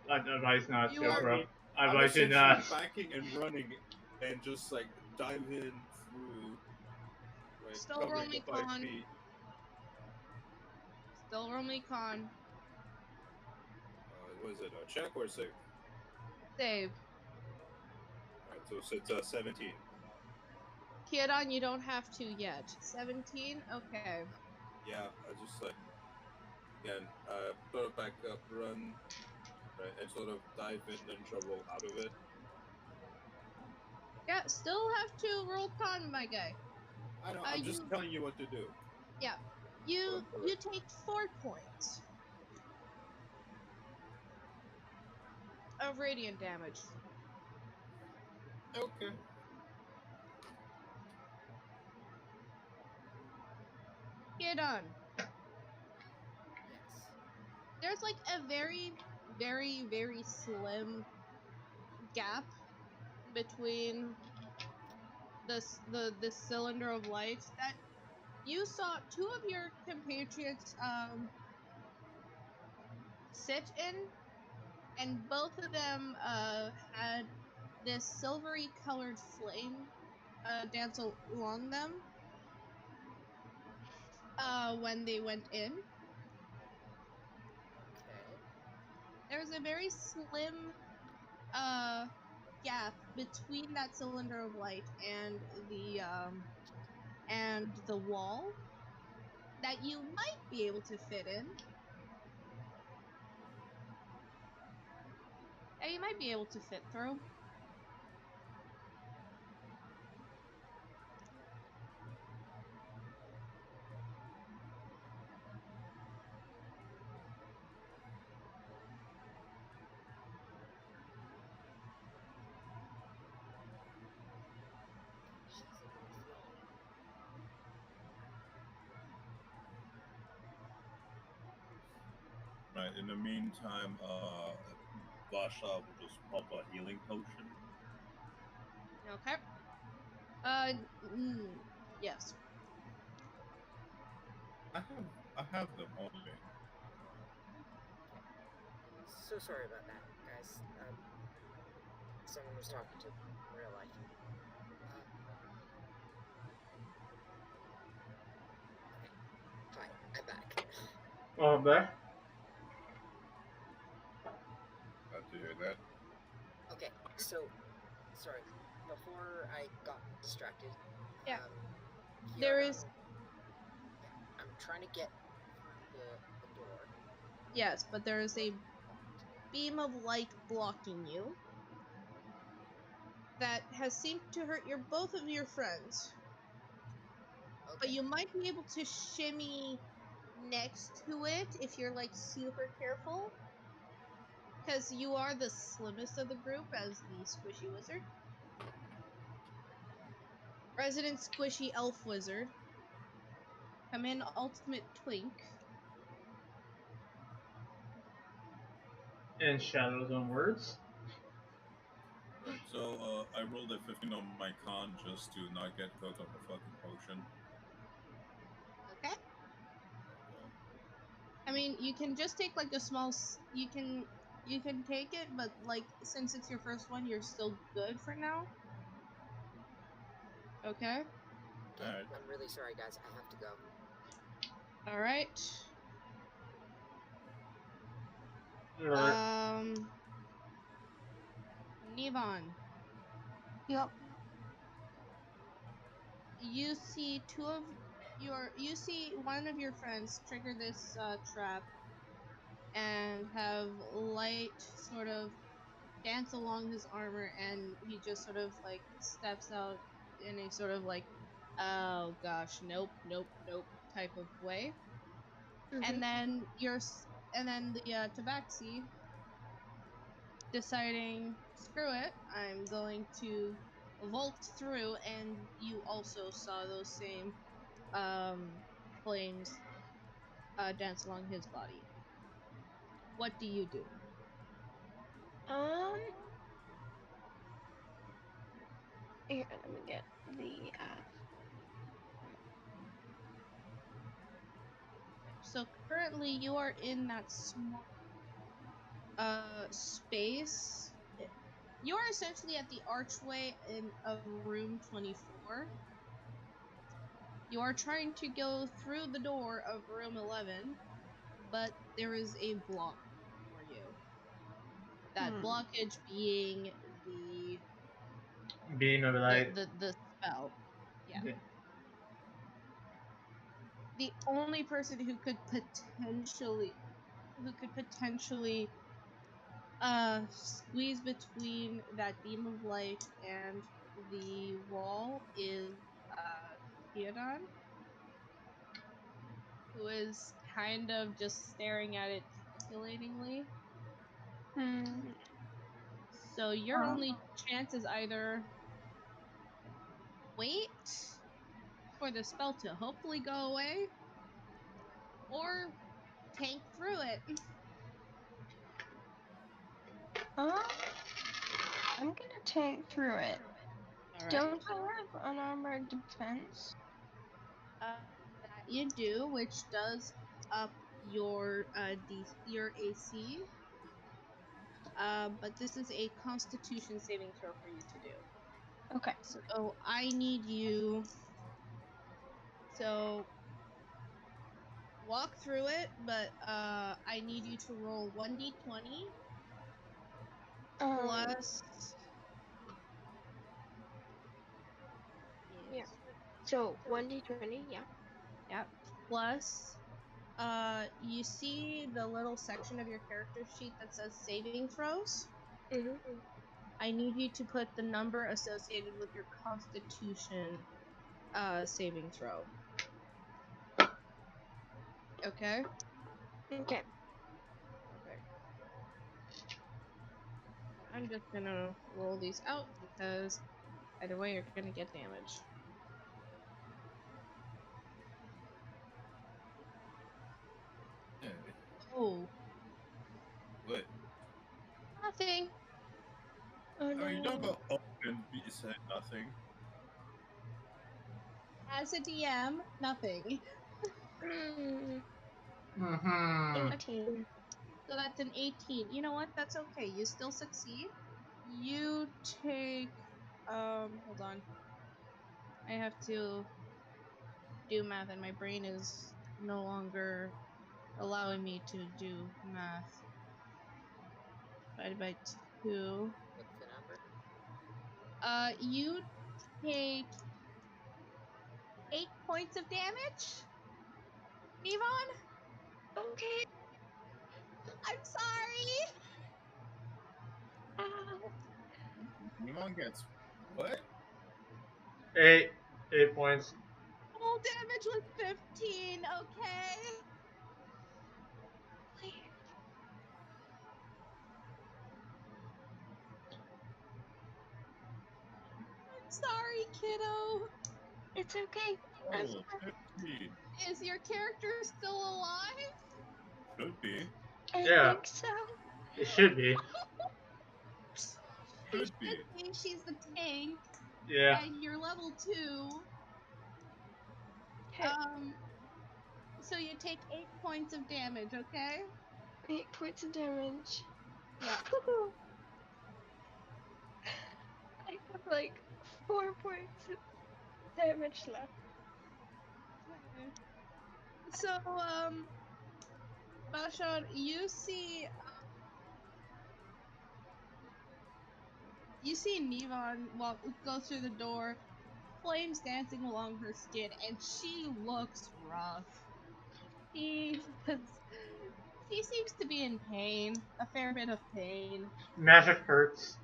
I advise not You to, are. bro. I I'm advise you essentially not. backing and running and just like dive in through, like Still roll covering me the 5 con. feet. Still roll me con. What is it? A check or a save? Save. Alright, so it's 17. Kiedon, you don't have to yet. 17? Okay. Yeah, I just like again, sort of back up, run, right, and sort of dive in ninja roll out of it. Yeah, still have to roll con, my guy. I know. I'm just You. telling you what to do. Yeah. But You take 4 points of radiant damage. okay. Kiedon. Yes. There's like a very, very, very slim gap between the cylinder of light that you saw two of your compatriots sit in, and both of them had this silvery colored flame dance along them when they went in. Okay. There's a very slim uh gap between that cylinder of light and the wall that you might be able to fit in. That you might be able to fit through. She's a little flaky. Right. In the meantime, Vasha will just pop a healing potion. Okay. Uh, mm, yes. I have them on me. Okay. So sorry about that, guys. Someone was talking to me in real life. Um, okay. Hi, I'm back. Oh, back. Glad to hear that. Okay, so sorry. Before I got distracted, Yeah. um, There is Kyodan, yeah, I'm trying to get through the door. yes, but there is But a beam of light blocking you that has seemed to hurt your both of your friends. But okay, you might be able to shimmy next to it if you're like super careful. Because you are the slimmest of the group as the squishy wizard. Resident squishy elf wizard. Come in, ultimate twink. In Shadow's own words. Right. So I rolled a 15 on my con just to not get cooked on the fucking potion. Okay. I mean, you can just take like a small. You can take it, but like since it's your first one, you're still good for now. Okay. okay. Alright. I'm really sorry, guys. I have to go. All right. Alright. Nevon, Yep. you see you see one of your friends trigger this trap and have light sort of dance along his armor, and he just sort of like steps out in a sort of like, oh gosh, nope, nope, nope type of way. Mhm. And then and then the tabaxi deciding, screw it, I'm going to vault through, and you also saw those same um, flames dance along his body. What do you do? Um, here, let me get the So currently you are in that small space. You are essentially at the archway of room 24. You are trying to go through the door of room 11, but there is a block for you. That blockage being the Beam of the light. the, the spell. Yeah. Yeah. The only person who could potentially squeeze between that beam of light and the wall is Theodon, who is kind of just staring at it speculatingly. hmm. So your only chance is either wait for the spell to hopefully go away, or tank through it. Um, I'm gonna tank through it. All right. Don't I have unarmored defense? That you do, which does up your your AC. But this is a Constitution saving throw for you to do. Okay. So I need you. So walk through it, but I need you to roll 1d20 Um, plus. yeah. Yes. So 1d20, yeah. Yep. Plus. You see the little section of your character sheet that says saving throws? Mhm. I need you to put the number associated with your Constitution saving throw. Okay? Okay. Perfect. I'm just gonna roll these out because either way you're gonna get damage. Hey, Oh, what? nothing. Oh I mean, you don't no. go up and say nothing. As a DM, nothing. Mm, Mm-hmm. 18. So that's an 18. You know what? That's okay. You still succeed. You take hold on. I have to do math and my brain is no longer allowing me to do math. Divided by 2. What's the number? You take 8 points of damage? Devon? Okay. I'm sorry! Ow. Nimon gets what? 8 points. Full damage was 15, okay? I'm sorry, kiddo. It's okay. I'm Oh, 15. Is your character still alive? Should be. I Yeah, think so. it should be. She Should should be. be. She's the tank. Yeah. And you're level 2. Okay. Um, so you take 8 points of damage, okay? 8 points of damage. Yeah. I have like 4 points of damage left. Okay. So, Bashar, you see Nevon go through the door, flames dancing along her skin, and she looks rough. She just, she seems to be in pain, a fair bit of pain. Magic hurts.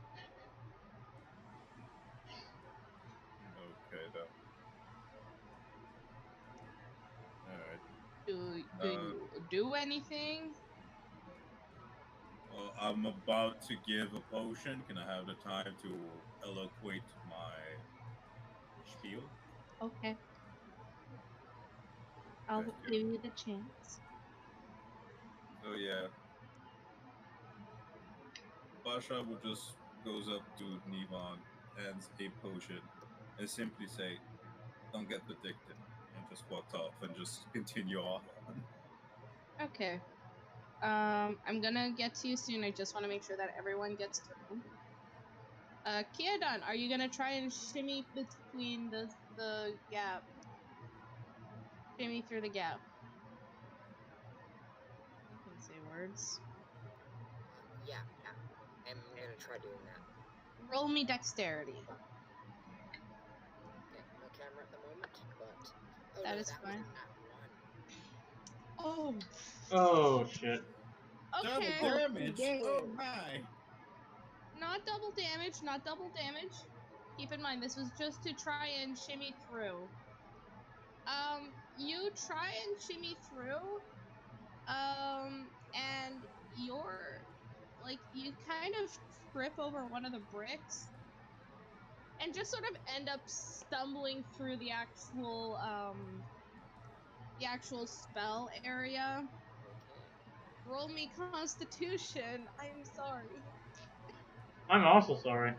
Okay, though. Alright. Do Uh, you do anything? well, I'm about to give a potion. Can I have the time to eloquate my spiel? Okay. I'll Thank give you. you the chance. So yeah, Basha would just goes up to Nevon, hands a potion, and simply say, "Don't get addicted," and just walks off and just continue on. Okay. I'm gonna get to you soon. I just want to make sure that everyone gets through. Kiadon, are you gonna try and shimmy between the gap? Shimmy through the gap. I can say words. Yeah, I'm gonna try doing that. Roll me dexterity. Okay, no camera at the moment, but oh That no, is that was a fine. nat one. Oh. Oh shit. Double Okay. damage. Oh Damn. my! Not double damage. Not double damage. Keep in mind, this was just to try and shimmy through. You try and shimmy through. And you're like you kind of trip over one of the bricks and just sort of end up stumbling through the actual spell area. Okay. Roll me constitution. I'm sorry. I'm also sorry.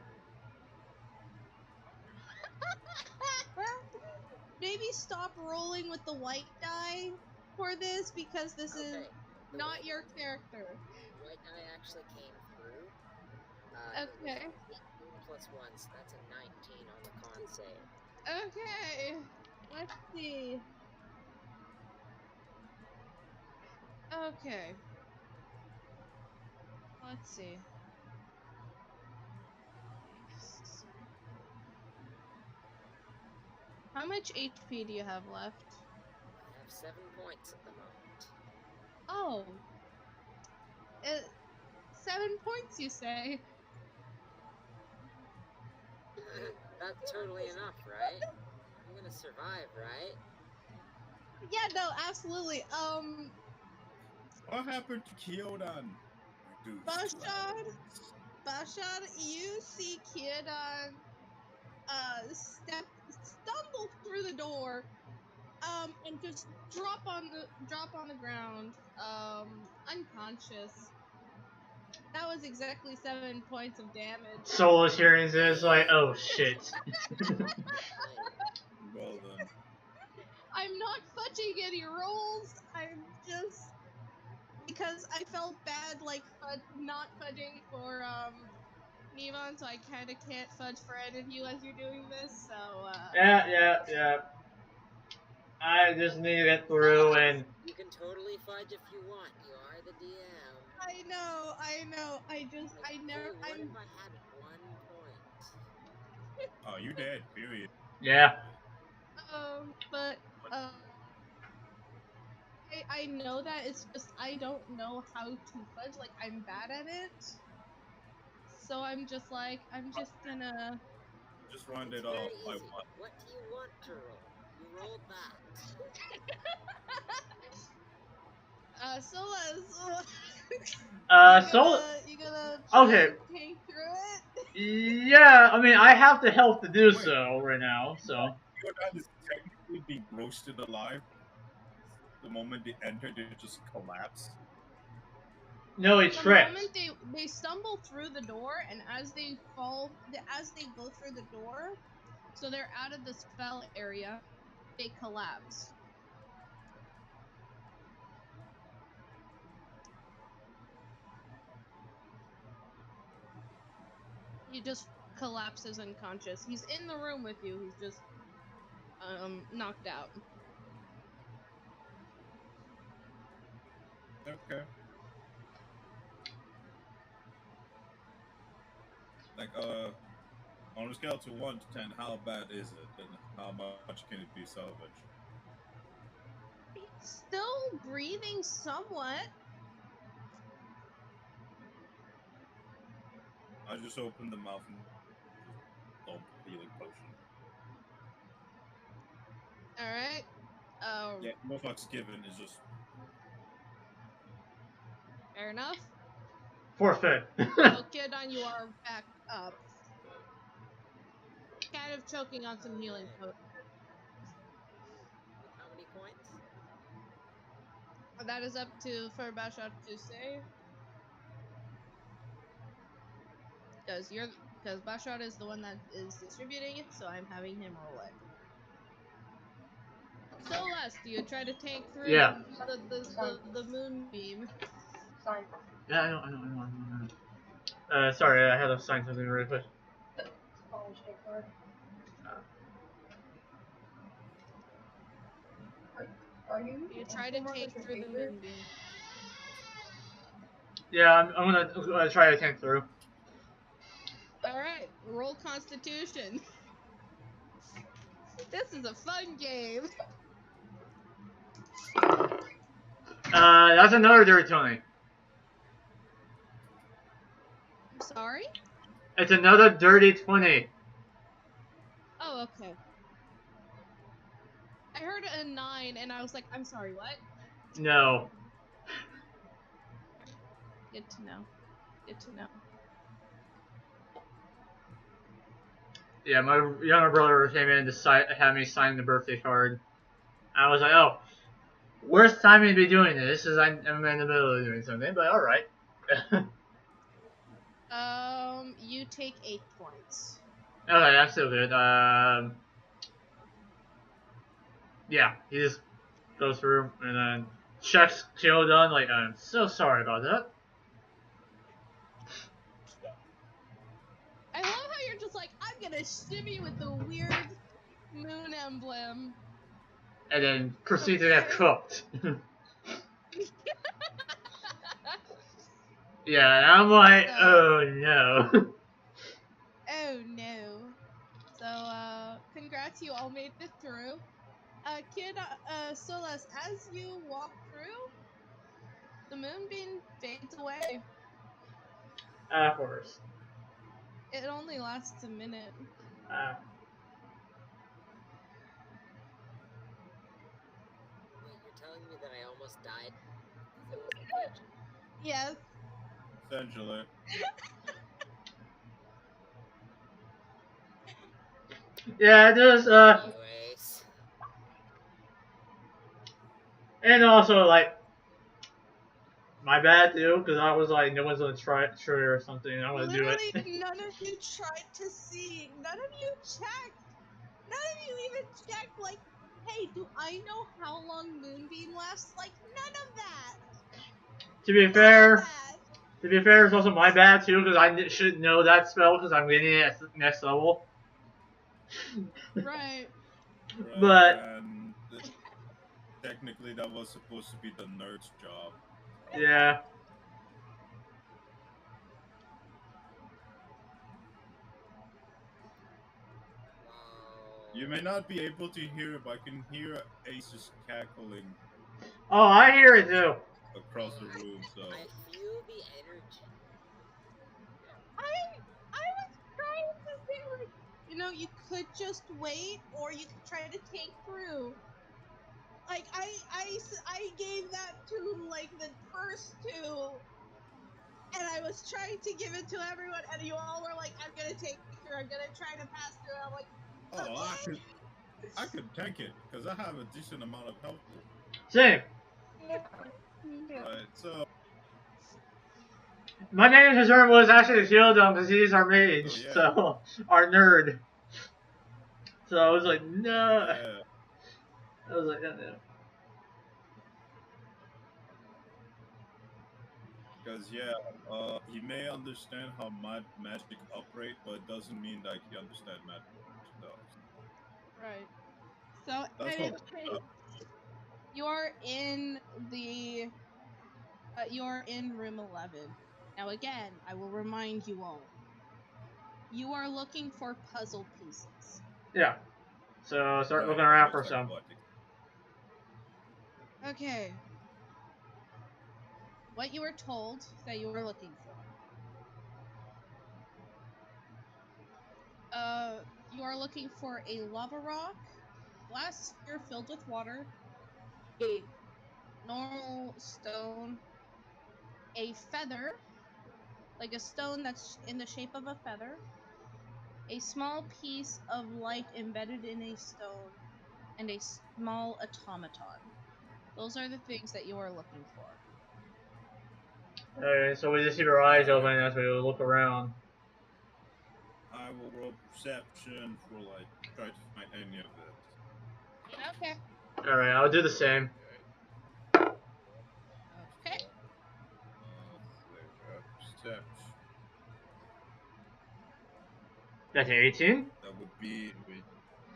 Maybe stop rolling with the white die for this because this is Okay. The not white your character. the white die actually came through. It was Okay. 18 plus 1, so that's a 19 on the con save. Okay. Let's see. Okay. Let's see. Nice. How much HP do you have left? I have 7 points at the moment. Oh, uh, 7 points, you say? That's totally enough, right? I'm gonna survive, right? Yeah, no, absolutely. What happened to Kyodan? Reduced to Bashad, atoms. Bashad, you see Kiedan, stumble through the door, and just drop on the ground, unconscious. That was exactly 7 points of damage. Soulless hearing this, like, oh shit. Nice. Well done. I'm not fudging any rolls. I'm just because I felt bad, like not fudging for Nevon, so I kind of can't fudge for any of you as you're doing this. So Yeah. I just need to get through and You can totally fudge if you want. You are the DM. I know. Like, I hey, never, what if I had 1 point? Oh, you dead. Period. yeah. but I know that it's just I don't know how to fudge. Like I'm bad at it, so I'm just like I'm just gonna. Just round It's it very off by easy. one. What do you want to roll? You rolled that. So Soul. you gonna try Okay. and tank through it? Yeah, I mean, I have the health to do Wait, so right now, so. Kyodan is technically being roasted alive. The moment they enter, they just collapse. No, he The tripped. moment they stumble through the door, and as they go through the door, so they're out of the spell area, they collapse. He just collapses unconscious. He's in the room with you. He's just knocked out. Okay. Like, on a scale to 1 to 10, how bad is it? And how much can it be salvaged? He's still breathing somewhat. I just open the mouth and just dump healing potion. All right. Yeah, no fucks given. It's just Fair enough. Forfeit. So, Kiodon, you are back up, kind of choking on some healing Okay. potion. With how many points? That is up to for Bashot to say. Because Bashot is the one that is distributing it, so I'm having him roll it. So Les, do you try to tank through Yeah. the moonbeam? Sign. Yeah, I know. Sorry, I had to sign something really quick. College day card. Are you? You try to tank through the moonbeam. Yeah, I'm gonna try to tank through. Alright, roll Constitution. This is a fun game. That's another dirty 20. I'm sorry? It's another dirty 20. Oh, okay. I heard a 9 and I was like, I'm sorry, what? No. Good to know. Good to know. Yeah, my younger brother came in to have me sign the birthday card. I was like, oh, worst timing to be doing this is I'm in the middle of doing something, but alright. You take 8 points. Okay, that's still good. Yeah, he just goes through and then checks Joe done. Like, I'm so sorry about that. I love how you're just like, I'm gonna shimmy with the weird moon emblem. And then proceed to get Okay. cooked. Yeah, and I'm like, oh no. Oh no. So, congrats, you all made it through. Solas, as you walk through, the moonbeam fades away. Of course. It only lasts a minute. Wait, you're telling me that I almost died because I wasn't patient? Yes. Essentially. Yeah, there's Anyways. and also like my bad too, because I was like, no one's gonna try it or something. I'm gonna do it. Literally, none of you tried to see. None of you checked. None of you even checked, like, hey, do I know how long Moonbeam lasts? Like, none of that. To be None fair, of that. it's also my bad too, because I should know that spell because I'm getting it at next level. Right. Right, But and technically that was supposed to be the nerd's job. So. yeah. Wow. You may not be able to hear it, but I can hear Ace's cackling Oh, I hear it too. across the room, so. I feel the energy. I was trying to say, like, you could just wait, or you could try to take through. Like, I gave that to, like, the first two, and I was trying to give it to everyone, and you all were like, I'm gonna take through, I'm gonna try to pass through, and I'm like, Oh, okay. I could tank it because I have a decent amount of health. Same. Yeah. Right, so. My main concern was actually to shield him because he's our mage, Oh, yeah. so our nerd. So I was like, no. Yeah. I was like, no. Because he may understand how magic operate, but it doesn't mean that he understands magic does. Right. So, That's anyway, what. you are in the you're in room 11. Now again, I will remind you all. You are looking for puzzle pieces. Yeah. So start Right, looking around for almost like some. what? Okay. What you were told that you were looking for. You are looking for a lava rock, glass sphere filled with water, a normal stone, a feather, like a stone that's in the shape of a feather, a small piece of light embedded in a stone, and a small automaton. Those are the things that you are looking for. Okay, so we just keep our eyes Alright. open as we look around. I will roll perception for like try to find any of this. Okay. Alright, I'll do the same. Okay. There we go. Perception. That's 18? That would be wait.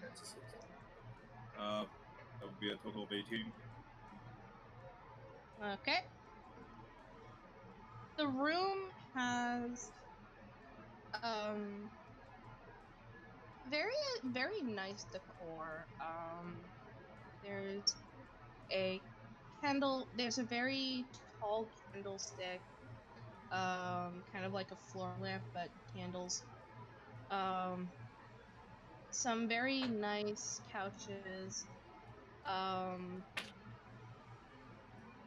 That's a 16. That would be a total of 18. Okay. The room has very nice decor. There's a there's a very tall candlestick, kind of like a floor lamp, but candles. Um, some very nice couches, um,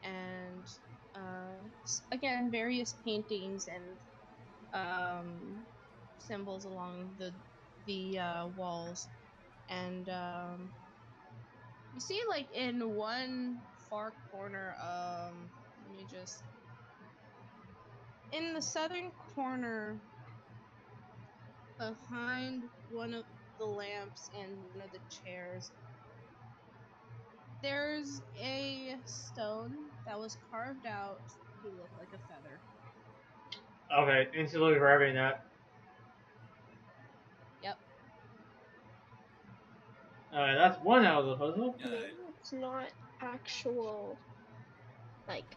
and again, various paintings and symbols along the walls. And you see, like in one far corner, let me just in the southern corner, behind one of the lamps and one of the chairs, there's a stone that was carved out to look like a feather. Okay, instantly grabbing that. Yep. Alright, that's one out of the puzzle. Yeah. Maybe it's not actual like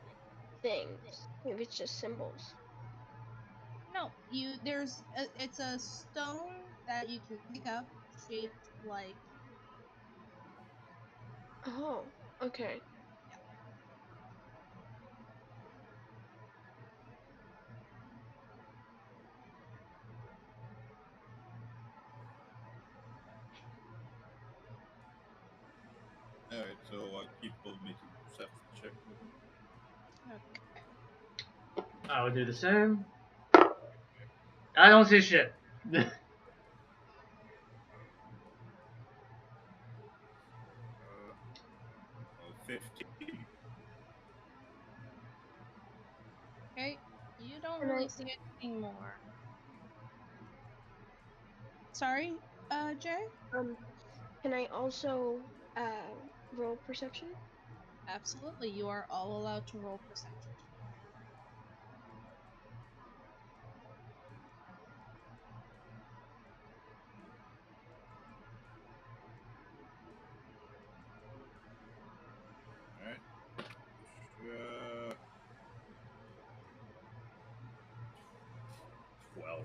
things. Maybe it's just symbols. No, it's a stone that you can pick up shaped like. Oh, okay. Alright, so people make a perception check. Okay. I would do the same. I don't see shit. 15. Okay. You don't And really I see anything more. Sorry, Jay? um can I also roll perception? Absolutely. You are all allowed to roll perception. Alright. Uh, 12.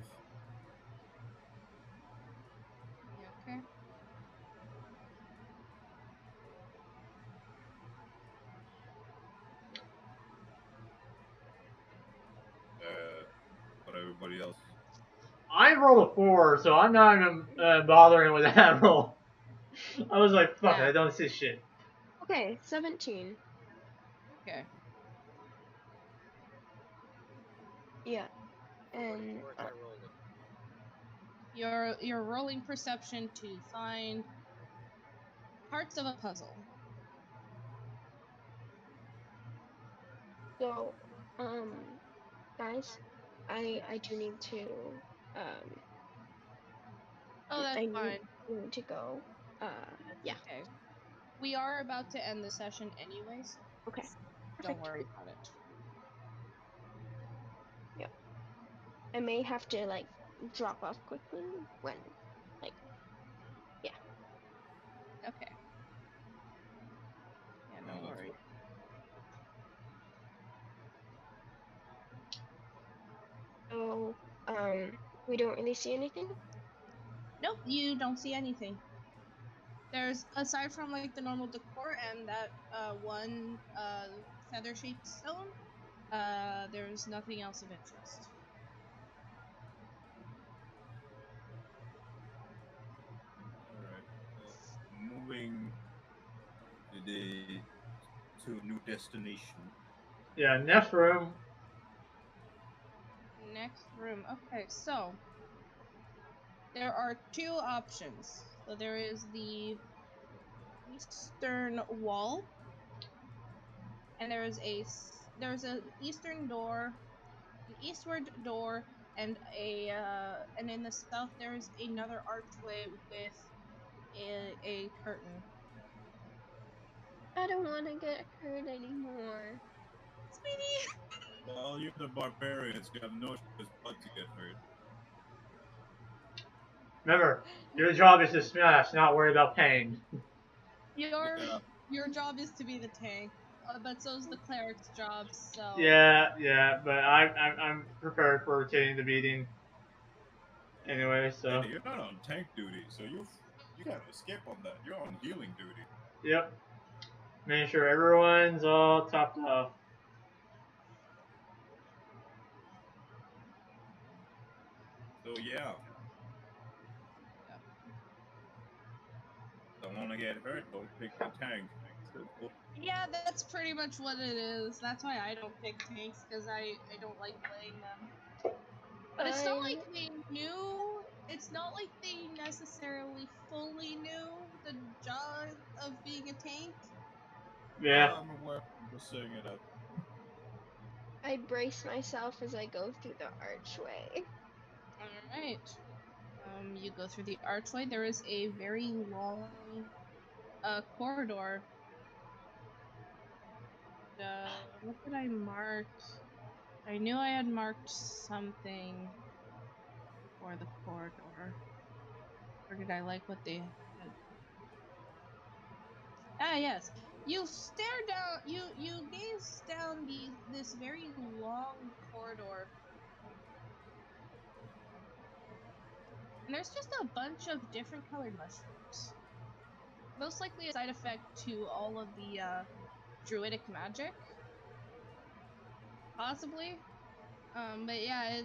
Okay. But everybody else. I rolled a 4, so I'm not even bothering with that roll. I was like, fuck it, Yeah. I don't see shit. Okay, 17. Okay. Yeah. And What am I rolling? You're rolling perception to find parts of a puzzle. so guys, I do need to um Oh, that's I fine. need to go. Yeah. Okay. We are about to end the session anyway, so Okay. don't Perfect. worry about it. Yeah. I may have to like drop off quickly when like yeah. Okay. Yeah, Oh, don't that's worry. fine. So we don't really see anything. Nope, you don't see anything. There's aside from like the normal decor and that one feather shaped stone, there's nothing else of interest. Alright. Well, moving to the to a new destination. Yeah, next room. Next room. Okay, so there are two options. So there is the eastern wall, and there's an eastward door, and and in the south there's another archway with a curtain. I don't want to get hurt anymore. Sweetie. Well, you're the barbarians. You have no choice but to get hurt. Remember, your job is to smash, not worry about pain. Your Yeah. your job is to be the tank, but so's the cleric's job. So Yeah, but I'm prepared for taking the beating anyway. So Hey, you're not on tank duty, so you can't escape on that. You're on healing duty. yep, making sure everyone's all topped off. So yeah, don't want to get hurt. Don't pick the tank. Simple. yeah, that's pretty much what it is. That's why I don't pick tanks, because I don't like playing them. But it's not like Fine. they knew. It's not like they necessarily fully knew the job of being a tank. Yeah, I'm aware. I'm just saying it up. I brace myself as I go through the archway. All right. You go through the archway. There is a very long corridor. What did I mark? I knew I had marked something for the corridor. Or did I like what they had? Ah, yes. You stare down. You gaze down this very long corridor, and there's just a bunch of different colored mushrooms. Most likely a side effect to all of the druidic magic, possibly. But yeah,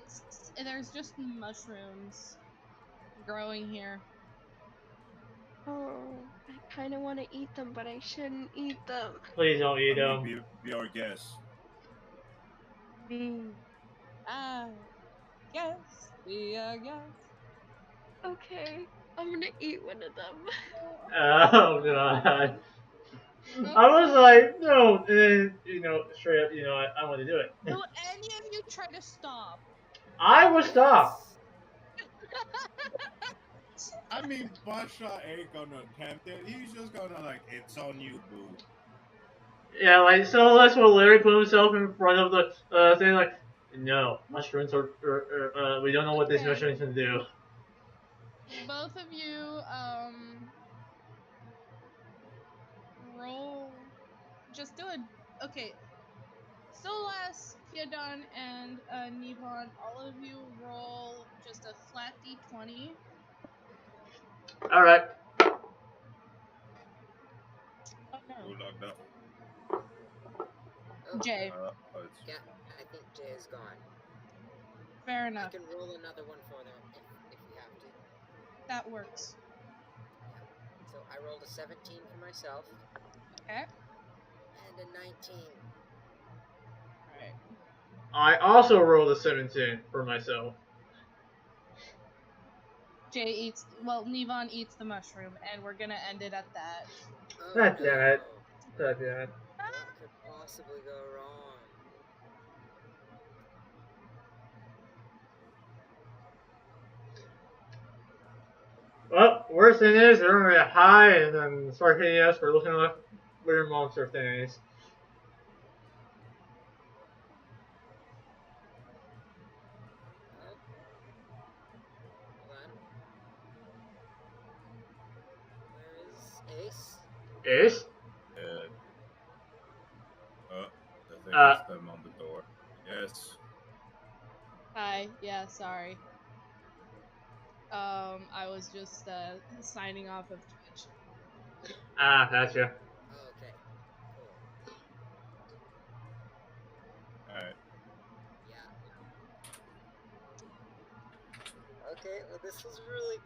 there's just mushrooms growing here. Oh, I kind of want to eat them, but I shouldn't eat them. please don't eat I mean, them. be our guest. Ah, yes, yes. Okay, I'm gonna eat one of them. Oh god. Oh, I was like, no, and then straight up, I want to do it. will any of you try to stop? I was stopped. Yes. I mean, Basha ain't gonna attempt it. He's just gonna like, it's on you, boo. Yeah, like so. That's what Larry put himself in front of the thing. Like, no, mushrooms we don't know what these Okay, mushrooms can do. both of you roll. Just do a okay. Solas, Piedon, and Nivon, all of you roll just a flat d20. All right. Oh Who no, locked up? Oh, Jay. It's yeah. I think Jay is gone. Fair I enough. can roll another one for them if we have to. That works. Yeah. So I rolled a 17 for myself Okay. and a 19. All right. I also rolled a 17 for myself. Jay eats. Well, Nivon eats the mushroom, and we're gonna end it at that. Oh God damn it. no! God damn it. What could possibly go wrong? Well, worst thing is they're gonna get high and then start hitting us for looking like weird monster things. Oh, hold on. Where is Ace? Ace? dead. I think Uh, it's them on the door. Yes. Hi. Yeah. Sorry. I was just signing off of Twitch. gotcha. Oh, okay. Cool. Alright. Yeah. Okay. Well, this was really